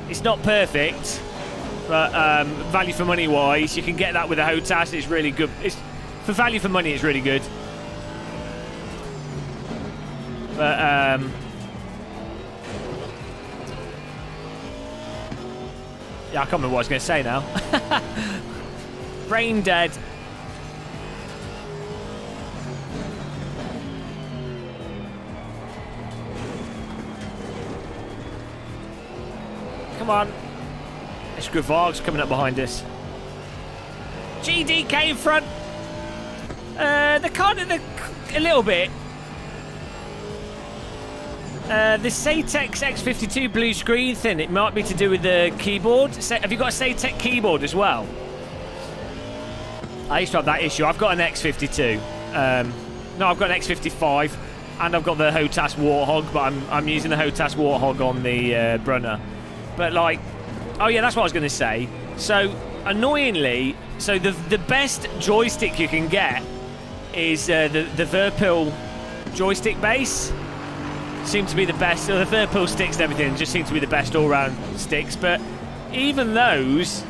It's not perfect, but value for money wise, you can get that with a HOTAS. It's really good. For value for money, it's really good. But yeah, I can't remember what I was going to say now. Brain dead. Come on. Escrivar's coming up behind us. GDK in front. The kind of a little bit. The Satex X52 blue screen thing, it might be to do with the keyboard. Have you got a Satex keyboard as well? I used to have that issue. I've got an X52. No, I've got an X55, and I've got the HOTAS Warthog, but I'm using the HOTAS Warthog on the Brunner. But like, oh yeah, that's what I was going to say. So annoyingly, so the best joystick you can get is the Virpil joystick base. Seem to be the best. So the Virpil sticks and everything just seem to be the best all-round sticks. But even those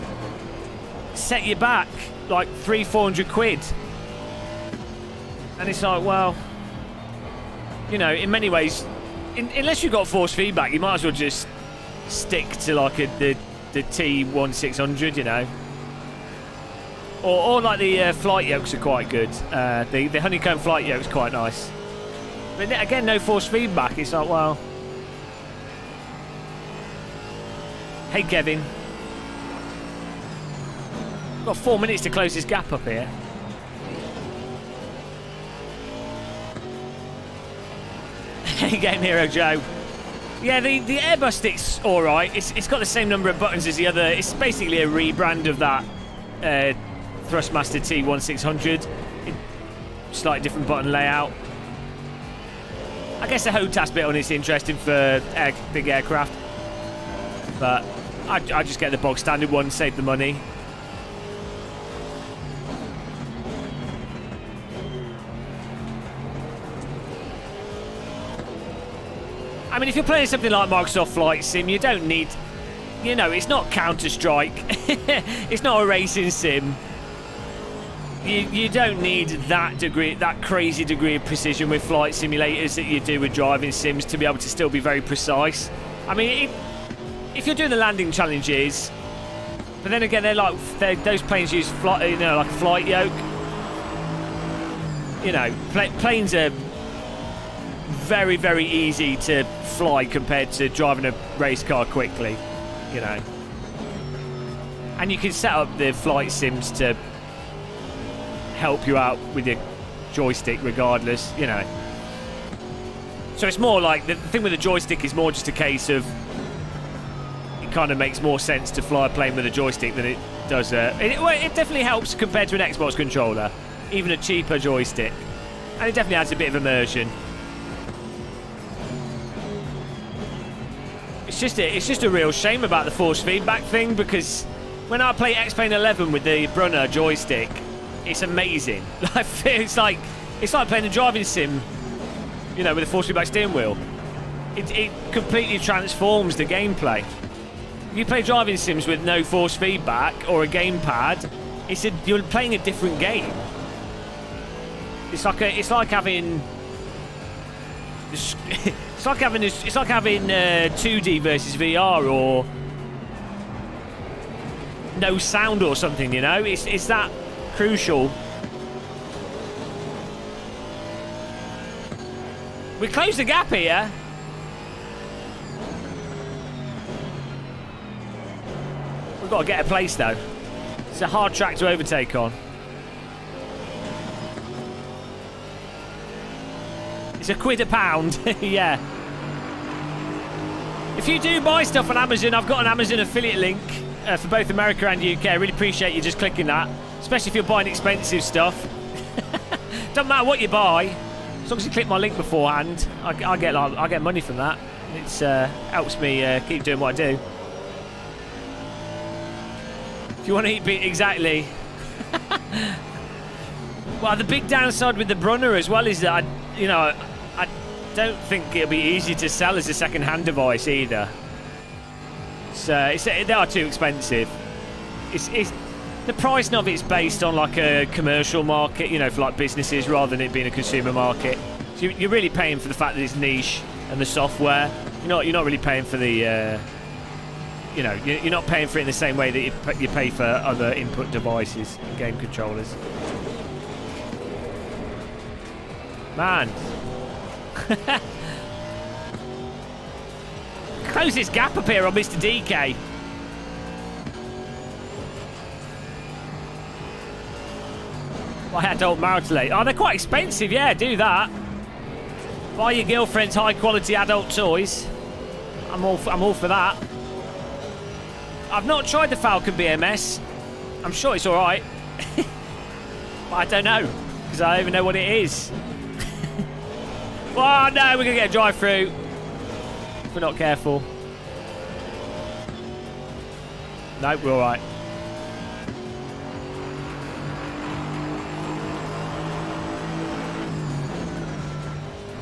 set you back like 300-400 quid. And it's like, well, you know, in many ways, unless you've got force feedback, you might as well just stick to like the T1600, you know. Or like the flight yokes are quite good. The honeycomb flight yoke's quite nice. But again, no force feedback. It's like, well... Hey, Kevin. Got 4 minutes to close this gap up here. Hey, Game Hero Joe. Yeah, the Airbus stick's alright. It's got the same number of buttons as the other. It's basically a rebrand of that Thrustmaster T1600. Slightly different button layout. I guess the HOTAS bit on it's interesting for big aircraft. But I just get the bog standard one, save the money. I mean, if you're playing something like Microsoft Flight Sim, you don't need... You know, it's not Counter-Strike. It's not a racing sim. You don't need that crazy degree of precision with flight simulators that you do with driving sims to be able to still be very precise. I mean, if you're doing the landing challenges, but then again, those planes use like a flight yoke. You know, planes are very, very easy to fly compared to driving a race car quickly. You know, and you can set up the flight sims to help you out with your joystick regardless, you know. So it's more like the thing with the joystick is more just a case of it kind of makes more sense to fly a plane with a joystick than it does it definitely helps compared to an Xbox controller, even a cheaper joystick, and it definitely adds a bit of immersion. It's just a real shame about the force feedback thing, because when I play X-Plane 11 with the Brunner joystick, it's amazing. It's like playing a driving sim, you know, with a force feedback steering wheel. It completely transforms the gameplay. you play driving sims with no force feedback or a gamepad, you're playing a different game. It's like having 2D versus VR or no sound or something. You know, it's that crucial. We closed the gap here. We've got to get a place though. It's a hard track to overtake on. It's £1 a pound. Yeah. If you do buy stuff on Amazon, I've got an Amazon affiliate link for both America and UK. I really appreciate you just clicking that, especially if you're buying expensive stuff. Doesn't matter what you buy, as long as you click my link beforehand, I get money from that. It helps me keep doing what I do. If you want to eat beat, exactly. Well, the big downside with the Brunner as well is that I don't think it'll be easy to sell as a second-hand device either. They are too expensive. The price of it's based on like a commercial market, for like businesses rather than it being a consumer market. So you're really paying for the fact that it's niche and the software. You're not really paying for the. You're not paying for it in the same way that you pay for other input devices, game controllers. Man. Close this gap up here on Mr. DK. Why adult marital aid? Oh, they're quite expensive, yeah, do that. Buy your girlfriend's high quality adult toys. I'm all for that. I've not tried the Falcon BMS. I'm sure it's alright. But I don't know, because I don't even know what it is. Oh no, we're going to get a drive-through. If we're not careful. No, we're alright.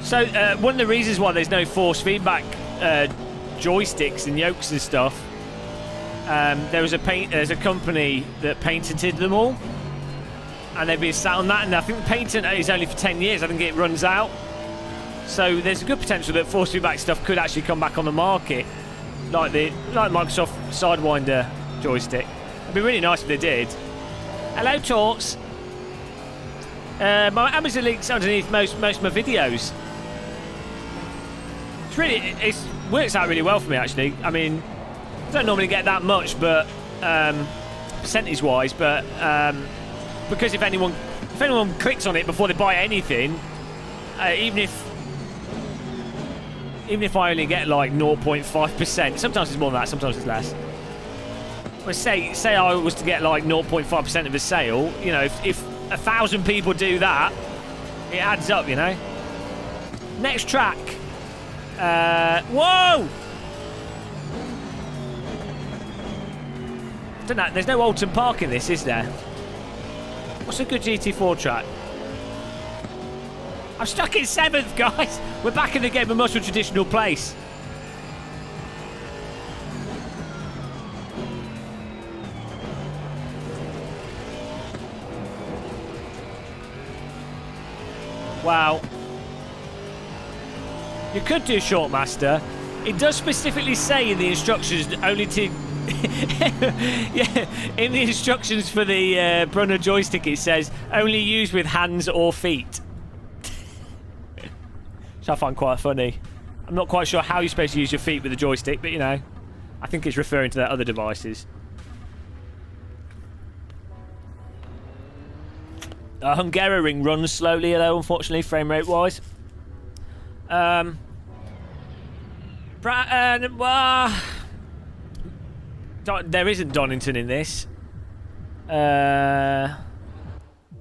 So, one of the reasons why there's no force feedback joysticks and yokes and stuff, there's a company that patented them all, and they've been sat on that, and I think the patent is only for 10 years. I think it runs out. So there's a good potential that force feedback stuff could actually come back on the market, like Microsoft Sidewinder joystick. It'd be really nice if they did. Hello, Torts. My Amazon link's underneath most of my videos. It works out really well for me, actually. I mean, I don't normally get that much, but percentage-wise, but because if anyone clicks on it before they buy anything, even if I only get like 0.5%, sometimes it's more than that, sometimes it's less. Well, say I was to get like 0.5% of a sale, if 1,000 people do that, it adds up, Next track. Whoa! Don't know. There's no Alton Park in this, is there? What's a good GT4 track? I'm stuck in 7th, guys. We're back in the Game of Muscle traditional place. Wow. You could do Shortmaster. It does specifically say in the instructions only to... yeah, in the instructions for the Brunner joystick it says only use with hands or feet. Which I find quite funny. I'm not quite sure how you're supposed to use your feet with a joystick, but I think it's referring to their other devices. Hungaroring runs slowly though, unfortunately, frame rate wise. There isn't Donington in this. Where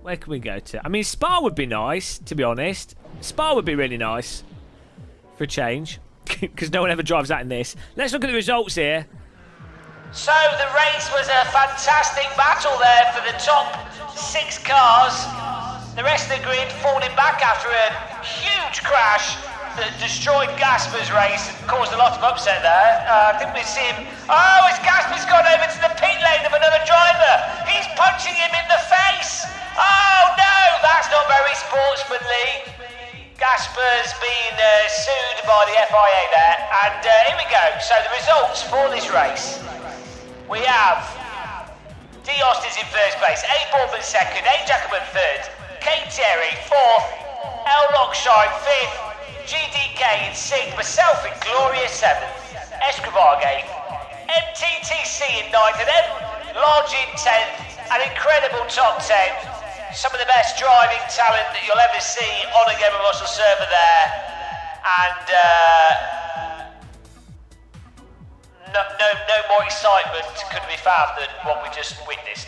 can we go to? I mean, Spa would be nice, to be honest. Spa would be really nice for a change, because no one ever drives that in this. Let's look at the results here. So the race was a fantastic battle there for the top 6 cars. The rest of the grid falling back after a huge crash. that destroyed Gasper's race and caused a lot of upset there. I think we see him. Oh, as Gasper's gone over to the pit lane of another driver. He's punching him in the face. Oh no, that's not very sportsmanly. Gasper's been sued by the FIA there. And here we go. So the results for this race. We have D. Austin's in first place, A. Bournemouth second, A. Jacoban third, Kate Terry fourth, L. Lockshine fifth, GDK in sixth, myself in glorious seventh, Escobar eighth, MTTC in ninth, and M. Lodge in 10th, an incredible top 10. Some of the best driving talent that you'll ever see on a Game of Muscle server there. And no more excitement could be found than what we just witnessed.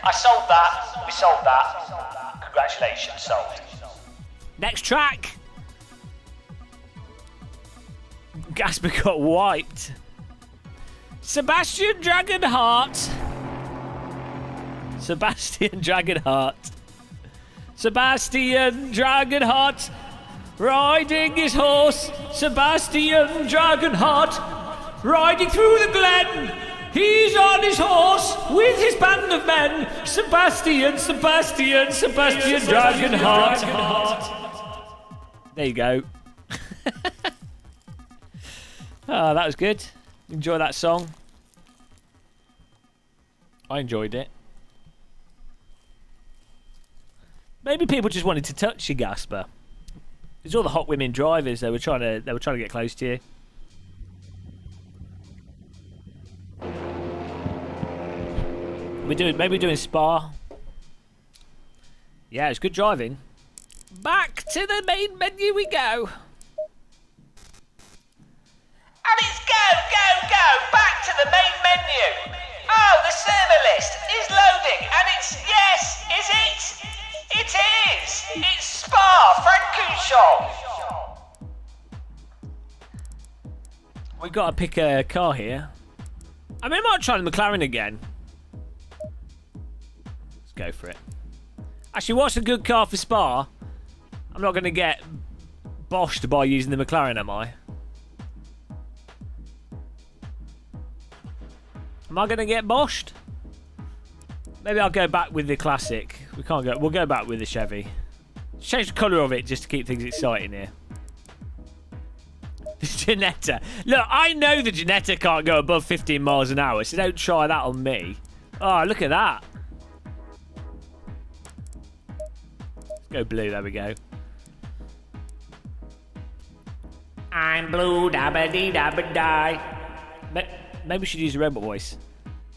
I sold that. We sold that. Congratulations, sold. Next track. Gasper got wiped. Sebastian Dragonheart. Sebastian Dragonheart. Sebastian Dragonheart. Riding his horse. Sebastian Dragonheart. Riding through the glen. He's on his horse with his band of men. Sebastian Dragonheart. There you go. Oh, that was good. Enjoy that song. I enjoyed it. Maybe people just wanted to touch you, Gasper. It's all the hot women drivers. They were trying to get close to you. Maybe doing Spa. Yeah, it's good driving. Back to the main menu we go. And it's go, back to the main menu. Oh, the server list is loading, and it's, yes, is it? It is. It's Spa, Francorchamps. We've got to pick a car here. I mean, I might try the McLaren again. Let's go for it. Actually, what's a good car for Spa? I'm not going to get boshed by using the McLaren, am I? Am I going to get boshed? Maybe I'll go back with the classic. We can't go. We'll go back with the Chevy. Change the colour of it just to keep things exciting here. The Ginetta. Look, I know the Ginetta can't go above 15 miles an hour, so don't try that on me. Oh, look at that. Let's go blue. There we go. I'm blue, dabba-dee, dabba-die. Maybe we should use a robot voice.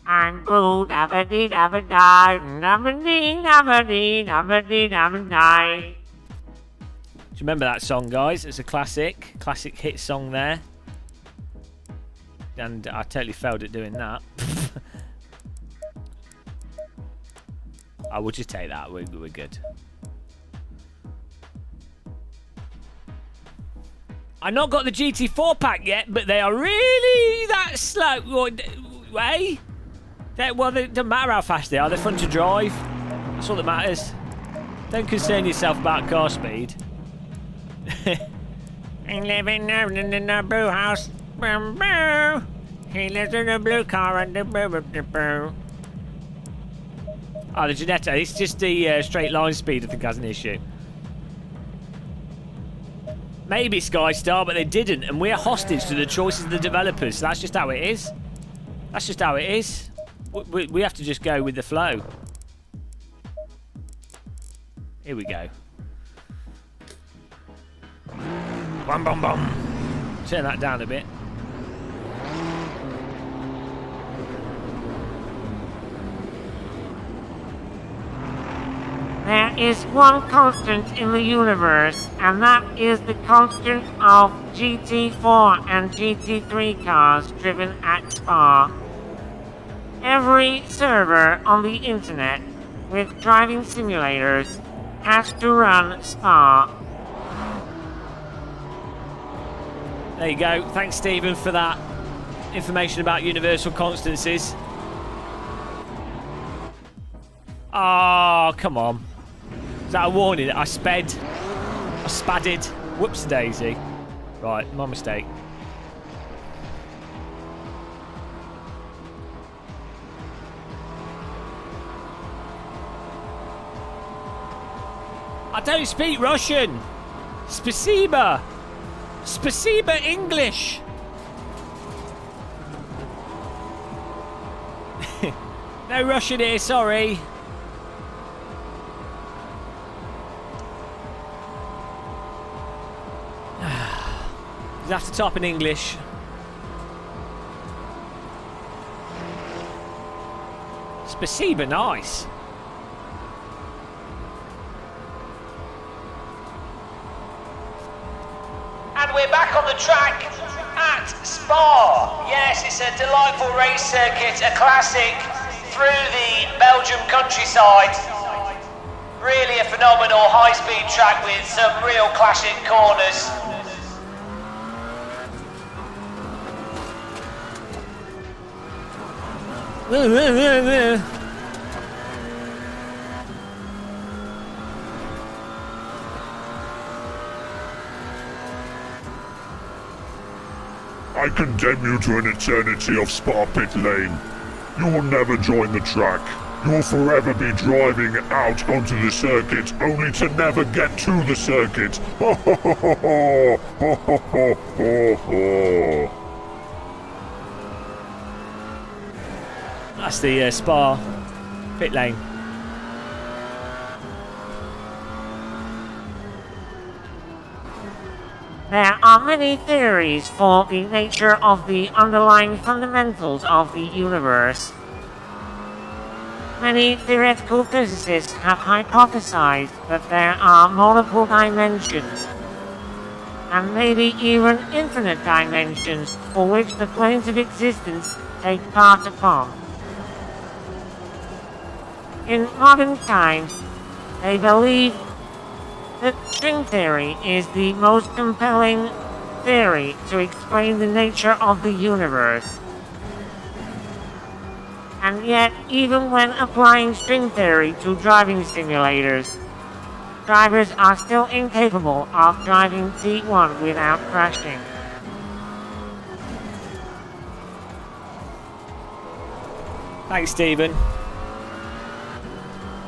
I'm blue, dabba-dee, dabba-die, dabba-dee, dabba-dee, dabba-dee, dabba-die. Do you remember that song, guys? It's a classic hit song there. And I totally failed at doing that. I will just take that. We're good. I've not got the GT4 pack yet, but they are really that slow. Eh? Well, it doesn't matter how fast they are. They're fun to drive. That's all that matters. Don't concern yourself about car speed. I live in a blue house. He lives in a blue car and the boo. Oh, the Ginetta. It's just the straight line speed I think has an issue. Maybe Skystar, but they didn't, and we're hostage to the choices of the developers. So that's just how it is. That's just how it is. We have to just go with the flow. Here we go. Bum, bum, bum. Turn that down a bit. There is one constant in the universe, and that is the constant of GT4 and GT3 cars driven at Spa. Every server on the internet with driving simulators has to run Spa. There you go. Thanks, Stephen, for that information about universal constancies. Oh, come on. Is that a warning? I spadded. Whoops-a-daisy. Right, my mistake. I don't speak Russian. Spasiba. Spasiba English. No Russian here, sorry. You have to type in English. Spasiba, nice. And we're back on the track at Spa. Yes, it's a delightful race circuit, a classic through the Belgium countryside. Really a phenomenal high-speed track with some real classic corners. I condemn you to an eternity of Spa pit lane. You will never join the track. You will forever be driving out onto the circuit, only to never get to the circuit. Ho ho ho ho ho ho ho ho ho. That's the Spa pit lane. There are many theories for the nature of the underlying fundamentals of the universe. Many theoretical physicists have hypothesized that there are multiple dimensions, and maybe even infinite dimensions for which the planes of existence take part upon. In modern times, they believe that string theory is the most compelling theory to explain the nature of the universe. And yet, even when applying string theory to driving simulators, drivers are still incapable of driving T1 without crashing. Thanks, Stephen.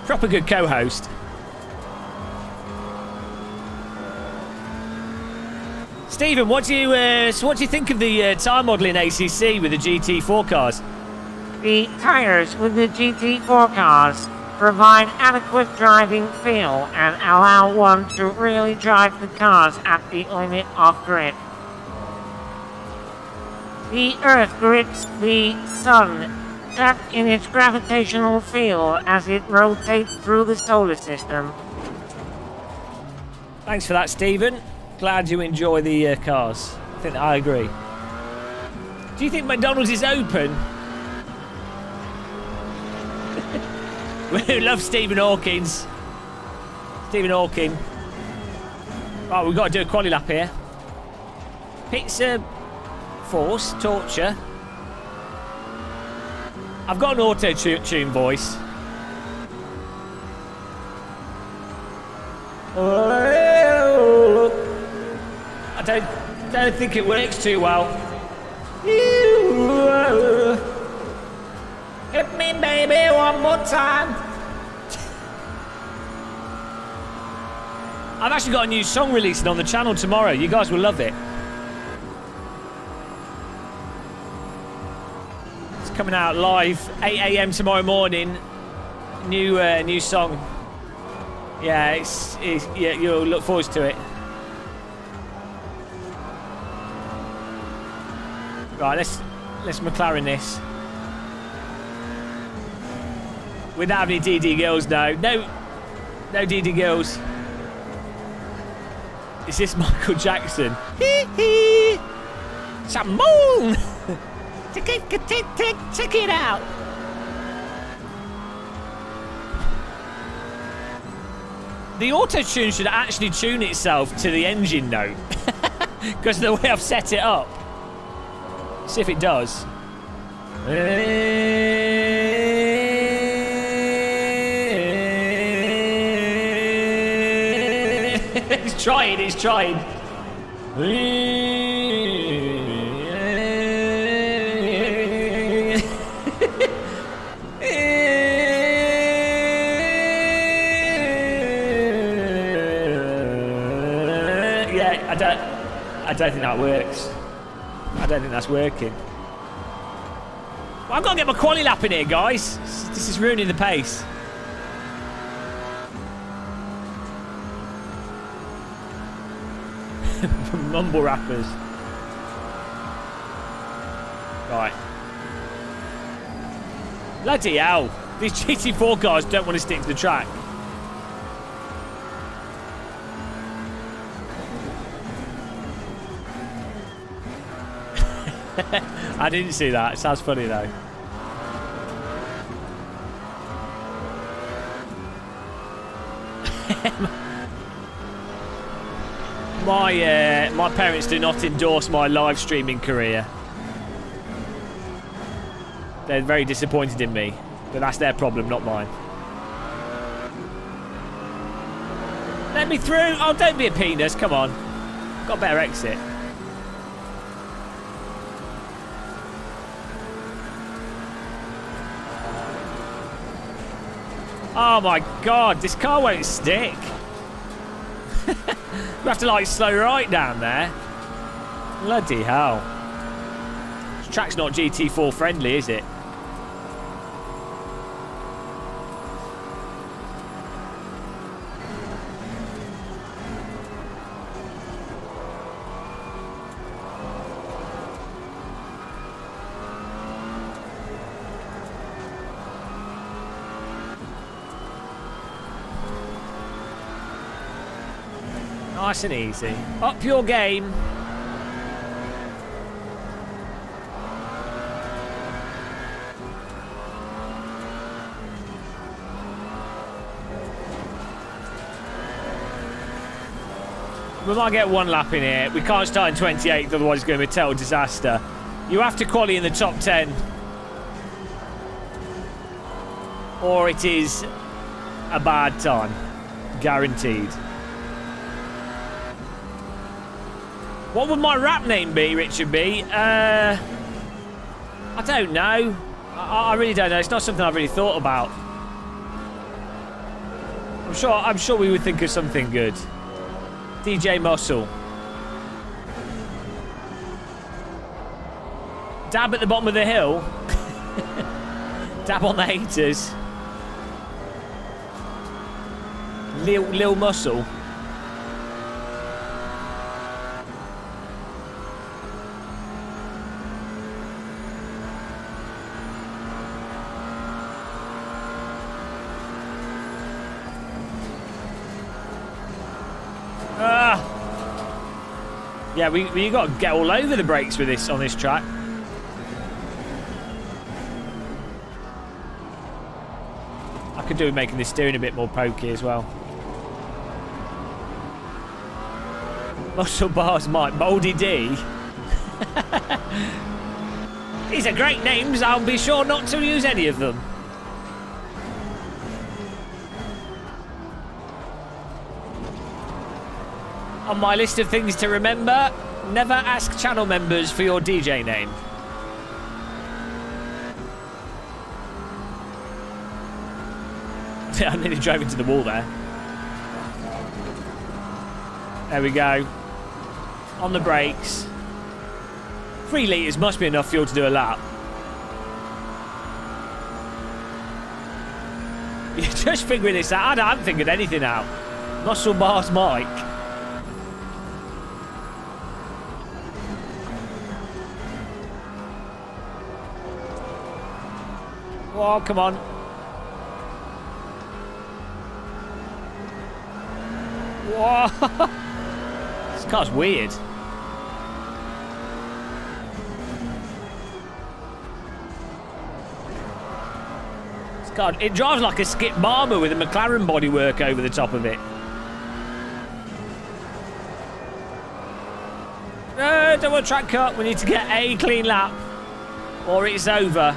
Proper good co-host. Stephen, what do you think of the tyre model in ACC with the GT4 cars? The tires with the GT4 cars provide adequate driving feel and allow one to really drive the cars at the limit of grip. The Earth grips the Sun, trapped in its gravitational field as it rotates through the solar system. Thanks for that, Stephen. Glad you enjoy the cars. I think I agree. Do you think McDonald's is open? We love Stephen Hawkins. Stephen Hawking. Right, we've got to do a quali lap here. Pizza, force, torture. I've got an auto-tune voice. I don't think it works too well. Hit me, baby, one more time. I've actually got a new song releasing on the channel tomorrow. You guys will love it. It's coming out live 8 AM tomorrow morning. New song. Yeah, yeah, you'll look forward to it. Right, let's McLaren this. Without any DD girls, no DD girls. Is this Michael Jackson? Hee hee! Simone! Check it out! The auto-tune should actually tune itself to the engine note. Because of the way I've set it up. See if it does. It's trying. Yeah, I don't think that works. I don't think that's working. Well, I've got to get my quali lap in here, guys. This is ruining the pace. Mumble rappers. Right. Bloody hell. These GT4 cars don't want to stick to the track. I didn't see that. It sounds funny though. My parents do not endorse my live streaming career. They're very disappointed in me, but that's their problem, not mine. Let me through. Oh, don't be a penis. Come on. Got a better exit. Oh my god, this car won't stick. We have to like slow right down there. Bloody hell. This track's not GT4 friendly, is it? Nice and easy. Up your game. We might get one lap in here. We can't start in 28th, otherwise it's going to be a total disaster. You have to quali in the top 10. Or it is a bad time. Guaranteed. What would my rap name be, Richard B? I don't know. I really don't know. It's not something I've really thought about. I'm sure we would think of something good. DJ Muscle. Dab at the bottom of the hill. Dab on the haters. Lil Muscle. Yeah, we got to get all over the brakes with this on this track. I could do with making this steering a bit more pokey as well. Muscle Bars Mike, Mouldy D. These are great names. I'll be sure not to use any of them. On my list of things to remember, never ask channel members for your DJ name. I nearly drove into the wall there. There we go. On the brakes. 3 litres must be enough fuel to do a lap. You're just figuring this out. I haven't figured anything out. Muscle Bars Mike. Oh, come on. Whoa. This car's weird. This car, it drives like a Skip Barber with a McLaren bodywork over the top of it. No, don't want track cut. We need to get a clean lap or it's over.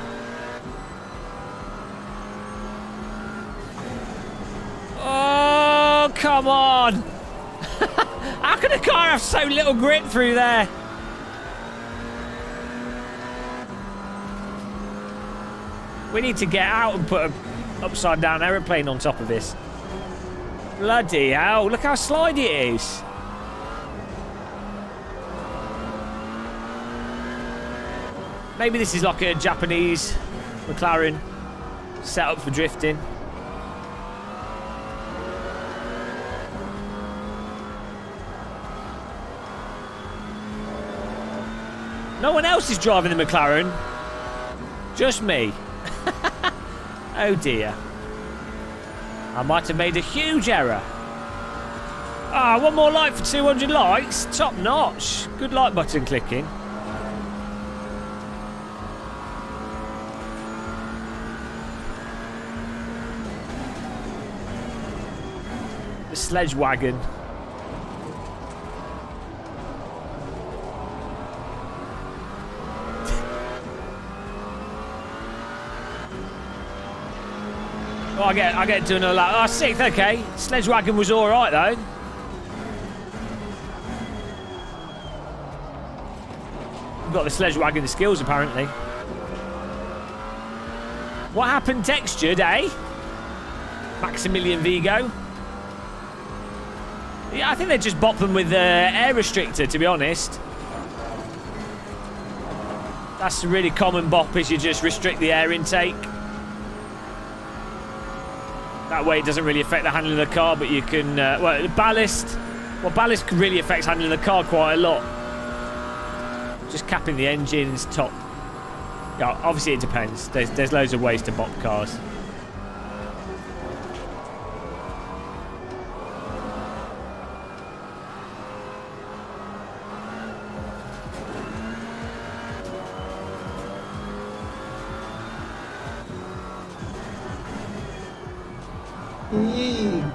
Oh, come on. How can a car have so little grip through there? We need to get out and put an upside down aeroplane on top of this. Bloody hell, look how slidey it is. Maybe this is like a Japanese McLaren set up for drifting. No one else is driving the McLaren. Just me. Oh dear. I might have made a huge error. Ah, one more like for 200 likes. Top notch. Good like button clicking. The sledge wagon. Oh, I get to another lap. Oh, sixth, okay. Sledge wagon was all right though. We've got the sledge wagon skills apparently. What happened textured, eh? Maximilian Vigo. Yeah, I think they just bop them with the air restrictor, to be honest. That's a really common bop, is you just restrict the air intake. That way it doesn't really affect the handling of the car, but you can... well, ballast really affects handling the car quite a lot. Just capping the engine is top. Yeah, obviously it depends. There's loads of ways to bop cars.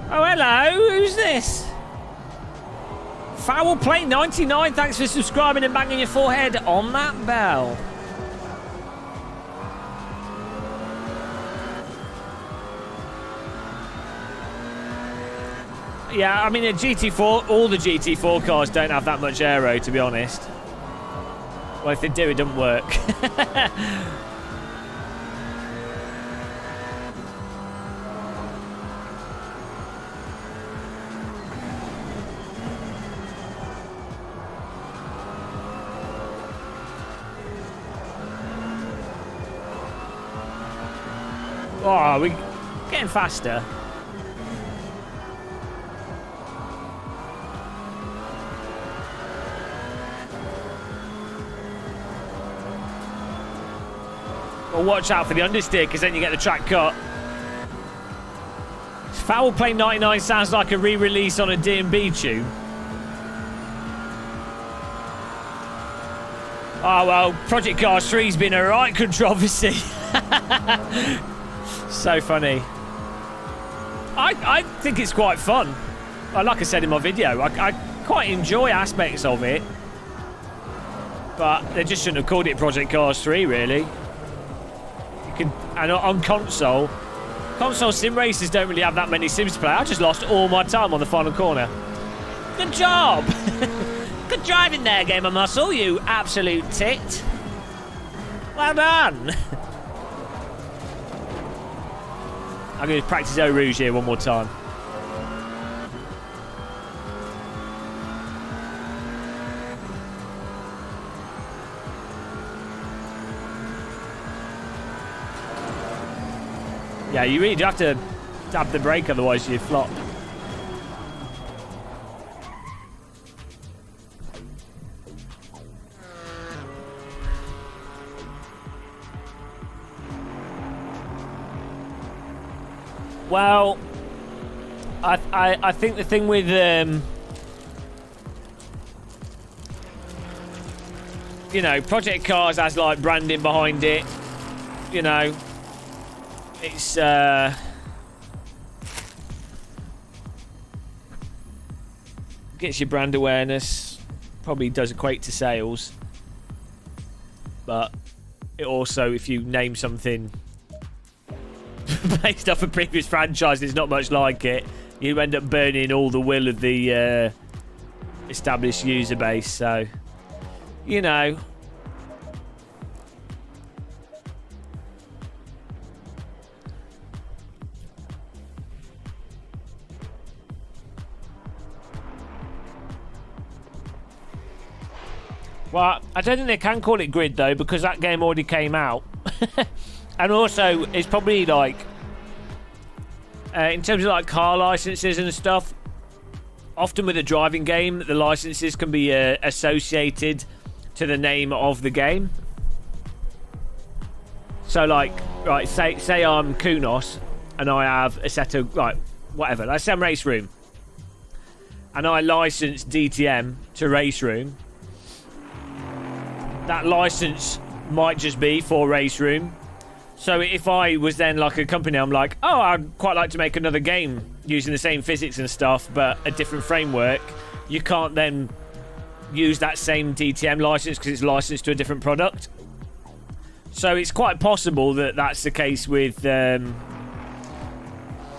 Oh, hello. Who's this? Foul Play 99. Thanks for subscribing and banging your forehead on that bell. Yeah, I mean, a GT4, all the GT4 cars don't have that much aero, to be honest. Well, if they do, it doesn't work. Oh, we're getting faster. Well, watch out for the understeer, because then you get the track cut. Foul Play 99 sounds like a re-release on a D&B tune. Oh, well, Project Cars 3's been a right controversy. So funny. I think it's quite fun. Like I said in my video, I quite enjoy aspects of it. But they just shouldn't have called it Project Cars 3, really. You can, and on console sim racers don't really have that many sims to play. I just lost all my time on the final corner. Good job! Good driving there, Gamer Muscle, you absolute tit. Well done! I'm going to practice Eau Rouge here one more time. Yeah, you really do have to tap the brake, otherwise you flop. Well, I think the thing with you know, Project Cars has like branding behind it. You know, it's gets your brand awareness, probably does equate to sales, but it also, if you name something based off a previous franchise, there's not much like it, you end up burning all the will of the established user base, so you know. Well, I don't think they can call it Grid though, because that game already came out. And also, it's probably like, in terms of like car licenses and stuff, often with a driving game, the licenses can be associated to the name of the game. So like, right, say I'm Kunos and I have Assetto, like, whatever, let's say I'm Race Room. And I license DTM to Race Room. That license might just be for Race Room. So if I was then like a company, I'm like, oh, I'd quite like to make another game using the same physics and stuff, but a different framework. You can't then use that same DTM license because it's licensed to a different product. So it's quite possible that that's the case with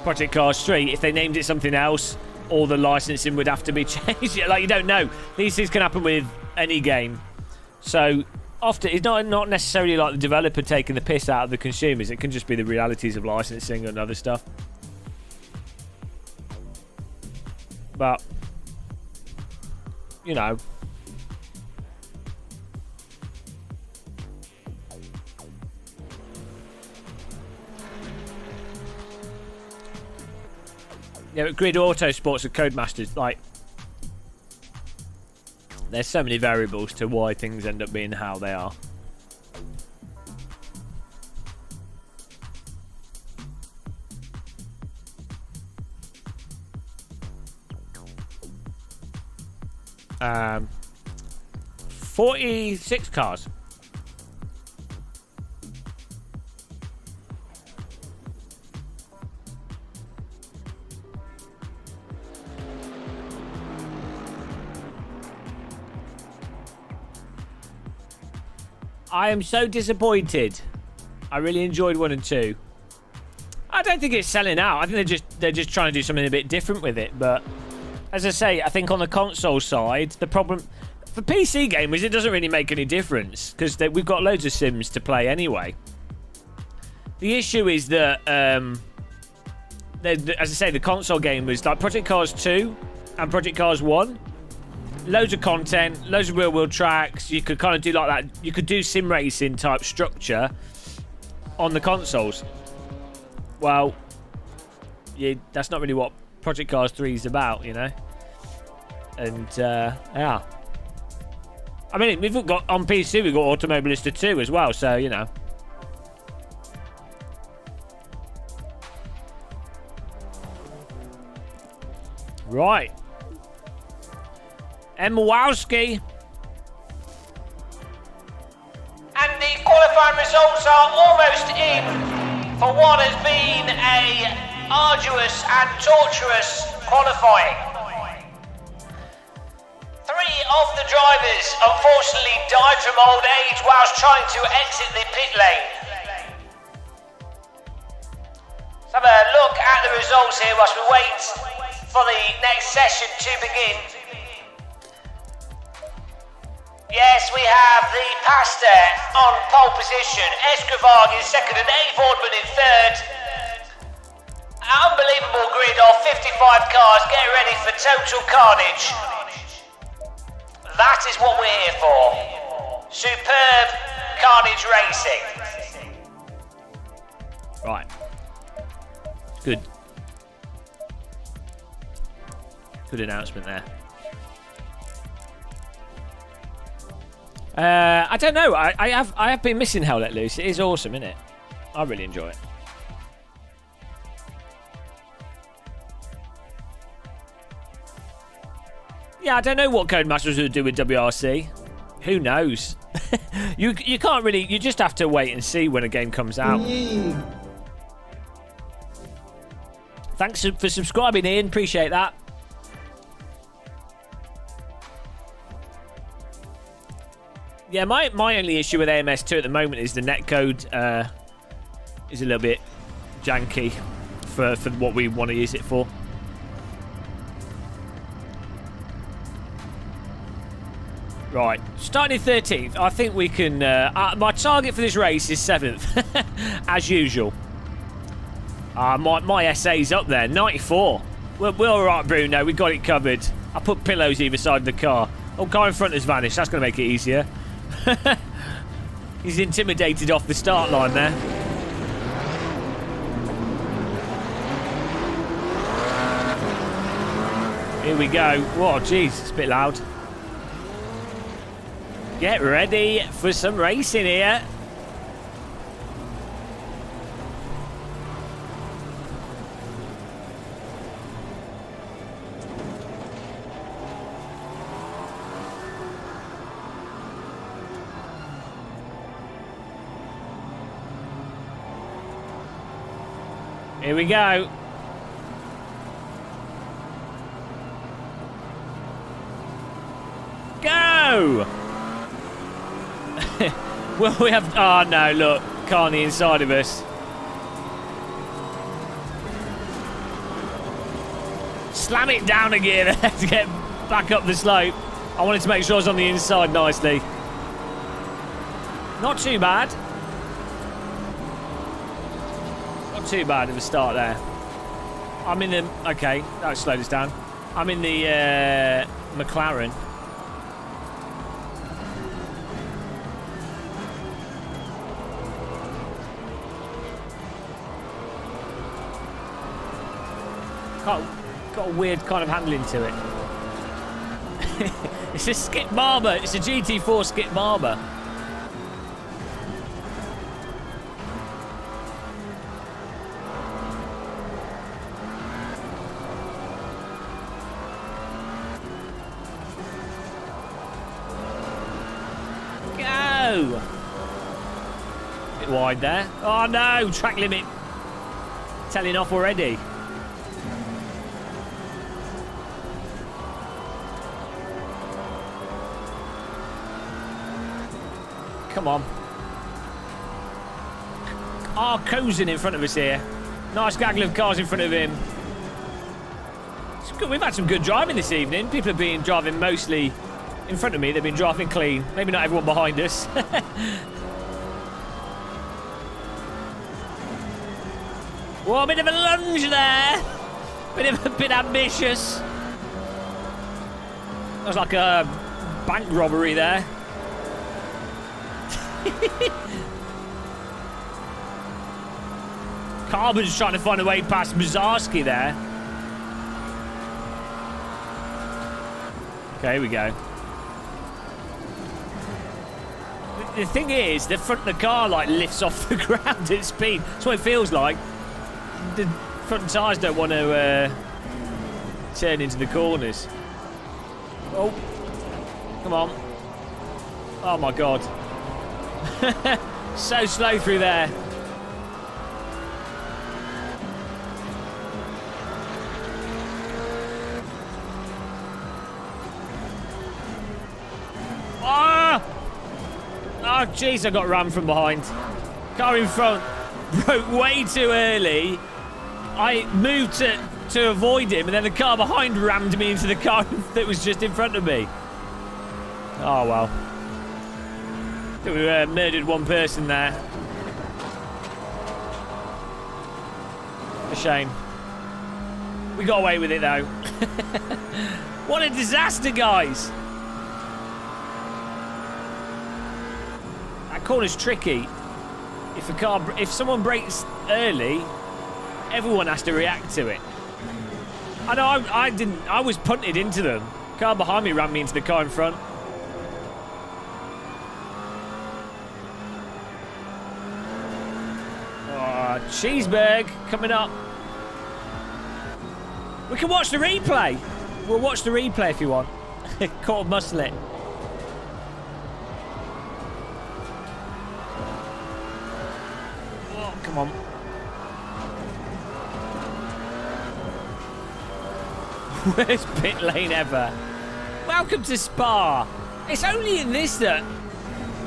Project Cars 3. If they named it something else, all the licensing would have to be changed. Like, you don't know. These things can happen with any game. So often it's not necessarily like the developer taking the piss out of the consumers. It can just be the realities of licensing and other stuff. But you know, yeah, but Grid Autosports and Codemasters, like, there's so many variables to why things end up being how they are. Um, 46 cars. I am so disappointed. I really enjoyed 1 and 2. I don't think it's selling out. I think they're just trying to do something a bit different with it. But as I say, I think on the console side, the problem for PC gamers, it doesn't really make any difference because we've got loads of sims to play anyway. The issue is that, as I say, the console gamers, like Project Cars 2 and Project Cars 1. Loads of content, loads of real-world tracks. You could kind of do like that. You could do sim racing type structure on the consoles. Well, yeah, that's not really what Project Cars 3 is about, you know. And yeah, I mean, we've got on PC, we've got Automobilista 2 as well. So you know, right. Mwowski. And the qualifying results are almost in for what has been a arduous and torturous qualifying. 3 of the drivers unfortunately died from old age whilst trying to exit the pit lane. Let's have a look at the results here whilst we wait for the next session to begin. Yes, we have the Pasta on pole position, Escrivag in second and A. Fordman in third. Unbelievable grid of 55 cars. Get ready for total carnage. That is what we're here for. Superb carnage racing. Right. Good. Good announcement there. I don't know. I have been missing Hell Let Loose. It is awesome, isn't it? I really enjoy it. Yeah, I don't know what Codemasters will do with WRC. Who knows? you can't really. You just have to wait and see when a game comes out. Thanks for subscribing, Ian. Appreciate that. Yeah, my only issue with AMS2 at the moment is the netcode is a little bit janky for what we want to use it for. Right, starting in 13th, I think we can... my target for this race is 7th, as usual. My SA's up there, 94. We're all right, Bruno, we got it covered. I put pillows either side of the car. Oh, car in front has vanished, that's going to make it easier. He's intimidated off the start line there. Here we go. Whoa, jeez, it's a bit loud. Get ready for some racing here. Here we go. Go! Well, we have... Oh, no, look. Car on the inside of us. Slam it down a gear to get back up the slope. I wanted to make sure I was on the inside nicely. Not too bad. Not too bad at the start there. I'm in the... Okay, that would slow us down. I'm in the McLaren. Got a weird kind of handling to it. It's a Skip Barber. It's a GT4 Skip Barber. Go! Bit wide there. Oh no! Track limit telling off already. Come on. Oh, Cozen in front of us here. Nice gaggle of cars in front of him. It's good. We've had some good driving this evening. People have been driving mostly in front of me. They've been driving clean. Maybe not everyone behind us. Whoa, a bit of a lunge there. Bit ambitious. That was like a bank robbery there. Carbon's trying to find a way past Mazarski there. Okay, here we go. The thing is, the front of the car like lifts off the ground at speed. That's what it feels like. The front tyres don't want to turn into the corners. Oh, come on. Oh my God. So slow through there. Oh! Oh, jeez, I got rammed from behind. Car in front broke way too early. I moved to avoid him, and then the car behind rammed me into the car that was just in front of me. Oh, well. We murdered one person there. A shame. We got away with it though. What a disaster, guys! That corner's tricky. If someone brakes early, everyone has to react to it. I know I didn't. I was punted into them. Car behind me ran me into the car in front. Cheeseburg coming up. We can watch the replay. We'll watch the replay if you want. Caught muscle it. Oh, come on. Worst pit lane ever. Welcome to Spa. It's only in this that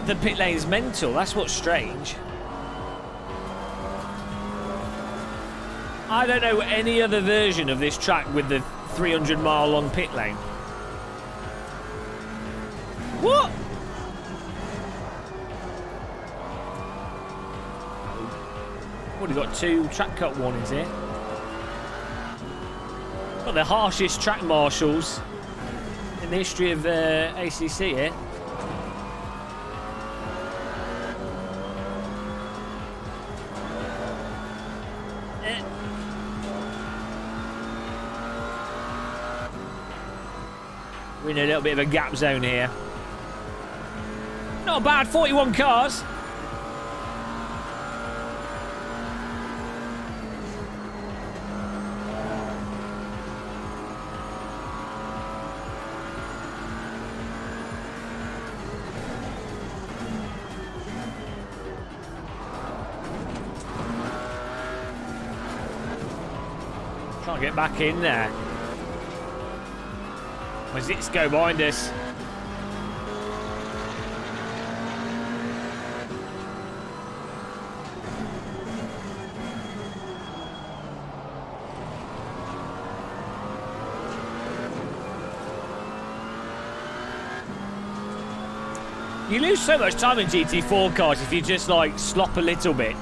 the pit lane's mental. That's what's strange. I don't know any other version of this track with the 300-mile long pit lane. What? Already got 2 track cut warnings here. Got the harshest track marshals in the history of ACC here. We're in a little bit of a gap zone here. Not bad, 41 cars. Trying to get back in there. As it's go behind us. You lose so much time in GT4 cars if you just like slop a little bit.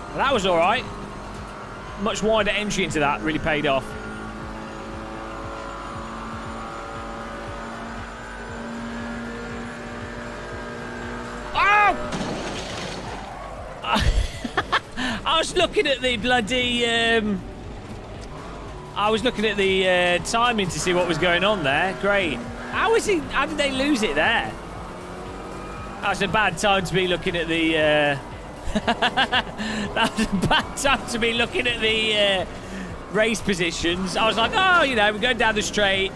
Well, that was all right. Much wider entry into that really paid off. Oh! I was looking at the bloody. I was looking at the timing to see what was going on there. Great. How did they lose it there? That's a bad time to be looking at the. That was a bad time to be looking at the race positions. I was like, oh, you know, we're going down the straight.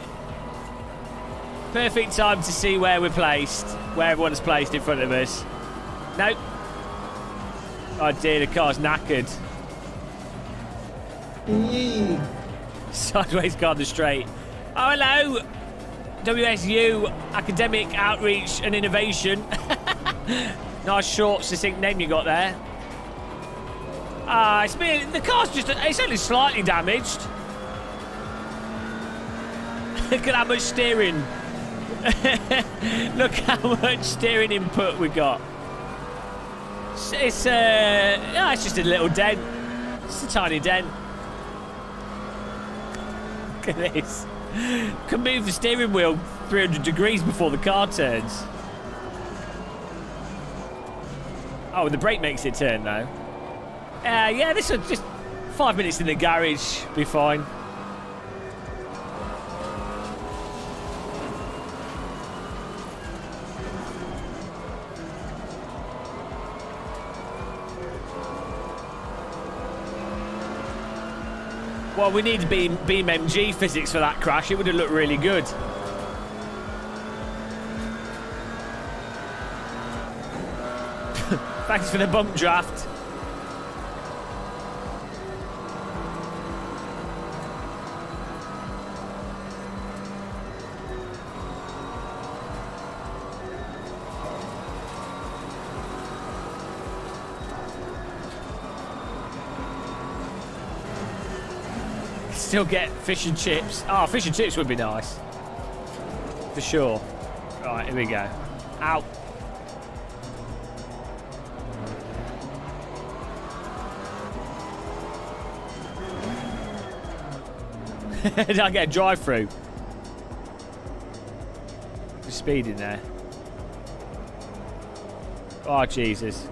Perfect time to see where we're placed, where everyone's placed in front of us. Nope. Oh dear, the car's knackered. Sideways car on the straight. Oh, hello. WSU, Academic Outreach and Innovation. Nice short, succinct name you got there. The car's it's only slightly damaged. Look at how much steering. Look how much steering input we got. It's just a little dent. It's a tiny dent. Look at this. Can move the steering wheel 300 degrees before the car turns. Oh, the brake makes it turn though. Yeah, this will just 5 minutes in the garage, be fine. Well, we need Beam MG physics for that crash. It would have looked really good. Thanks for the bump draft. Still get fish and chips. Oh, fish and chips would be nice. For sure. Right, here we go. Ow. Did I get a drive-through? Just speed in there. Oh, Jesus.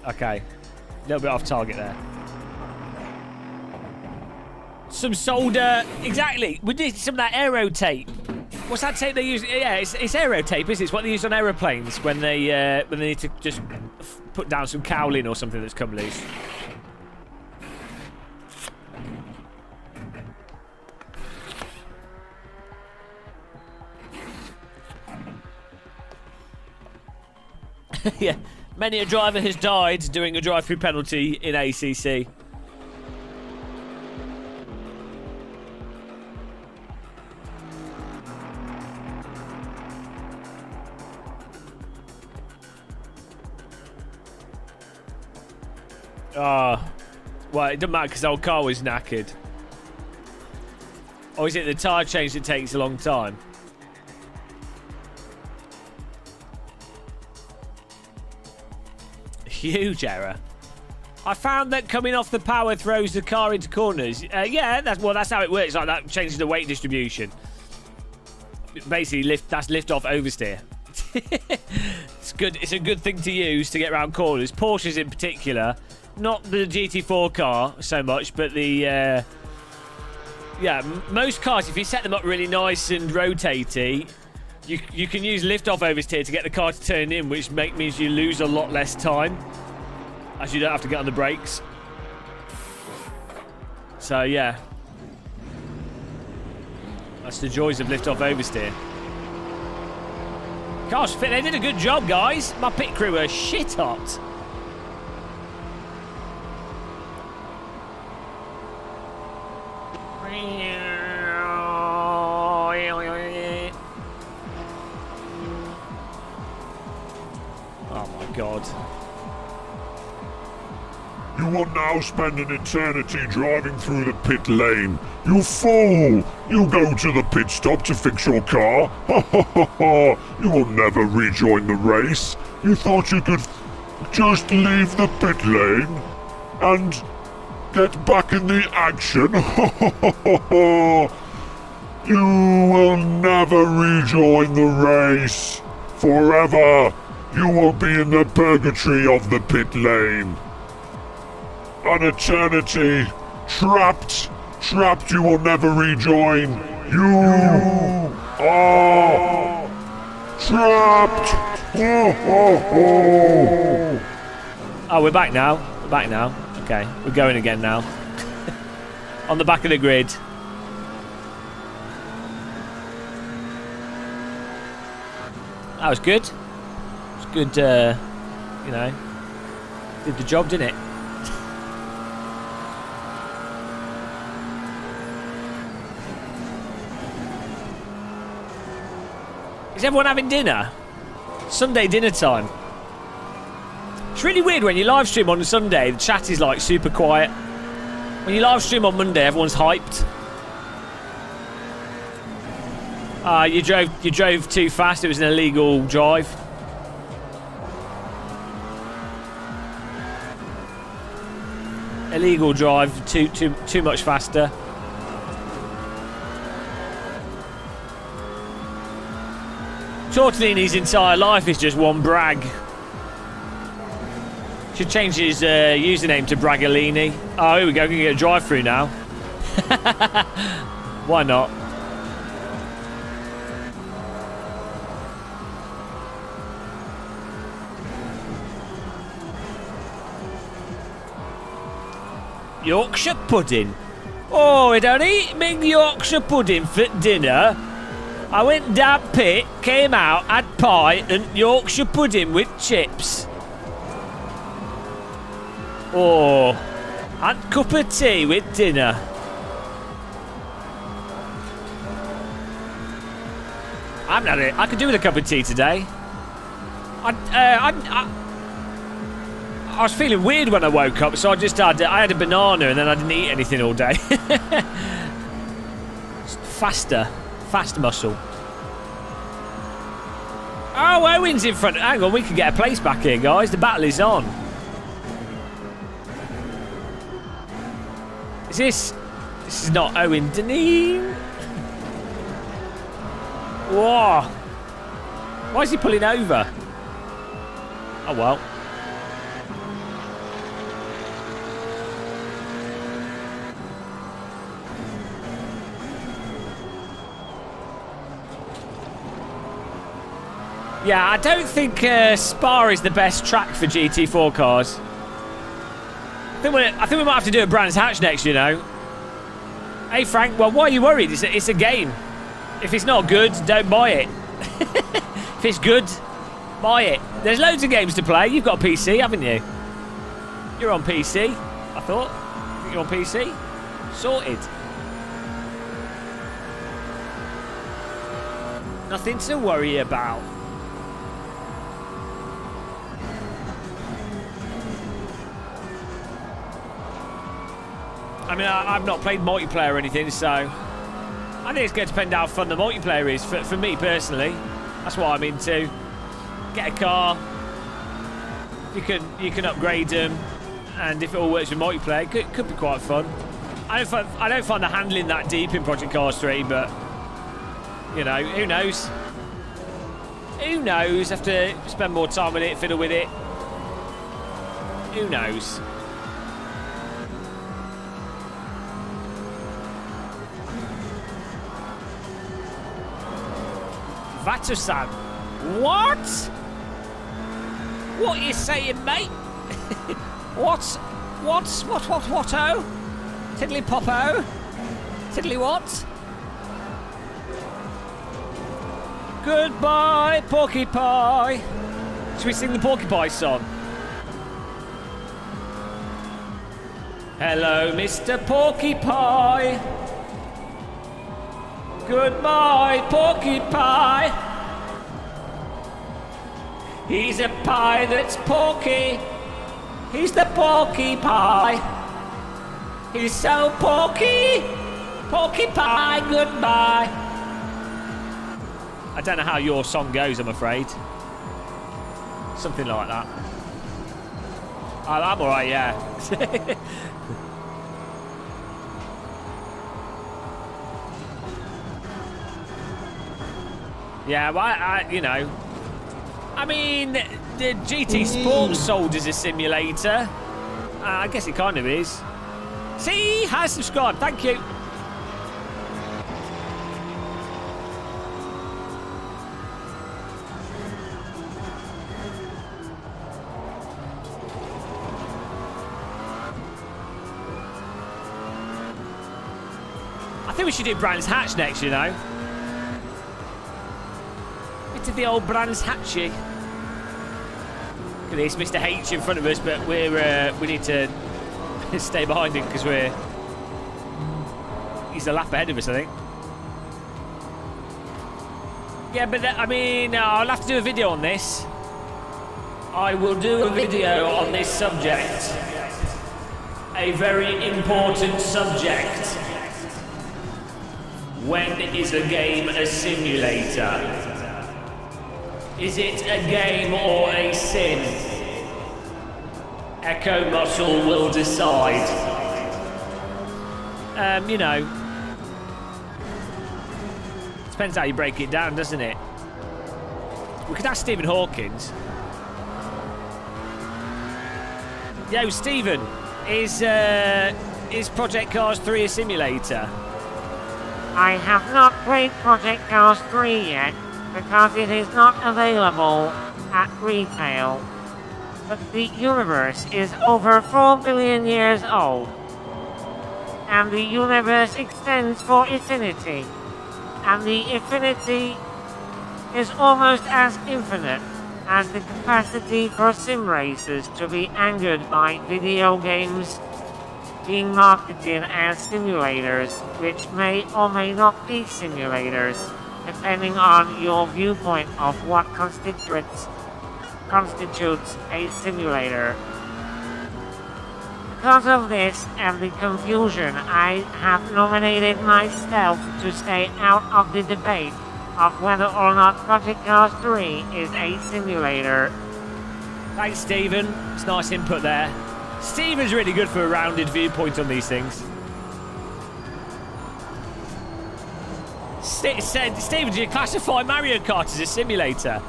Okay. A little bit off target there. Some solder. Exactly. We did some of that aero tape. What's that tape they use? Yeah, it's aero tape, isn't it? It's what they use on aeroplanes when they need to just put down some cowling or something that's come loose. Yeah. Many a driver has died doing a drive-through penalty in ACC. Oh. Well, it doesn't matter because the old car was knackered. Or is it the tyre change that takes a long time? Huge error. I found that coming off the power throws the car into corners. Yeah, that's how it works. Like that changes the weight distribution. Basically, that's lift off oversteer. It's good. It's a good thing to use to get around corners. Porsches in particular, not the GT4 car so much, but the most cars. If you set them up really nice and rotatey, you can use lift off oversteer to get the car to turn in, which means you lose a lot less time, as you don't have to get on the brakes. So yeah, that's the joys of lift off oversteer. Gosh, they did a good job, guys. My pit crew were shit hot. Oh my god. You will now spend an eternity driving through the pit lane. You fool! You go to the pit stop to fix your car. Ha ha ha ha! You will never rejoin the race. You thought you could just leave the pit lane and get back in the action. Ha ha ha ha ha! You will never rejoin the race. Forever, you will be in the purgatory of the pit lane. An eternity, trapped, you will never rejoin. You are trapped. Oh, we're back now. Okay, we're going again now. On the back of the grid. That was good. It was good, you know, did the job, didn't it? Is everyone having dinner? Sunday dinner time. It's really weird when you live stream on a Sunday, the chat is like super quiet. When you live stream on Monday, everyone's hyped. You drove too fast, it was an illegal drive. Illegal drive, too much faster. Tortellini's entire life is just one brag. Should change his username to Bragolini. Oh, here we go. We can get a drive-through now. Why not? Yorkshire pudding. Oh, I don't eat big Yorkshire pudding for dinner. I went down pit, came out, had pie and Yorkshire pudding with chips. Oh, and cup of tea with dinner. I haven't had it. I could do with a cup of tea today. I was feeling weird when I woke up, so I had a banana and then I didn't eat anything all day. Fast muscle. Oh, Owen's in front. Hang on, we can get a place back here, guys. The battle is on. This is not Owen Deneen. Whoa. Why is he pulling over? Oh, well. Yeah, I don't think Spa is the best track for GT4 cars. I think we might have to do a Brands Hatch next, you know. Hey, Frank, well, why are you worried? It's a game. If it's not good, don't buy it. If it's good, buy it. There's loads of games to play. You've got a PC, haven't you? You're on PC, I thought. I think you're on PC. Sorted. Nothing to worry about. I mean, I've not played multiplayer or anything, so I think it's going to depend how fun the multiplayer is for me personally. That's what I'm into. Get a car. You can upgrade them, and if it all works with multiplayer, it could be quite fun. I don't find the handling that deep in Project Cars 3, but you know, who knows? Who knows? Have to spend more time with it, fiddle with it. Who knows? Vatusan. What? What are you saying, mate? What, oh? Tiddly popo? Tiddly what? Goodbye, Porky Pie. Should we sing the Porky Pie song? Hello, Mr. Porky Pie. Goodbye, Porky Pie. He's a pie that's porky. He's the Porky Pie. He's so porky. Porky Pie, goodbye. I don't know how your song goes, I'm afraid. Something like that. I'm alright, yeah. Yeah, well, you know, I mean, the GT Sports sold as a simulator. I guess it kind of is. See, has subscribed. Thank you. I think we should do Brands Hatch next, you know. Bit of the old Brands Hatchy. Look at this, Mr. H in front of us, but we need to stay behind him because he's a lap ahead of us, I think. Yeah, but I mean, I'll have to do a video on this. I will do a video on this subject. A very important subject. When is a game a simulator? Is it a game or a sin? Echo Muscle will decide. You know, depends how you break it down, doesn't it? We could ask Stephen Hawkins. Yo, Stephen, is Project Cars 3 a simulator? I have not played Project Cars 3 yet, because it is not available at retail. But the universe is over 4 billion years old. And the universe extends for infinity. And the infinity is almost as infinite as the capacity for sim racers to be angered by video games being marketed as simulators, which may or may not be simulators, depending on your viewpoint of what constitutes a simulator. Because of this and the confusion, I have nominated myself to stay out of the debate of whether or not Project Cars 3 is a simulator. Thanks, Stephen. It's nice input there. Stephen's really good for a rounded viewpoint on these things. Stephen, do you classify Mario Kart as a simulator?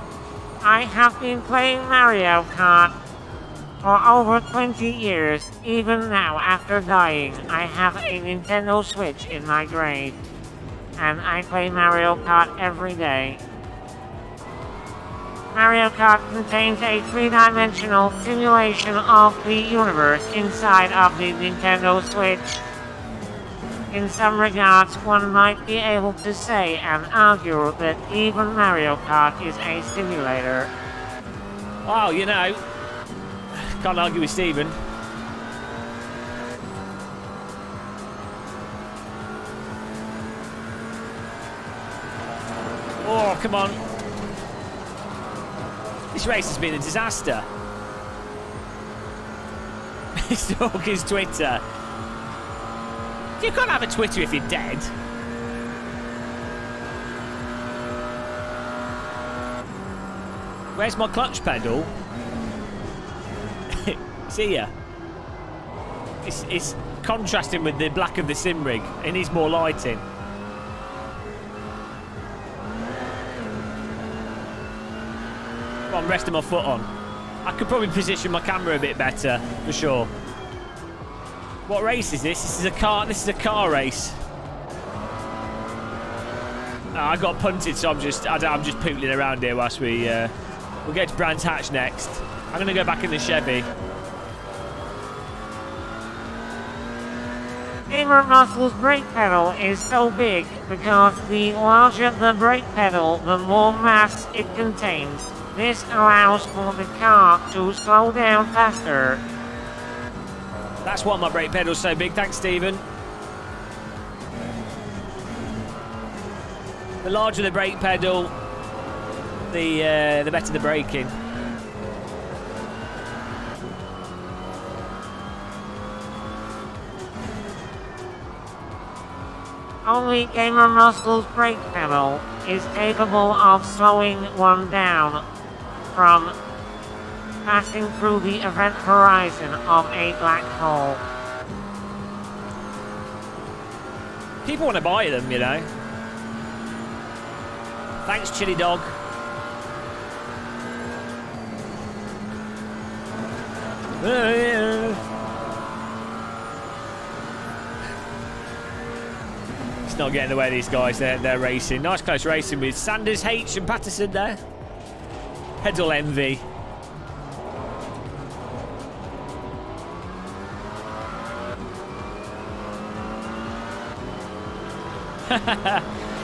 I have been playing Mario Kart for over 20 years. Even now, after dying, I have a Nintendo Switch in my grave. And I play Mario Kart every day. Mario Kart contains a three-dimensional simulation of the universe inside of the Nintendo Switch. In some regards, one might be able to say and argue that even Mario Kart is a simulator. Well, you know, can't argue with Stephen. Oh, come on. This race has been a disaster. Mr. Hawkins' Twitter. You can't have a Twitter if you're dead. Where's my clutch pedal? See ya. It's contrasting with the black of the sim rig. It needs more lighting. I'm resting my foot on. I could probably position my camera a bit better, for sure. What race is this? This is a car race. Oh, I got punted, so I'm just pootling around here whilst we'll get to Brands Hatch next. I'm gonna go back in the Chevy. Gamer Muscle's brake pedal is so big because the larger the brake pedal, the more mass it contains. This allows for the car to slow down faster. That's why my brake pedal's so big. Thanks, Stephen. The larger the brake pedal, the better the braking. Only Gamer Muscle's brake pedal is capable of slowing one down from passing through the event horizon of a black hole. People want to buy them, you know. Thanks, Chili Dog. It's not getting away, these guys. They're racing. Nice close racing with Sanders, H and Patterson there. Heads all envy.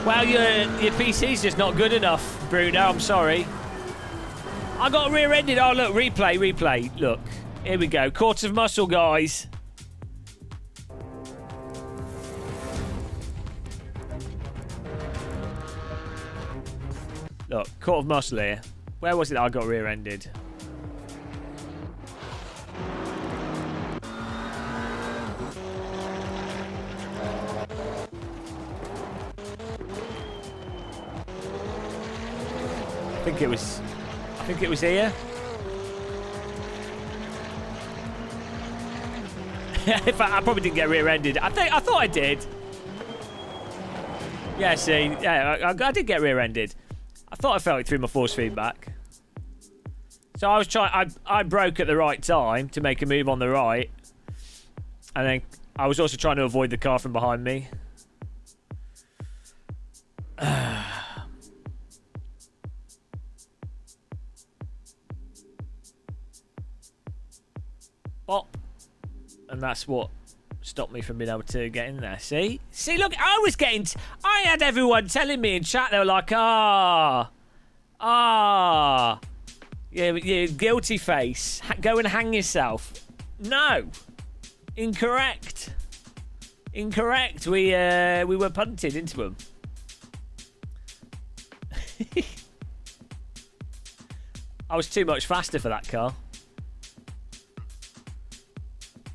Well, your PC's just not good enough, Bruno. I'm sorry. I got rear-ended. Oh, look, replay. Look, here we go. Quarter of muscle, guys. Look, quarter of muscle here. Where was it that I got rear-ended? I think it was here. In fact, I probably didn't get rear-ended. I thought I did. Yeah, see, yeah, I did get rear-ended. I thought I felt it through my force feedback. So I was trying. I broke at the right time to make a move on the right, and then I was also trying to avoid the car from behind me. Bop. And that's what stopped me from being able to get in there. See, look, I had everyone telling me in chat. They were like, yeah, guilty face. Go and hang yourself. No, incorrect. We were punted into them. I was too much faster for that car.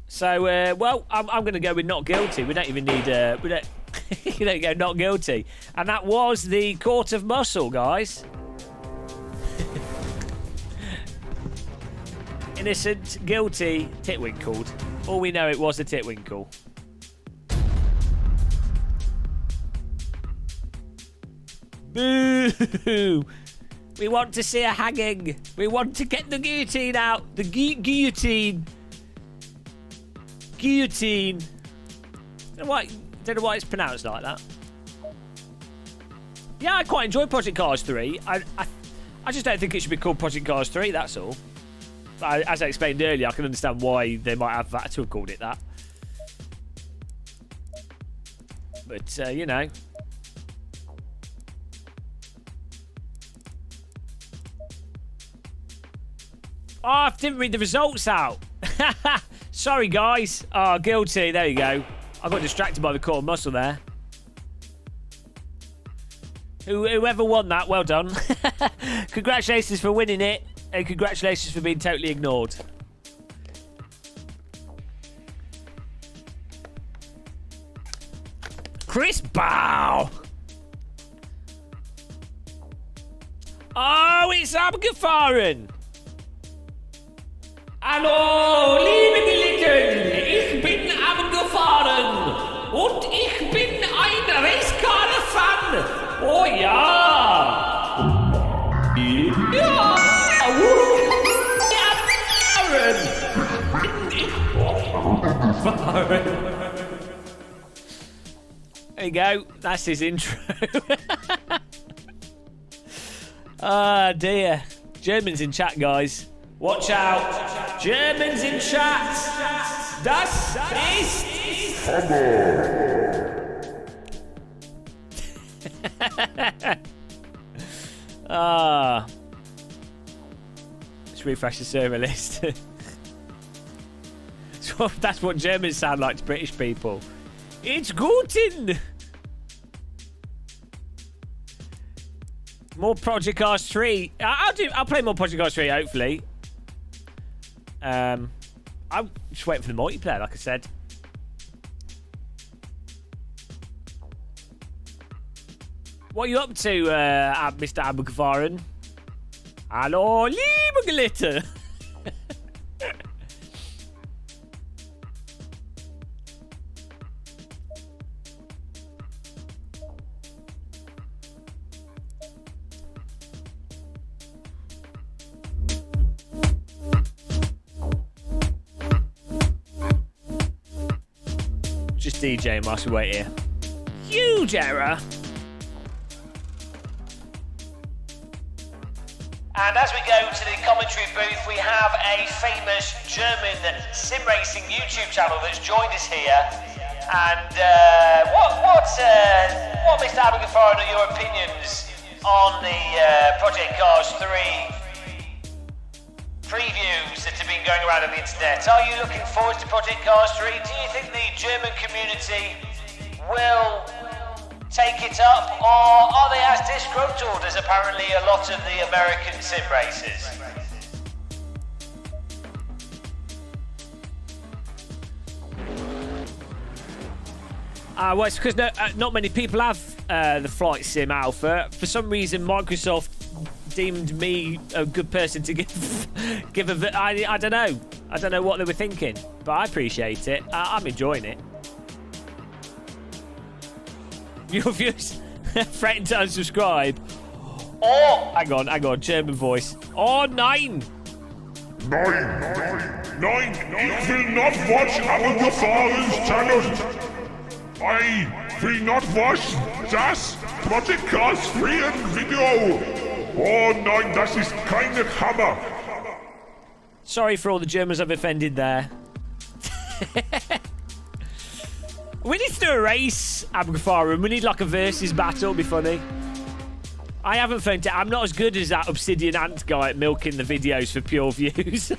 So, well, I'm going to go with not guilty. We don't even need... you don't go not guilty. And that was the Court of Muscle, guys. Innocent, guilty, titwinkled. All we know, it was a titwinkle. Boo! We want to see a hanging. We want to get the guillotine out. The guillotine. Guillotine. Don't know why it's pronounced like that. Yeah, I quite enjoy Project Cars 3. I just don't think it should be called Project Cars 3, that's all. But as I explained earlier, I can understand why they might have that to have called it that. But, you know. Oh, I didn't read the results out. Sorry, guys. Oh, guilty. There you go. I got distracted by the core muscle there. Whoever won that, well done. Congratulations for winning it, and congratulations for being totally ignored. Chris Bow. Oh, it's abgefahren. Hallo, liebe Geliebten. Ich bin abgefahren. Und ich bin ein Racecar-Fan. Oh ja. Ja. There you go. That's his intro. Ah, dear. Germans in chat, guys. Watch out. Germans in chat. Das ist Ah. Let's refresh the server list. So that's what Germans sound like to British people. It's Guten. More Project Cars 3. I'll play more Project Cars 3, hopefully. I'm just waiting for the multiplayer, like I said. What are you up to, Mr. Abgefahren? Hallo, liebe Glitter. Just DJ whilst we wait here. Huge error. And as we go to the commentary booth, we have a famous German sim racing YouTube channel that's joined us here. And what Mr. Abgefahren, are your opinions on the Project Cars 3 previews that have been going around on the internet? Are you looking forward to Project Cars 3? Do you think the German community will take it up, or are they as disgruntled as apparently a lot of the American sim racers? Well, it's because not many people have the Flight Sim Alpha. For some reason, Microsoft deemed me a good person to give a. I don't know. I don't know what they were thinking, but I appreciate it. I'm enjoying it. Your views threaten to unsubscribe. Or hang on, German voice. Oh, nein! Nein, ich will not watch Abgefahren's channel. I will not watch das Project Cars 3 Video. Oh nein, das ist keine Hammer. Sorry for all the Germans I've offended there. We need to do a race, Abgefahren. We need like a versus battle. It'll be funny. I haven't found it. I'm not as good as that Obsidian Ant guy at milking the videos for pure views.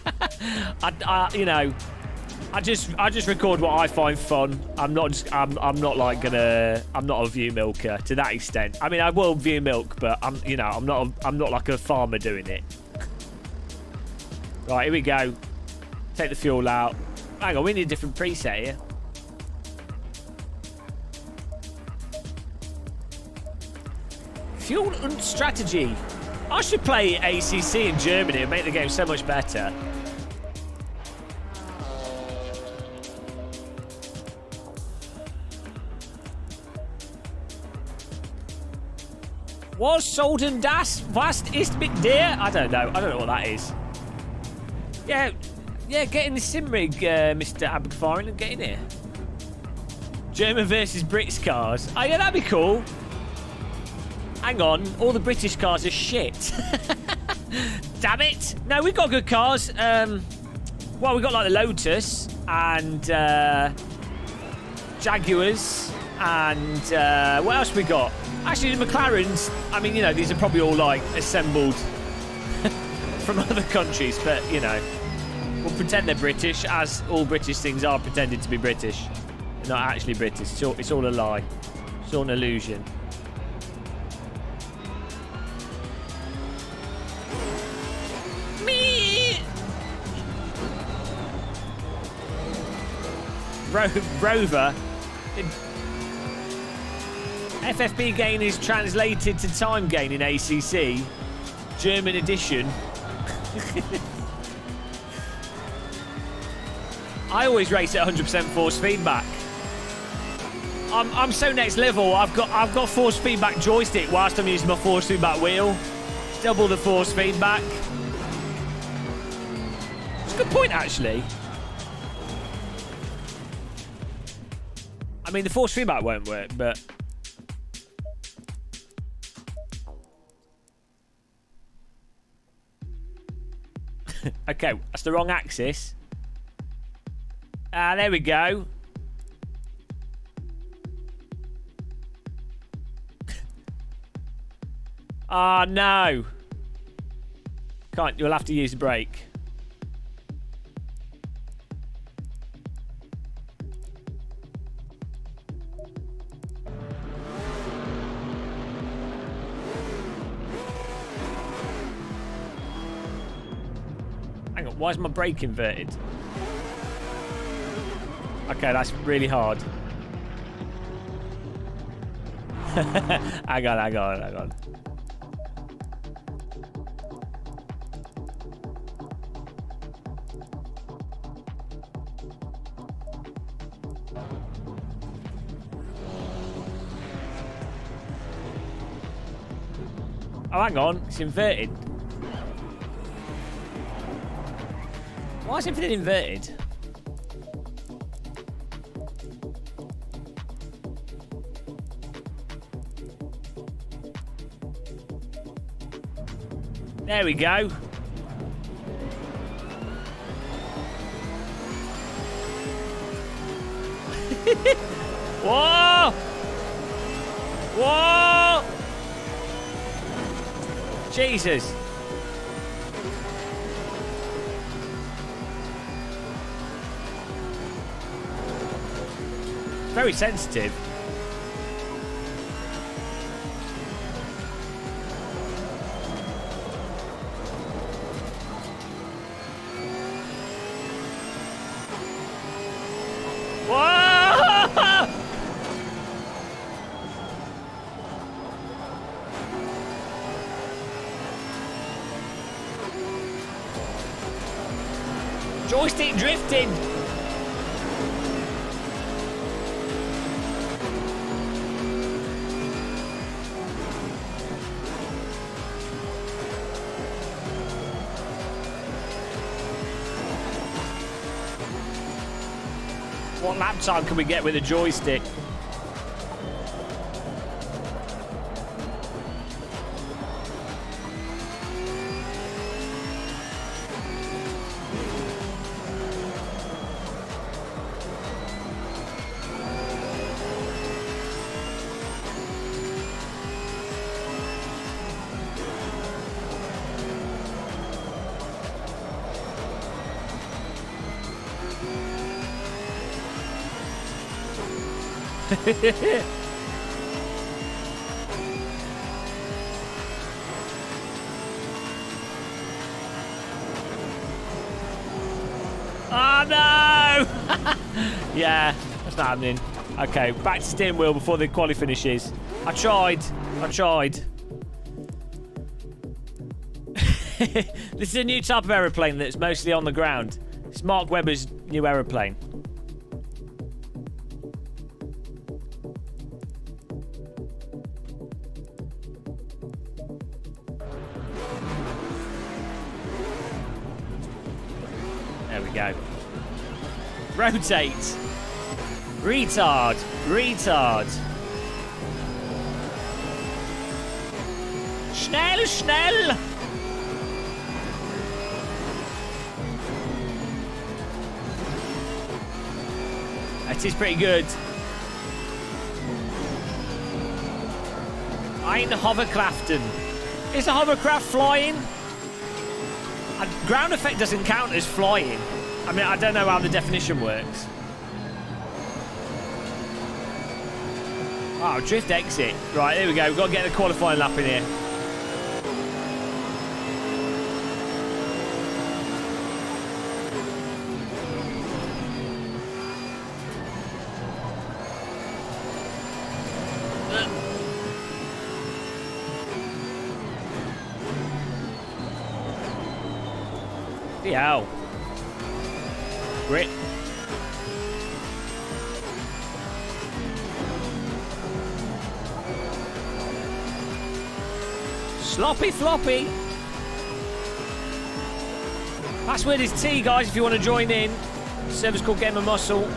I just record what I find fun. I'm not like gonna. I'm not a view milker to that extent. I mean, I will view milk, but I'm not like a farmer doing it. Right, here we go. Take the fuel out. Hang on, we need a different preset here. Fuel and strategy. I should play ACC in Germany and make the game so much better. Was solden das? Was ist mit der? I don't know what that is. Yeah, get in the sim rig, Mr. Abgefahren, and get in here. German versus British cars. Oh yeah, that'd be cool. Hang on, all the British cars are shit. Damn it! No, we've got good cars. Well, we've got like the Lotus and Jaguars and what else we got? Actually, the McLarens. I mean, these are probably all like assembled from other countries, but we'll pretend they're British, as all British things are pretended to be British. They're not actually British. It's all a lie. It's all an illusion. Rover. FFP gain is translated to time gain in ACC. German edition. I always race at 100% force feedback. I'm so next level. I've got force feedback joystick whilst I'm using my force feedback wheel. Double the force feedback. It's a good point, actually. I mean, the force feedback won't work, but... Okay, that's the wrong axis. Ah, there we go. Ah, no. Can't, you'll have to use the brake. Hang on, why is my brake inverted? Okay, that's really hard. hang on. Oh, hang on, it's inverted. Why is everything inverted? There we go. Whoa! Whoa! Jesus. Very sensitive. Whoa! Joystick drifting. What lap time can we get with a joystick? Oh no! Yeah, that's not happening. Okay, back to steering wheel before the quali finishes. I tried. This is a new type of aeroplane that's mostly on the ground. It's Mark Webber's new aeroplane. There we go. Rotate. Retard. Schnell. That is pretty good. Ein Hoverkraften. Is a hovercraft flying? Ground effect doesn't count as flying. I mean, I don't know how the definition works. Oh, drift exit. Right, here we go. We've got to get the qualifying lap in here. Bloody hell. Grip. Sloppy floppy. Password is T, guys, if you want to join in. Server's called Gamer Muscle.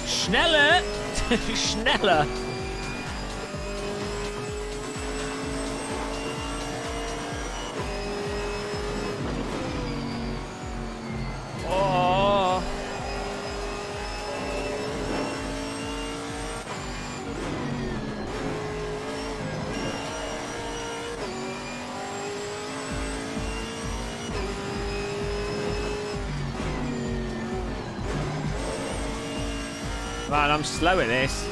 Schneller. Schneller. Oh. Man, I'm slow at this.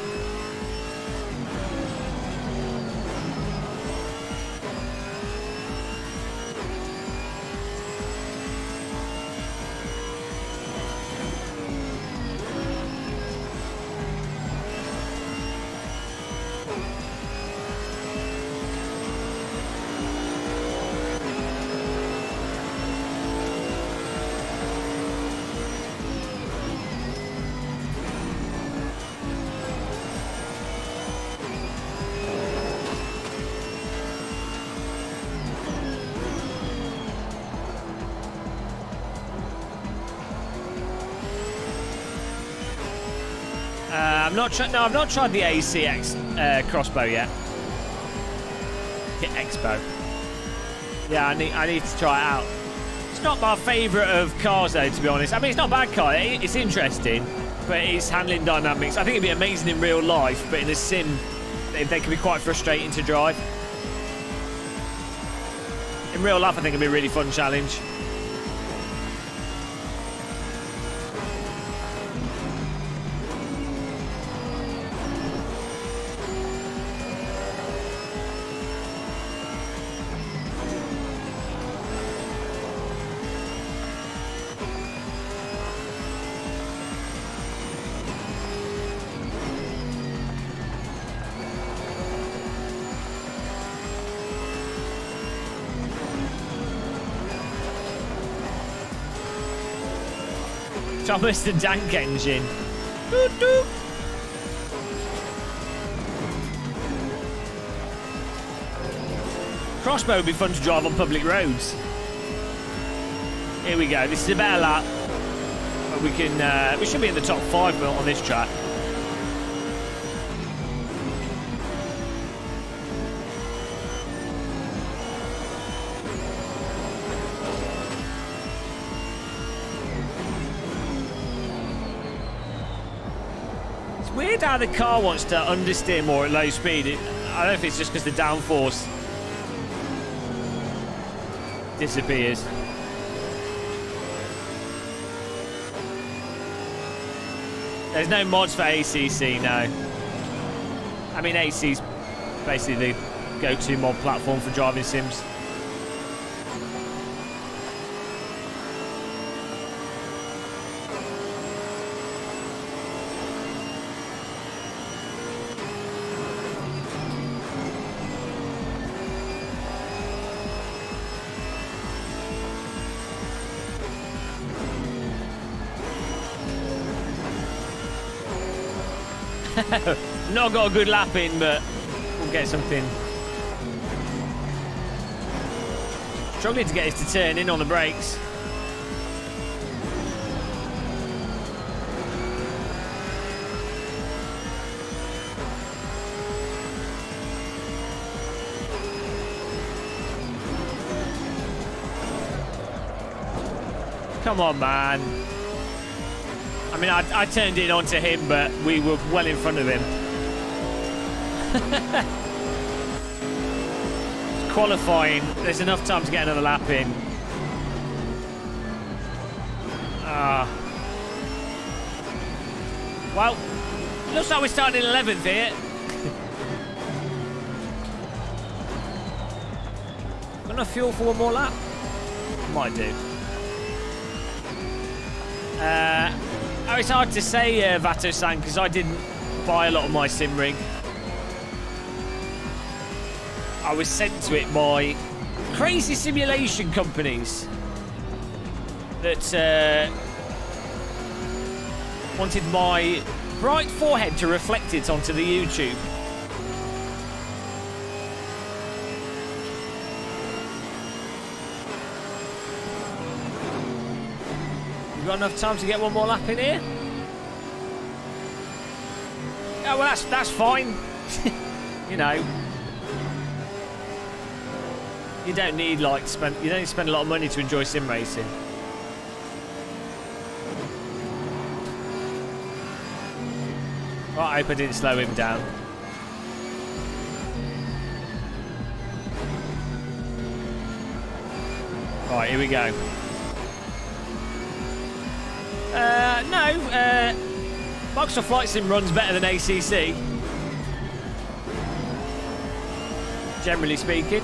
I've not tried the ACX crossbow yet. Expo. Yeah, I need to try it out. It's not my favourite of cars though, to be honest. I mean, it's not a bad car. It's interesting, but its handling dynamics, I think it'd be amazing in real life, but in a sim, they can be quite frustrating to drive. In real life, I think it'd be a really fun challenge. Thomas the Tank Engine. Doot, doot. Crossbow would be fun to drive on public roads. Here we go. This is a better lap. But we should be in the top 5 on this track. Weird how the car wants to understeer more at low speed. I don't know if it's just because the downforce disappears. There's no mods for ACC, no. I mean, ACC's basically the go-to mod platform for driving sims. Not got a good lap in, but we'll get something. Struggling to get us to turn in on the brakes. Come on, man. I mean, I turned in onto him, but we were well in front of him. Qualifying, there's enough time to get another lap in. Well, looks like we're starting in 11th here. Got enough fuel for one more lap? Might do. Oh, it's hard to say, Vato-san, because I didn't buy a lot of my sim rig. I was sent to it by crazy simulation companies that wanted my bright forehead to reflect it onto the YouTube. You got enough time to get one more lap in here? Yeah, well, that's fine. You know, you don't need you don't need to spend a lot of money to enjoy sim racing. Right, I hope I didn't slow him down. Right, here we go. No, Microsoft Flight Sim runs better than ACC. Generally speaking.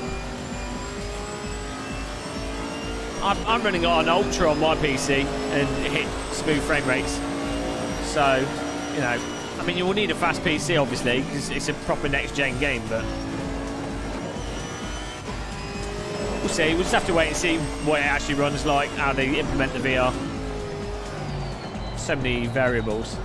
I'm running on an Ultra on my PC and hit smooth frame rates. So, you know, I mean, you will need a fast PC, obviously, because it's a proper next-gen game, but we'll see. We'll just have to wait and see what it actually runs like, how they implement the VR. So many variables.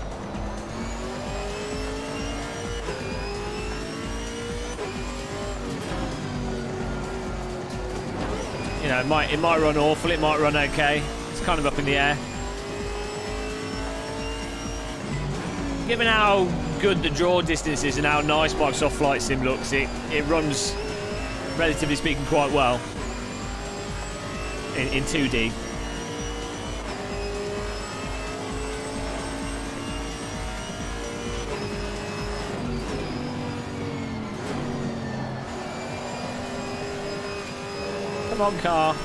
You know, it might run awful, it might run okay. It's kind of up in the air. Given how good the draw distance is and how nice Microsoft Flight Sim looks, it runs, relatively speaking, quite well in 2D. Come on, car.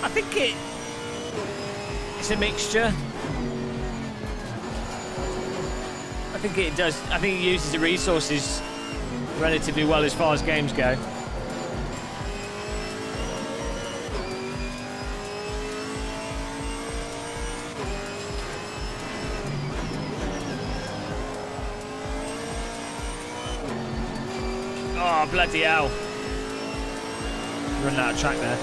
I think it's a mixture. I think it does. I think it uses the resources relatively well as far as games go. Oh, bloody hell. Running out of track there.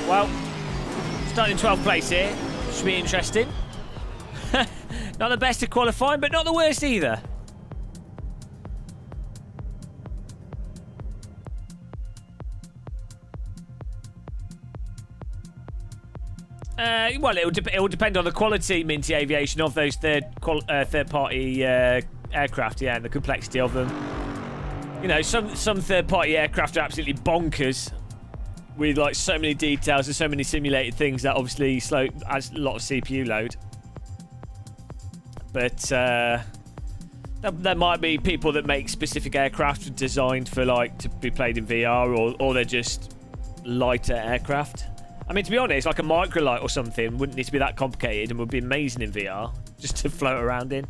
Well, starting in 12th place here. Should be interesting. Not the best at qualifying, but not the worst either. Well, it will depend on the quality, Minty Aviation, of those third-party aircraft, yeah, and the complexity of them. You know, some third-party aircraft are absolutely bonkers, with like so many details and so many simulated things that obviously adds a lot of CPU load. But there might be people that make specific aircraft designed for to be played in VR, or they're just lighter aircraft. I mean, to be honest, like a microlight or something wouldn't need to be that complicated and would be amazing in VR, just to float around in.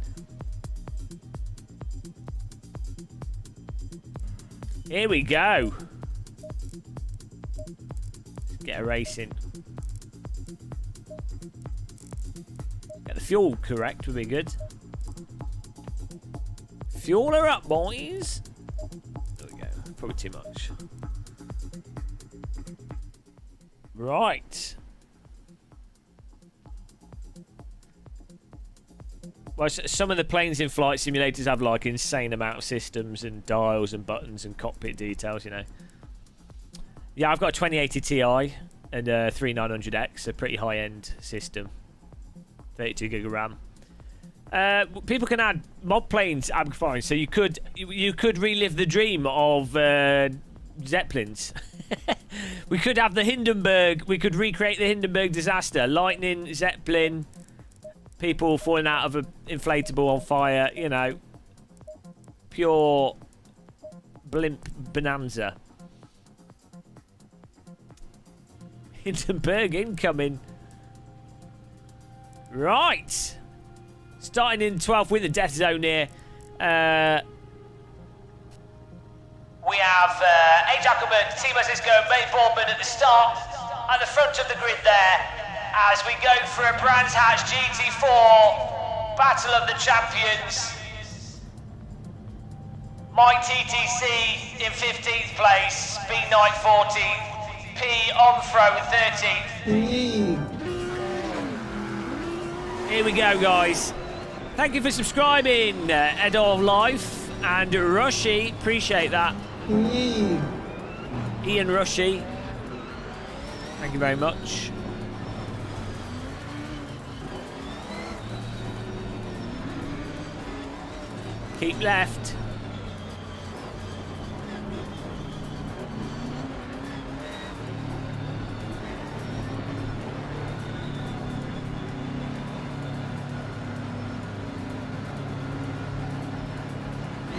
Here we go. Let's get a racing. Get the fuel correct would be good. Fuel her up, boys. There we go. Probably too much. Right. Well, some of the planes in flight simulators have like insane amount of systems and dials and buttons and cockpit details, you know. Yeah, I've got a 2080 Ti and a 3900X, a pretty high-end system. 32 gig of RAM. People can add mod planes amplifying, so you could relive the dream of Zeppelins. We could have the Hindenburg. We could recreate the Hindenburg disaster. Lightning, Zeppelin, people falling out of an inflatable on fire. You know, pure blimp bonanza. Hindenburg incoming. Right. Starting in 12th with the death zone here. We have A. Jacobin, Timo Cisco, May Bourman at the start, at the front of the grid there. as we go for a Brands Hatch GT4 Battle of the Champions. My TTC in 15th place, B Knight 14th, P on throne 13th. Here we go, guys. Thank you for subscribing, Ed of Life and Rushy. Appreciate that. Ian Rushy. Thank you very much. Keep left.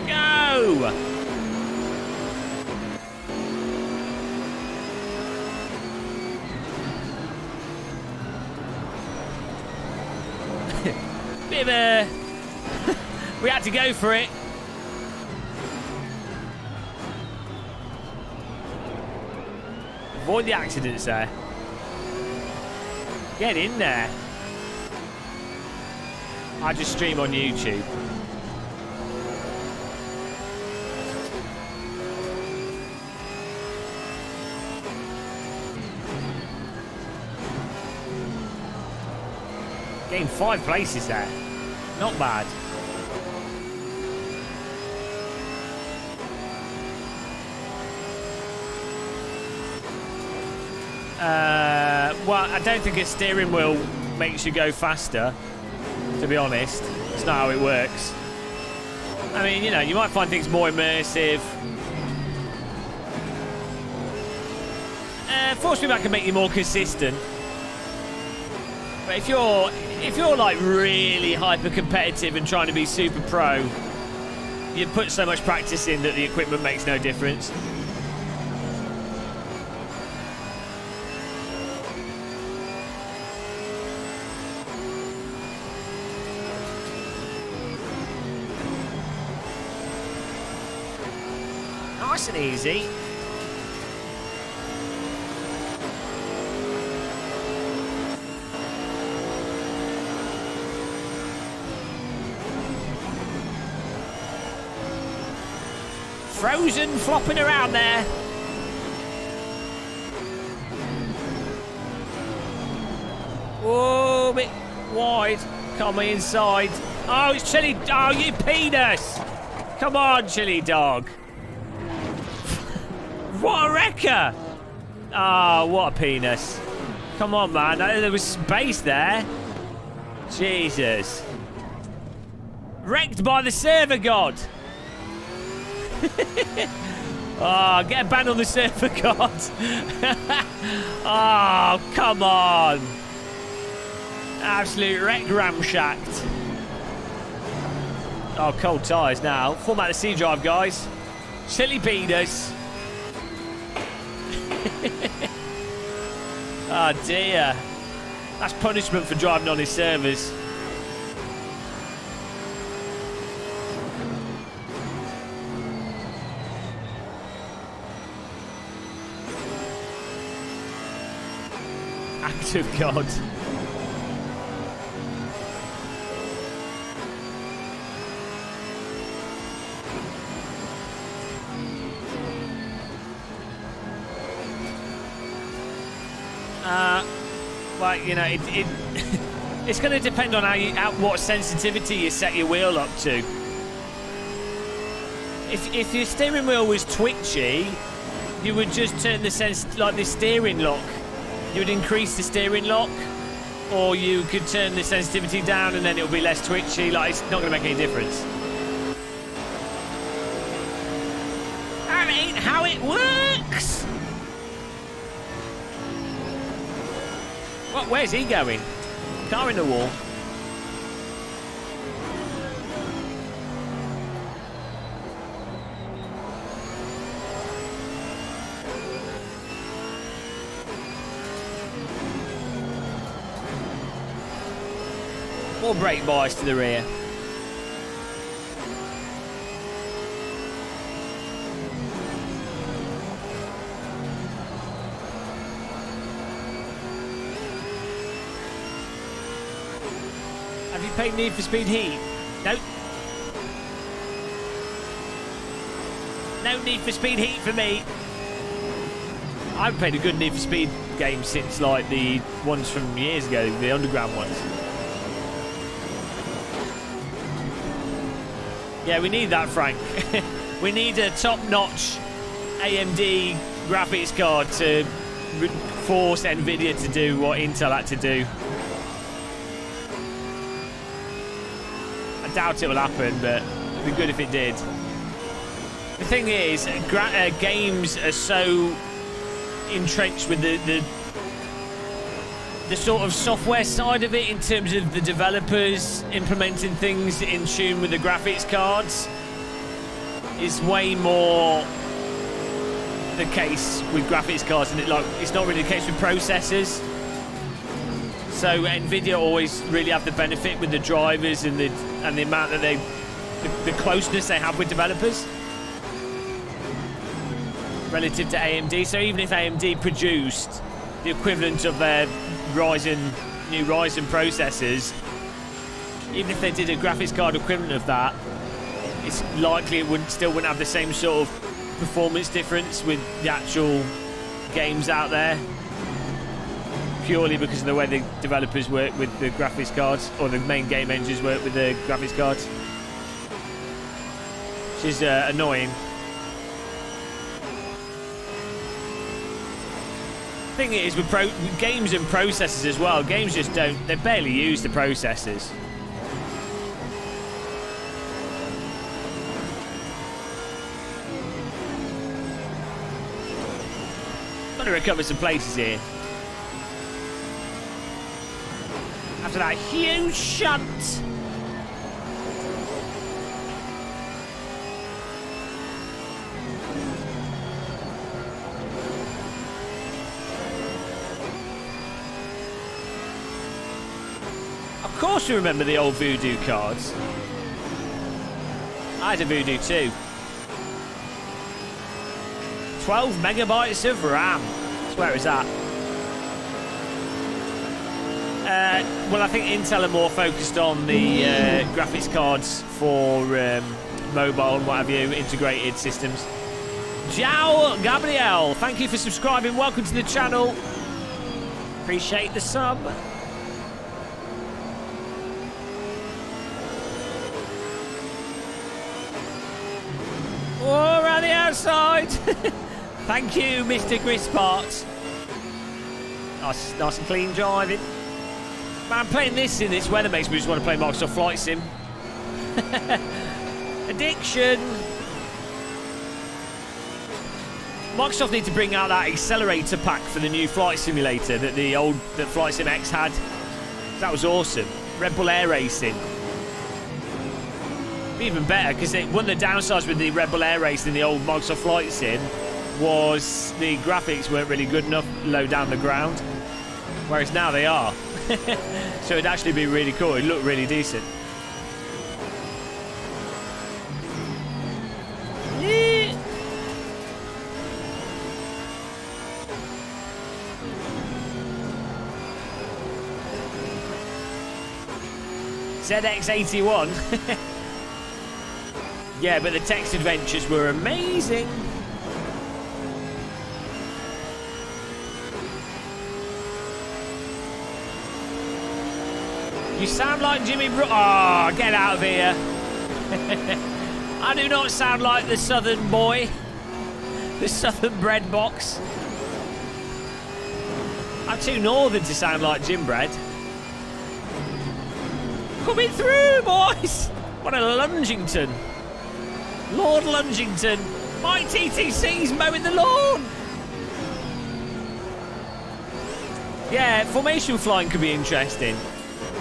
Go! Bit of a... we had to go for it. Avoid the accidents there. Get in there. I just stream on YouTube. Gained 5 places there. Not bad. Well, I don't think a steering wheel makes you go faster, to be honest. It's not how it works. I mean, you know, you might find things more immersive. Force feedback can make you more consistent. But if you're like really hyper competitive and trying to be super pro, you put so much practice in that the equipment makes no difference. Nice and easy. Frozen flopping around there. Oh, a bit wide. Come inside. Oh, it's Chili. Oh, you penis. Come on, Chili Dog. What a wrecker. Oh, what a penis. Come on, man. There was space there. Jesus. Wrecked by the server god. Oh, get a ban on the server god. Oh, come on. Absolute wreck ramshacked. Oh, cold tyres now. Format the C drive, guys. Chili penis. Oh dear. That's punishment for driving on his servers. Act of God. Well, you know, it's going to depend on what sensitivity you set your wheel up to. If your steering wheel was twitchy, you would just turn the steering lock. You would increase the steering lock, or you could turn the sensitivity down, and then it'll be less twitchy. Like, it's not going to make any difference. That ain't how it works. What? Where's he going? Car in the wall. More brake bias to the rear. Have you played Need for Speed Heat? No. No Need for Speed Heat for me. I haven't played a good Need for Speed game since like the ones from years ago, the underground ones. Yeah, we need that, Frank. We need a top-notch AMD graphics card to force Nvidia to do what Intel had to do. I doubt it will happen, but it'd be good if it did. The thing is, games are so entrenched with the sort of software side of it in terms of the developers implementing things in tune with the graphics cards is way more the case with graphics cards, and it's not really the case with processors. So Nvidia always really have the benefit with the drivers and the amount that the closeness they have with developers relative to AMD. So even if AMD produced the equivalent of their new Ryzen processors, even if they did a graphics card equivalent of that, it's likely it still wouldn't have the same sort of performance difference with the actual games out there, purely because of the way the developers work with the graphics cards, or the main game engines work with the graphics cards, which is annoying. Thing is, with games and processors as well, games just they barely use the processors. Got to recover some places here. After that huge shunt. Of course you remember the old Voodoo cards. I had a Voodoo too. 12 megabytes of RAM. That's where it's at. Well, I think Intel are more focused on the graphics cards for mobile and what have you, integrated systems. Ciao, Gabriel. Thank you for subscribing. Welcome to the channel. Appreciate the sub. Oh, around the outside. Thank you, Mr. Grispart. Nice and clean driving. Man, playing this in this weather makes me just want to play Microsoft Flight Sim. Addiction. Microsoft need to bring out that accelerator pack for the new flight simulator that that Flight Sim X had. That was awesome. Red Bull Air Racing. Even better, because one of the downsides with the Red Bull Air Racing, the old Microsoft Flight Sim, was the graphics weren't really good enough low down the ground, whereas now they are. So it'd actually be really cool. It'd look really decent. Yeah. ZX81. Yeah, but the text adventures were amazing. You sound like Jimmy Oh, get out of here. I do not sound like the southern boy. The southern bread box. I'm too northern to sound like Jim Bread. Coming through, boys. What a Lungington. Lord Lungington. My TTC's mowing the lawn. Yeah, formation flying could be interesting.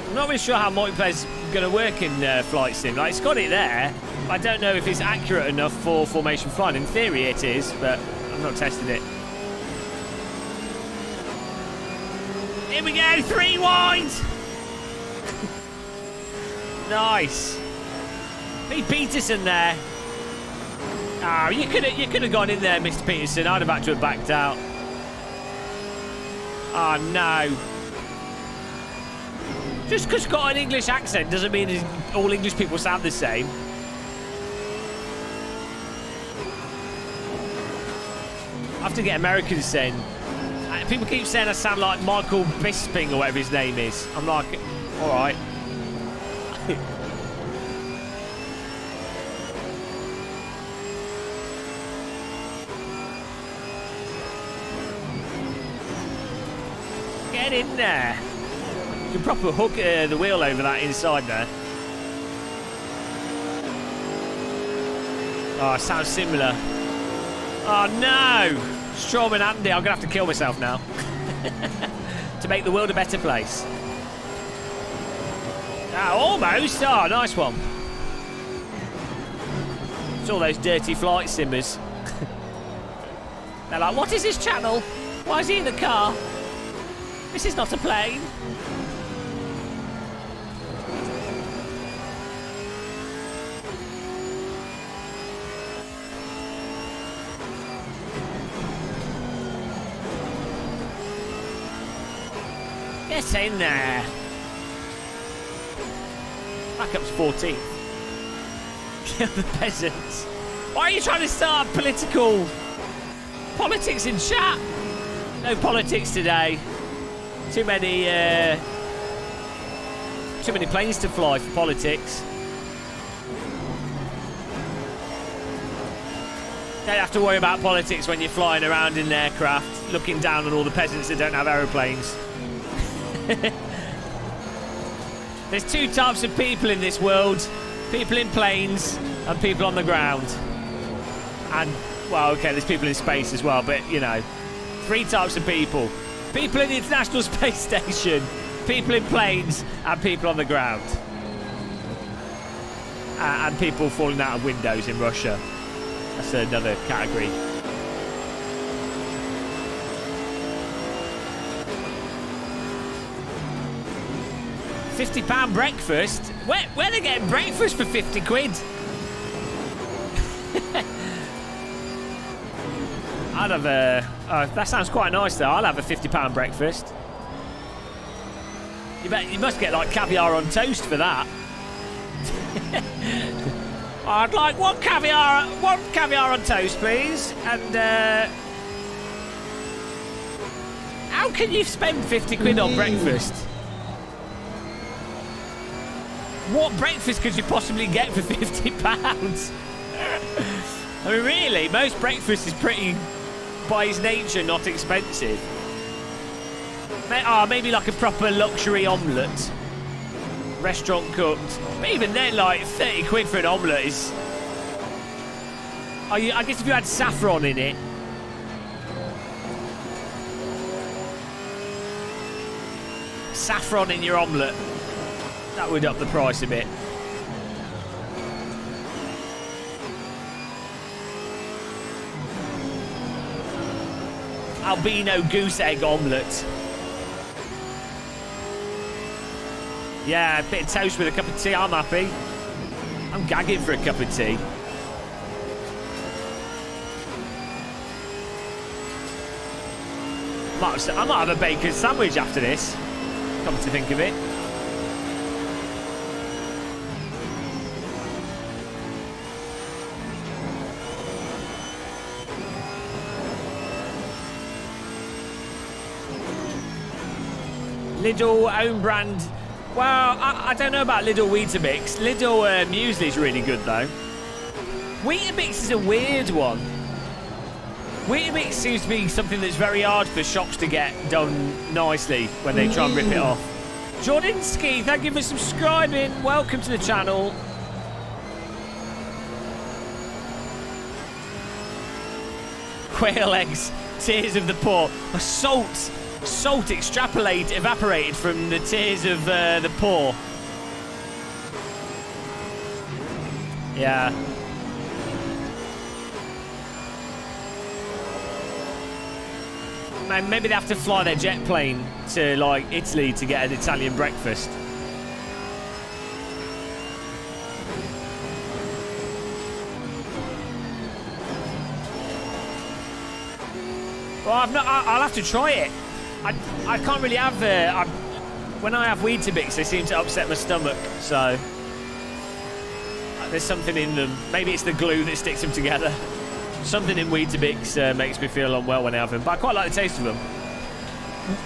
I'm not really sure how multiplayer's going to work in Flight Sim. Like, it's got it there. I don't know if it's accurate enough for formation flying. In theory it is, but I've not tested it. Here we go, 3 wide. Nice. Pete Peterson there. Oh, you could have gone in there, Mr. Peterson. I'd have had to have backed out. Oh no. Just because it's got an English accent doesn't mean all English people sound the same. I have to get Americans saying. People keep saying I sound like Michael Bisping or whatever his name is. I'm like, all right. Get in there. You can proper hook the wheel over that inside there. Oh, it sounds similar. Oh no! Strom and Andy, I'm going to have to kill myself now. To make the world a better place. Ah, almost. Oh, nice one. It's all those dirty flight simmers. They're like, what is this channel? Why is he in the car? This is not a plane. Get in there. Back up to 14. Kill the peasants. Why are you trying to start politics in chat? No politics today. Too many planes to fly for politics. Don't have to worry about politics when you're flying around in an aircraft, looking down on all the peasants that don't have aeroplanes. There's two types of people in this world. People in planes and people on the ground. And, well, okay, there's people in space as well, but, you know, three types of people. People in the International Space Station, people in planes, and people on the ground. And people falling out of windows in Russia. That's another category. £50 breakfast? Where are they getting breakfast for 50 quid? I'd have a... that sounds quite nice though. I'll have a £50 breakfast. You must get like caviar on toast for that. I'd like one caviar on toast, please. And how can you spend 50 quid on breakfast? What breakfast could you possibly get for £50? I mean, really, most breakfast is pretty, by its nature, not expensive. Maybe like a proper luxury omelette. Restaurant cooked. But even then, like, 30 quid for an omelette is... I guess if you had saffron in it. Saffron in your omelette. That would up the price a bit. Albino goose egg omelette. Yeah, a bit of toast with a cup of tea, I'm happy. I'm gagging for a cup of tea. I might have a bacon sandwich after this, come to think of it. Lidl own brand. Well, I don't know about Lidl Weetabix. Lidl muesli's really good though. Weetabix is a weird one. Weetabix seems to be something that's very hard for shops to get done nicely when they try and rip it off. Jordanski, thank you for subscribing. Welcome to the channel. Quail eggs, tears of the poor. Salt evaporated from the tears of the poor. Yeah. Maybe they have to fly their jet plane to like Italy to get an Italian breakfast. Well, I'll have to try it. I can't really have when I have Weetabix, they seem to upset my stomach. So there's something in them. Maybe it's the glue that sticks them together. Something in Weetabix makes me feel unwell when I have them. But I quite like the taste of them.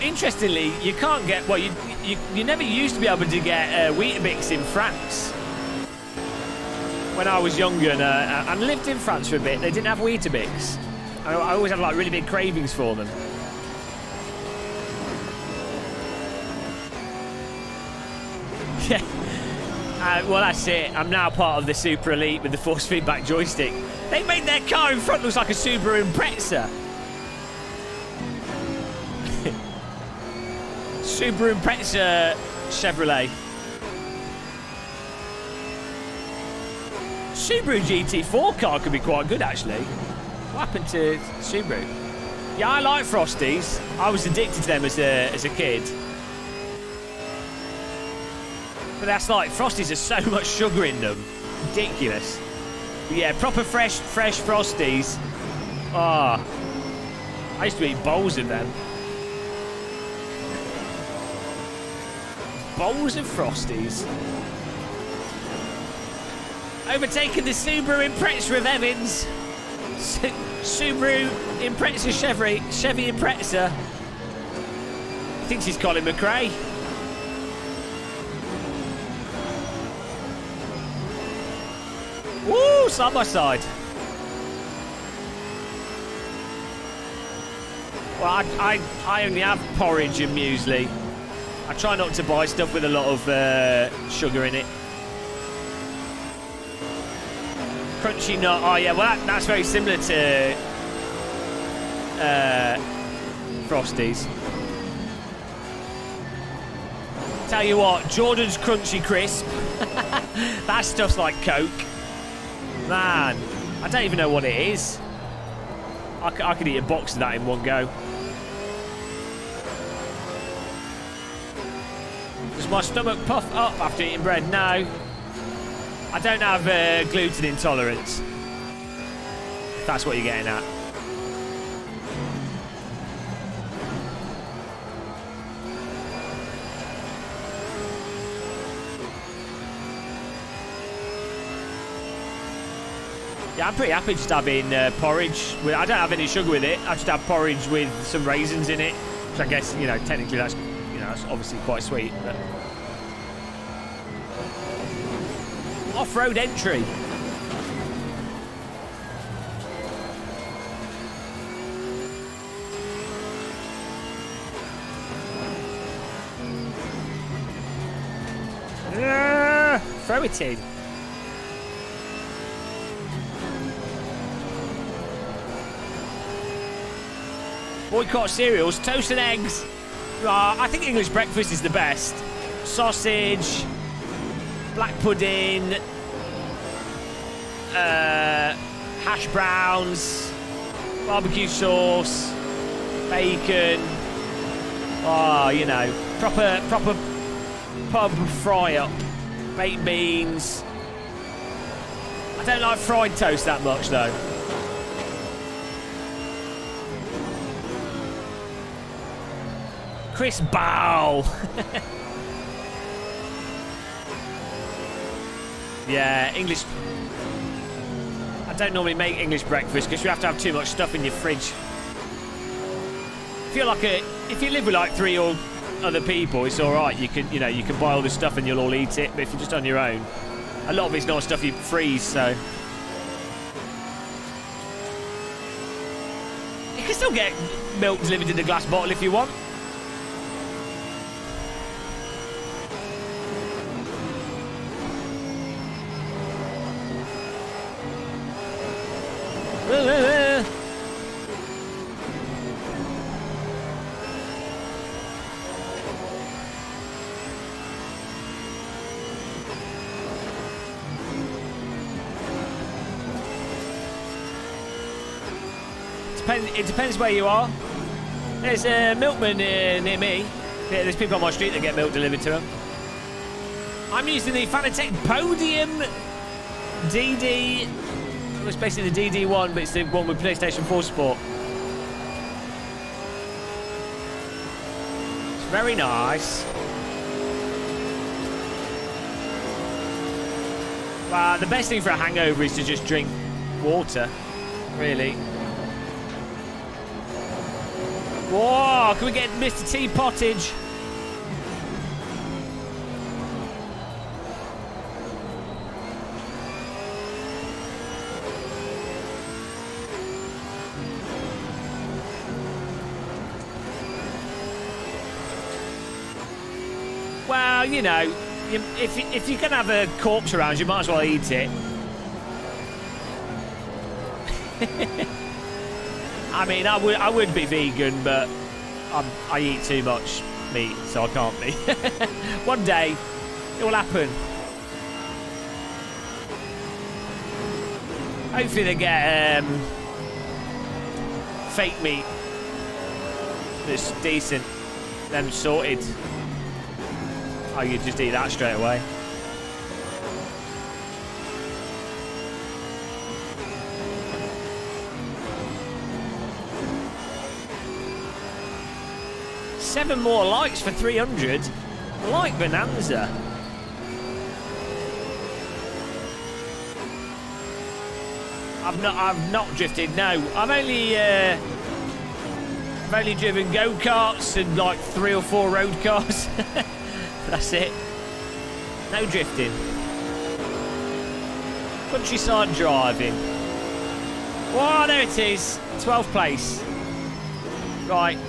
Interestingly, you can't get... Well, you never used to be able to get Weetabix in France. When I was younger and lived in France for a bit, they didn't have Weetabix. I always had like really big cravings for them. Yeah. Well, that's it. I'm now part of the Super Elite with the force feedback joystick. They made their car in front looks like a Subaru Impreza. Subaru Impreza Chevrolet. Subaru GT4 car could be quite good, actually. What happened to Subaru? Yeah, I like Frosties. I was addicted to them as a kid. But that's like, Frosties are so much sugar in them. Ridiculous. But yeah, proper fresh Frosties. Ah. Oh, I used to eat bowls of them. Bowls of Frosties. Overtaking the Subaru Impreza of Evans. Subaru Impreza Chevy Impreza. He thinks he's Colin McRae. Woo! Side by side. Well, I only have porridge and muesli. I try not to buy stuff with a lot of sugar in it. Crunchy nut. Oh yeah, well that's very similar to Frosties. Tell you what, Jordan's Crunchy Crisp. That stuff's like Coke. Man, I don't even know what it is. I could eat a box of that in one go. Does my stomach puff up after eating bread? No. I don't have gluten intolerance. If that's what you're getting at. Yeah, I'm pretty happy just having porridge. I don't have any sugar with it. I just have porridge with some raisins in it. Which I guess, you know, technically that's, you know, that's obviously quite sweet. But... Off-road entry. Throw it in. Boycott cereals, toast and eggs. I think English breakfast is the best. Sausage, black pudding, hash browns, barbecue sauce, bacon. Oh, you know, proper pub fry up, baked beans. I don't like fried toast that much though. Chris Bow. Yeah, English. I don't normally make English breakfast because you have to have too much stuff in your fridge. If you live with like 3 or other people, it's all right. You can buy all the stuff and you'll all eat it. But if you're just on your own, a lot of it's not stuff you freeze. So you can still get milk delivered in a glass bottle if you want. It depends where you are. There's a milkman near me. There's people on my street that get milk delivered to them. I'm using the Fanatec Podium DD. It's basically the DD1, but it's the one with PlayStation 4 support. It's very nice. Well, the best thing for a hangover is to just drink water, really. Whoa, can we get Mr. T Pottage? Well, you know, if you're going to have a corpse around, you might as well eat it. I mean, I would be vegan, but I eat too much meat, so I can't be. One day, it will happen. Hopefully they get fake meat that's decent, then sorted. Oh, you just eat that straight away. Seven more likes for 300. Like bonanza. I've not drifted. No, I've only driven go-karts and like 3 or 4 road cars. That's it. No drifting. Countryside driving. Oh, there it is. 12th place. Right.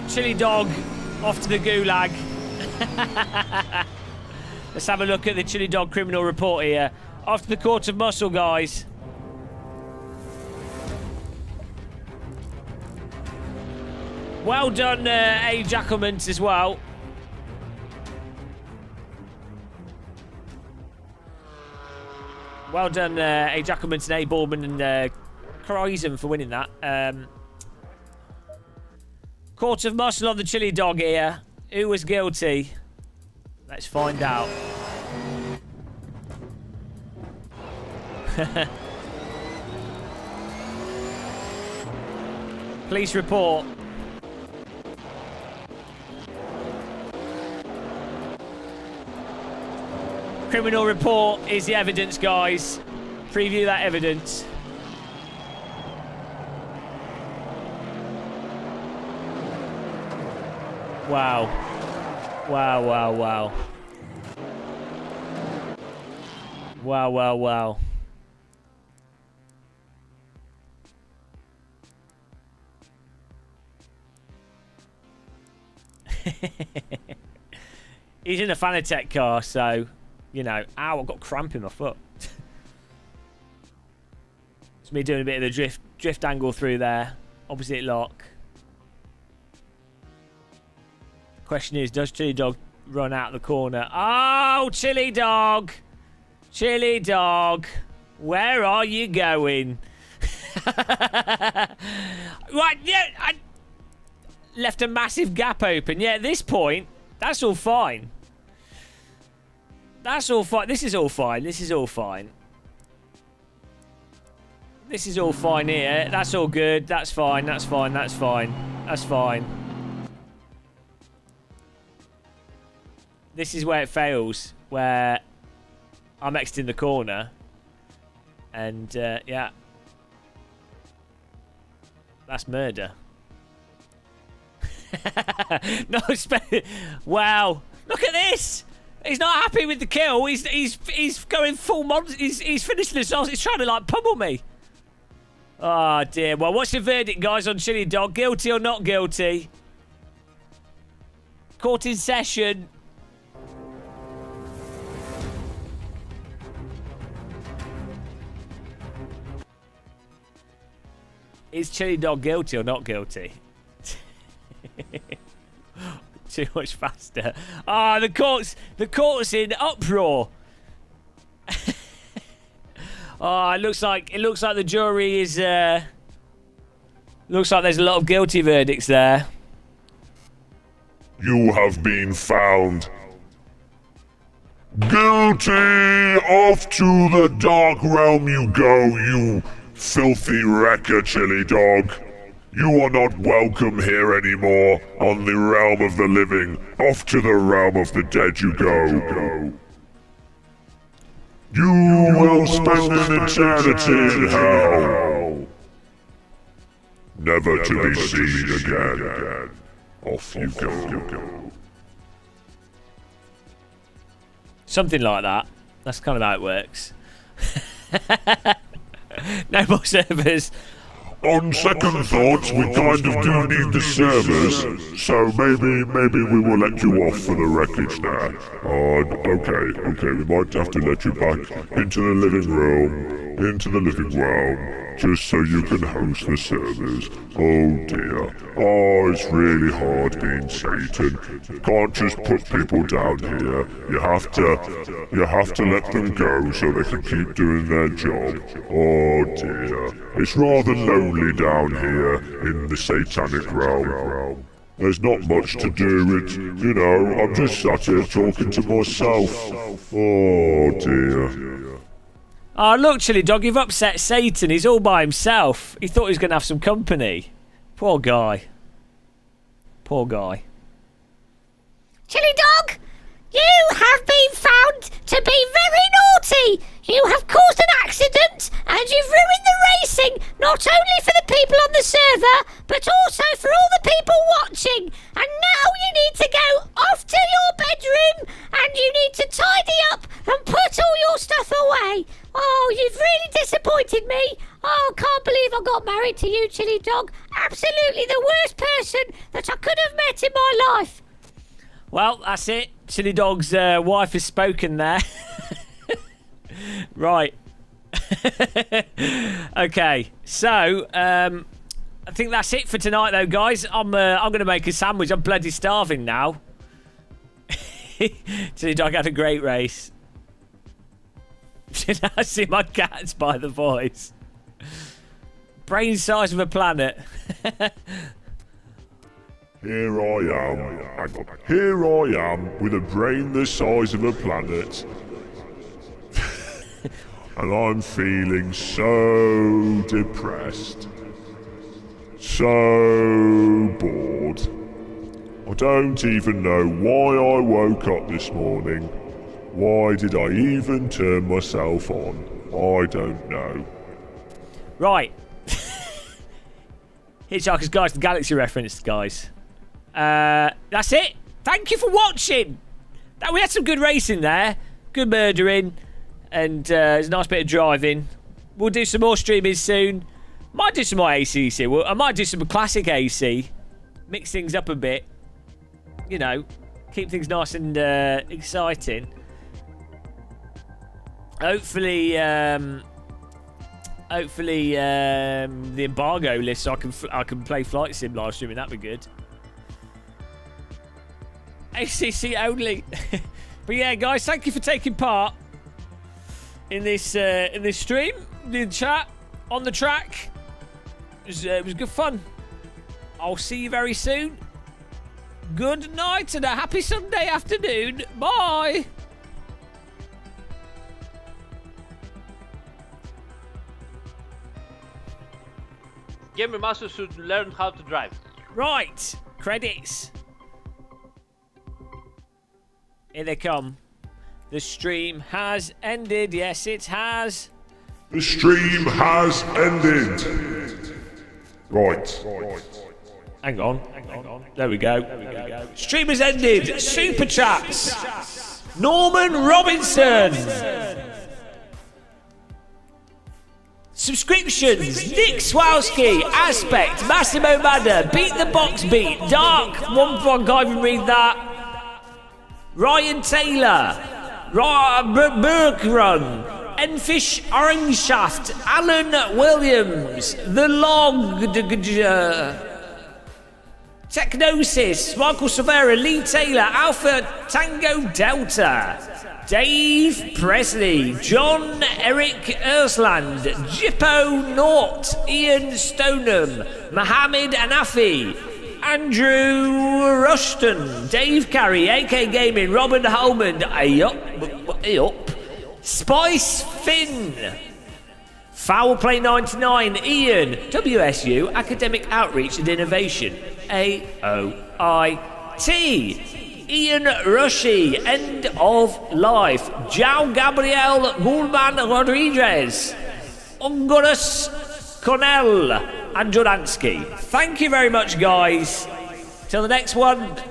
Chili dog off to the gulag. Let's have a look at the chili dog criminal report here. Off to the court of muscle, guys. Well done, A. Jackelmans as well. Well done, A. Jackelmans and A. Baldwin and Croisen for winning that. Court of muscle on the chili dog here. Who was guilty? Let's find out. Police report. Criminal report is the evidence, guys. Preview that evidence. Wow. Wow, wow, wow. Wow, wow, wow. He's in a Fanatec car, so, you know. Ow, I've got cramp in my foot. It's me doing a bit of the drift angle through there. Opposite lock. Question is, does Chili Dog run out the corner? Oh, Chili Dog! Chili Dog! Where are you going? Right, yeah, I left a massive gap open. Yeah, at this point, that's all fine. That's all fine. This is all fine. This is all fine. This is all fine here. That's all good. That's fine. That's fine. That's fine. That's fine. This is where it fails, where I'm exiting the corner, and yeah, that's murder. No, wow! Look at this. He's not happy with the kill. He's going full monster. He's finishing the sauce. He's trying to like pummel me. Oh dear. Well, what's the verdict, guys, on Chili Dog? Guilty or not guilty? Court in session. Is Chili Dog guilty or not guilty? Too much faster. Ah, the court's in uproar. Oh, it looks like the jury is looks like there's a lot of guilty verdicts there. You have been found guilty. Off to the dark realm you go, you filthy wrecker, Chili Dog. You are not welcome here anymore on the realm of the living. Off to the realm of the dead you go. You will spend an eternity in hell, never to be seen again. Off you go. Something like that. That's kind of how it works. No more servers. On second thoughts, we kind of do need the servers, so maybe we will let you off for the wreckage now. Okay, we might have to let you back into the living room, just so you can host the servers. Oh dear. Oh, it's really hard being Satan. You can't just put people down here. You have to let them go so they can keep doing their job. Oh dear. It's rather lonely down here in the satanic realm. There's not much to do. I'm just sat here talking to myself. Oh dear. Oh, look, Chili Dog, you've upset Satan. He's all by himself. He thought he was going to have some company. Poor guy. Poor guy. Chili Dog, you have been found to be very naughty. You have caused an accident and you've ruined the racing, not only for the people on the server, but also for all the people watching. And now you need to go off to your bedroom and you need to tidy up and put all your stuff away. Oh, you've really disappointed me. Oh, can't believe I got married to you, Chili Dog. Absolutely the worst person that I could have met in my life. Well, that's it. Chili Dog's wife has spoken there. Right. Okay, so I think that's it for tonight, though, guys. I'm going to make a sandwich. I'm bloody starving now. Chili Dog had a great race. I see my cats by the voice. Brain size of a planet. Here I am with a brain the size of a planet. And I'm feeling so depressed. So bored. I don't even know why I woke up this morning. Why did I even turn myself on? I don't know. Right. Hitchhiker's Guide to the Galaxy reference, guys. That's it. Thank you for watching. We had some good racing there. Good murdering. And it's a nice bit of driving. We'll do some more streaming soon. Might do some more ACC. I might do some classic AC. Mix things up a bit. Keep things nice and exciting. Hopefully, the embargo list, so I can play Flight Sim live streaming. That'd be good. ACC only. But yeah, guys, thank you for taking part in this stream, in the chat, on the track. It was good fun. I'll see you very soon. Good night and a happy Sunday afternoon. Bye. Gamermuscle should learn how to drive. Right. Credits. Here they come. The stream has ended. Yes, it has. The stream has ended. Right. Hang on. There we go. Stream has ended. Super chats. Norman Robinson. Subscriptions. Nick Swowski. Aspect. Massimo Madder. Beat the Box Beat. Dark. One can't even read that. Ryan Taylor. Burkrun, Enfish Orangeshaft, Alan Williams, The Log, Technosis, Michael Silvera, Lee Taylor, Alpha Tango Delta, Dave Presley, John Eric Ersland, Jippo Nort, Ian Stoneham, Mohammed Anafi, Andrew Rushton, Dave Carey, AK Gaming, Robin Holman, Ayup, Spice Finn, Foul Play 99, Ian, WSU, Academic Outreach and Innovation, AOIT, Ian Rushy, end of life. João Gabriel Gulman Rodriguez, Ungurus Cornell, and Joransky. Thank you very much, guys. Till the next one.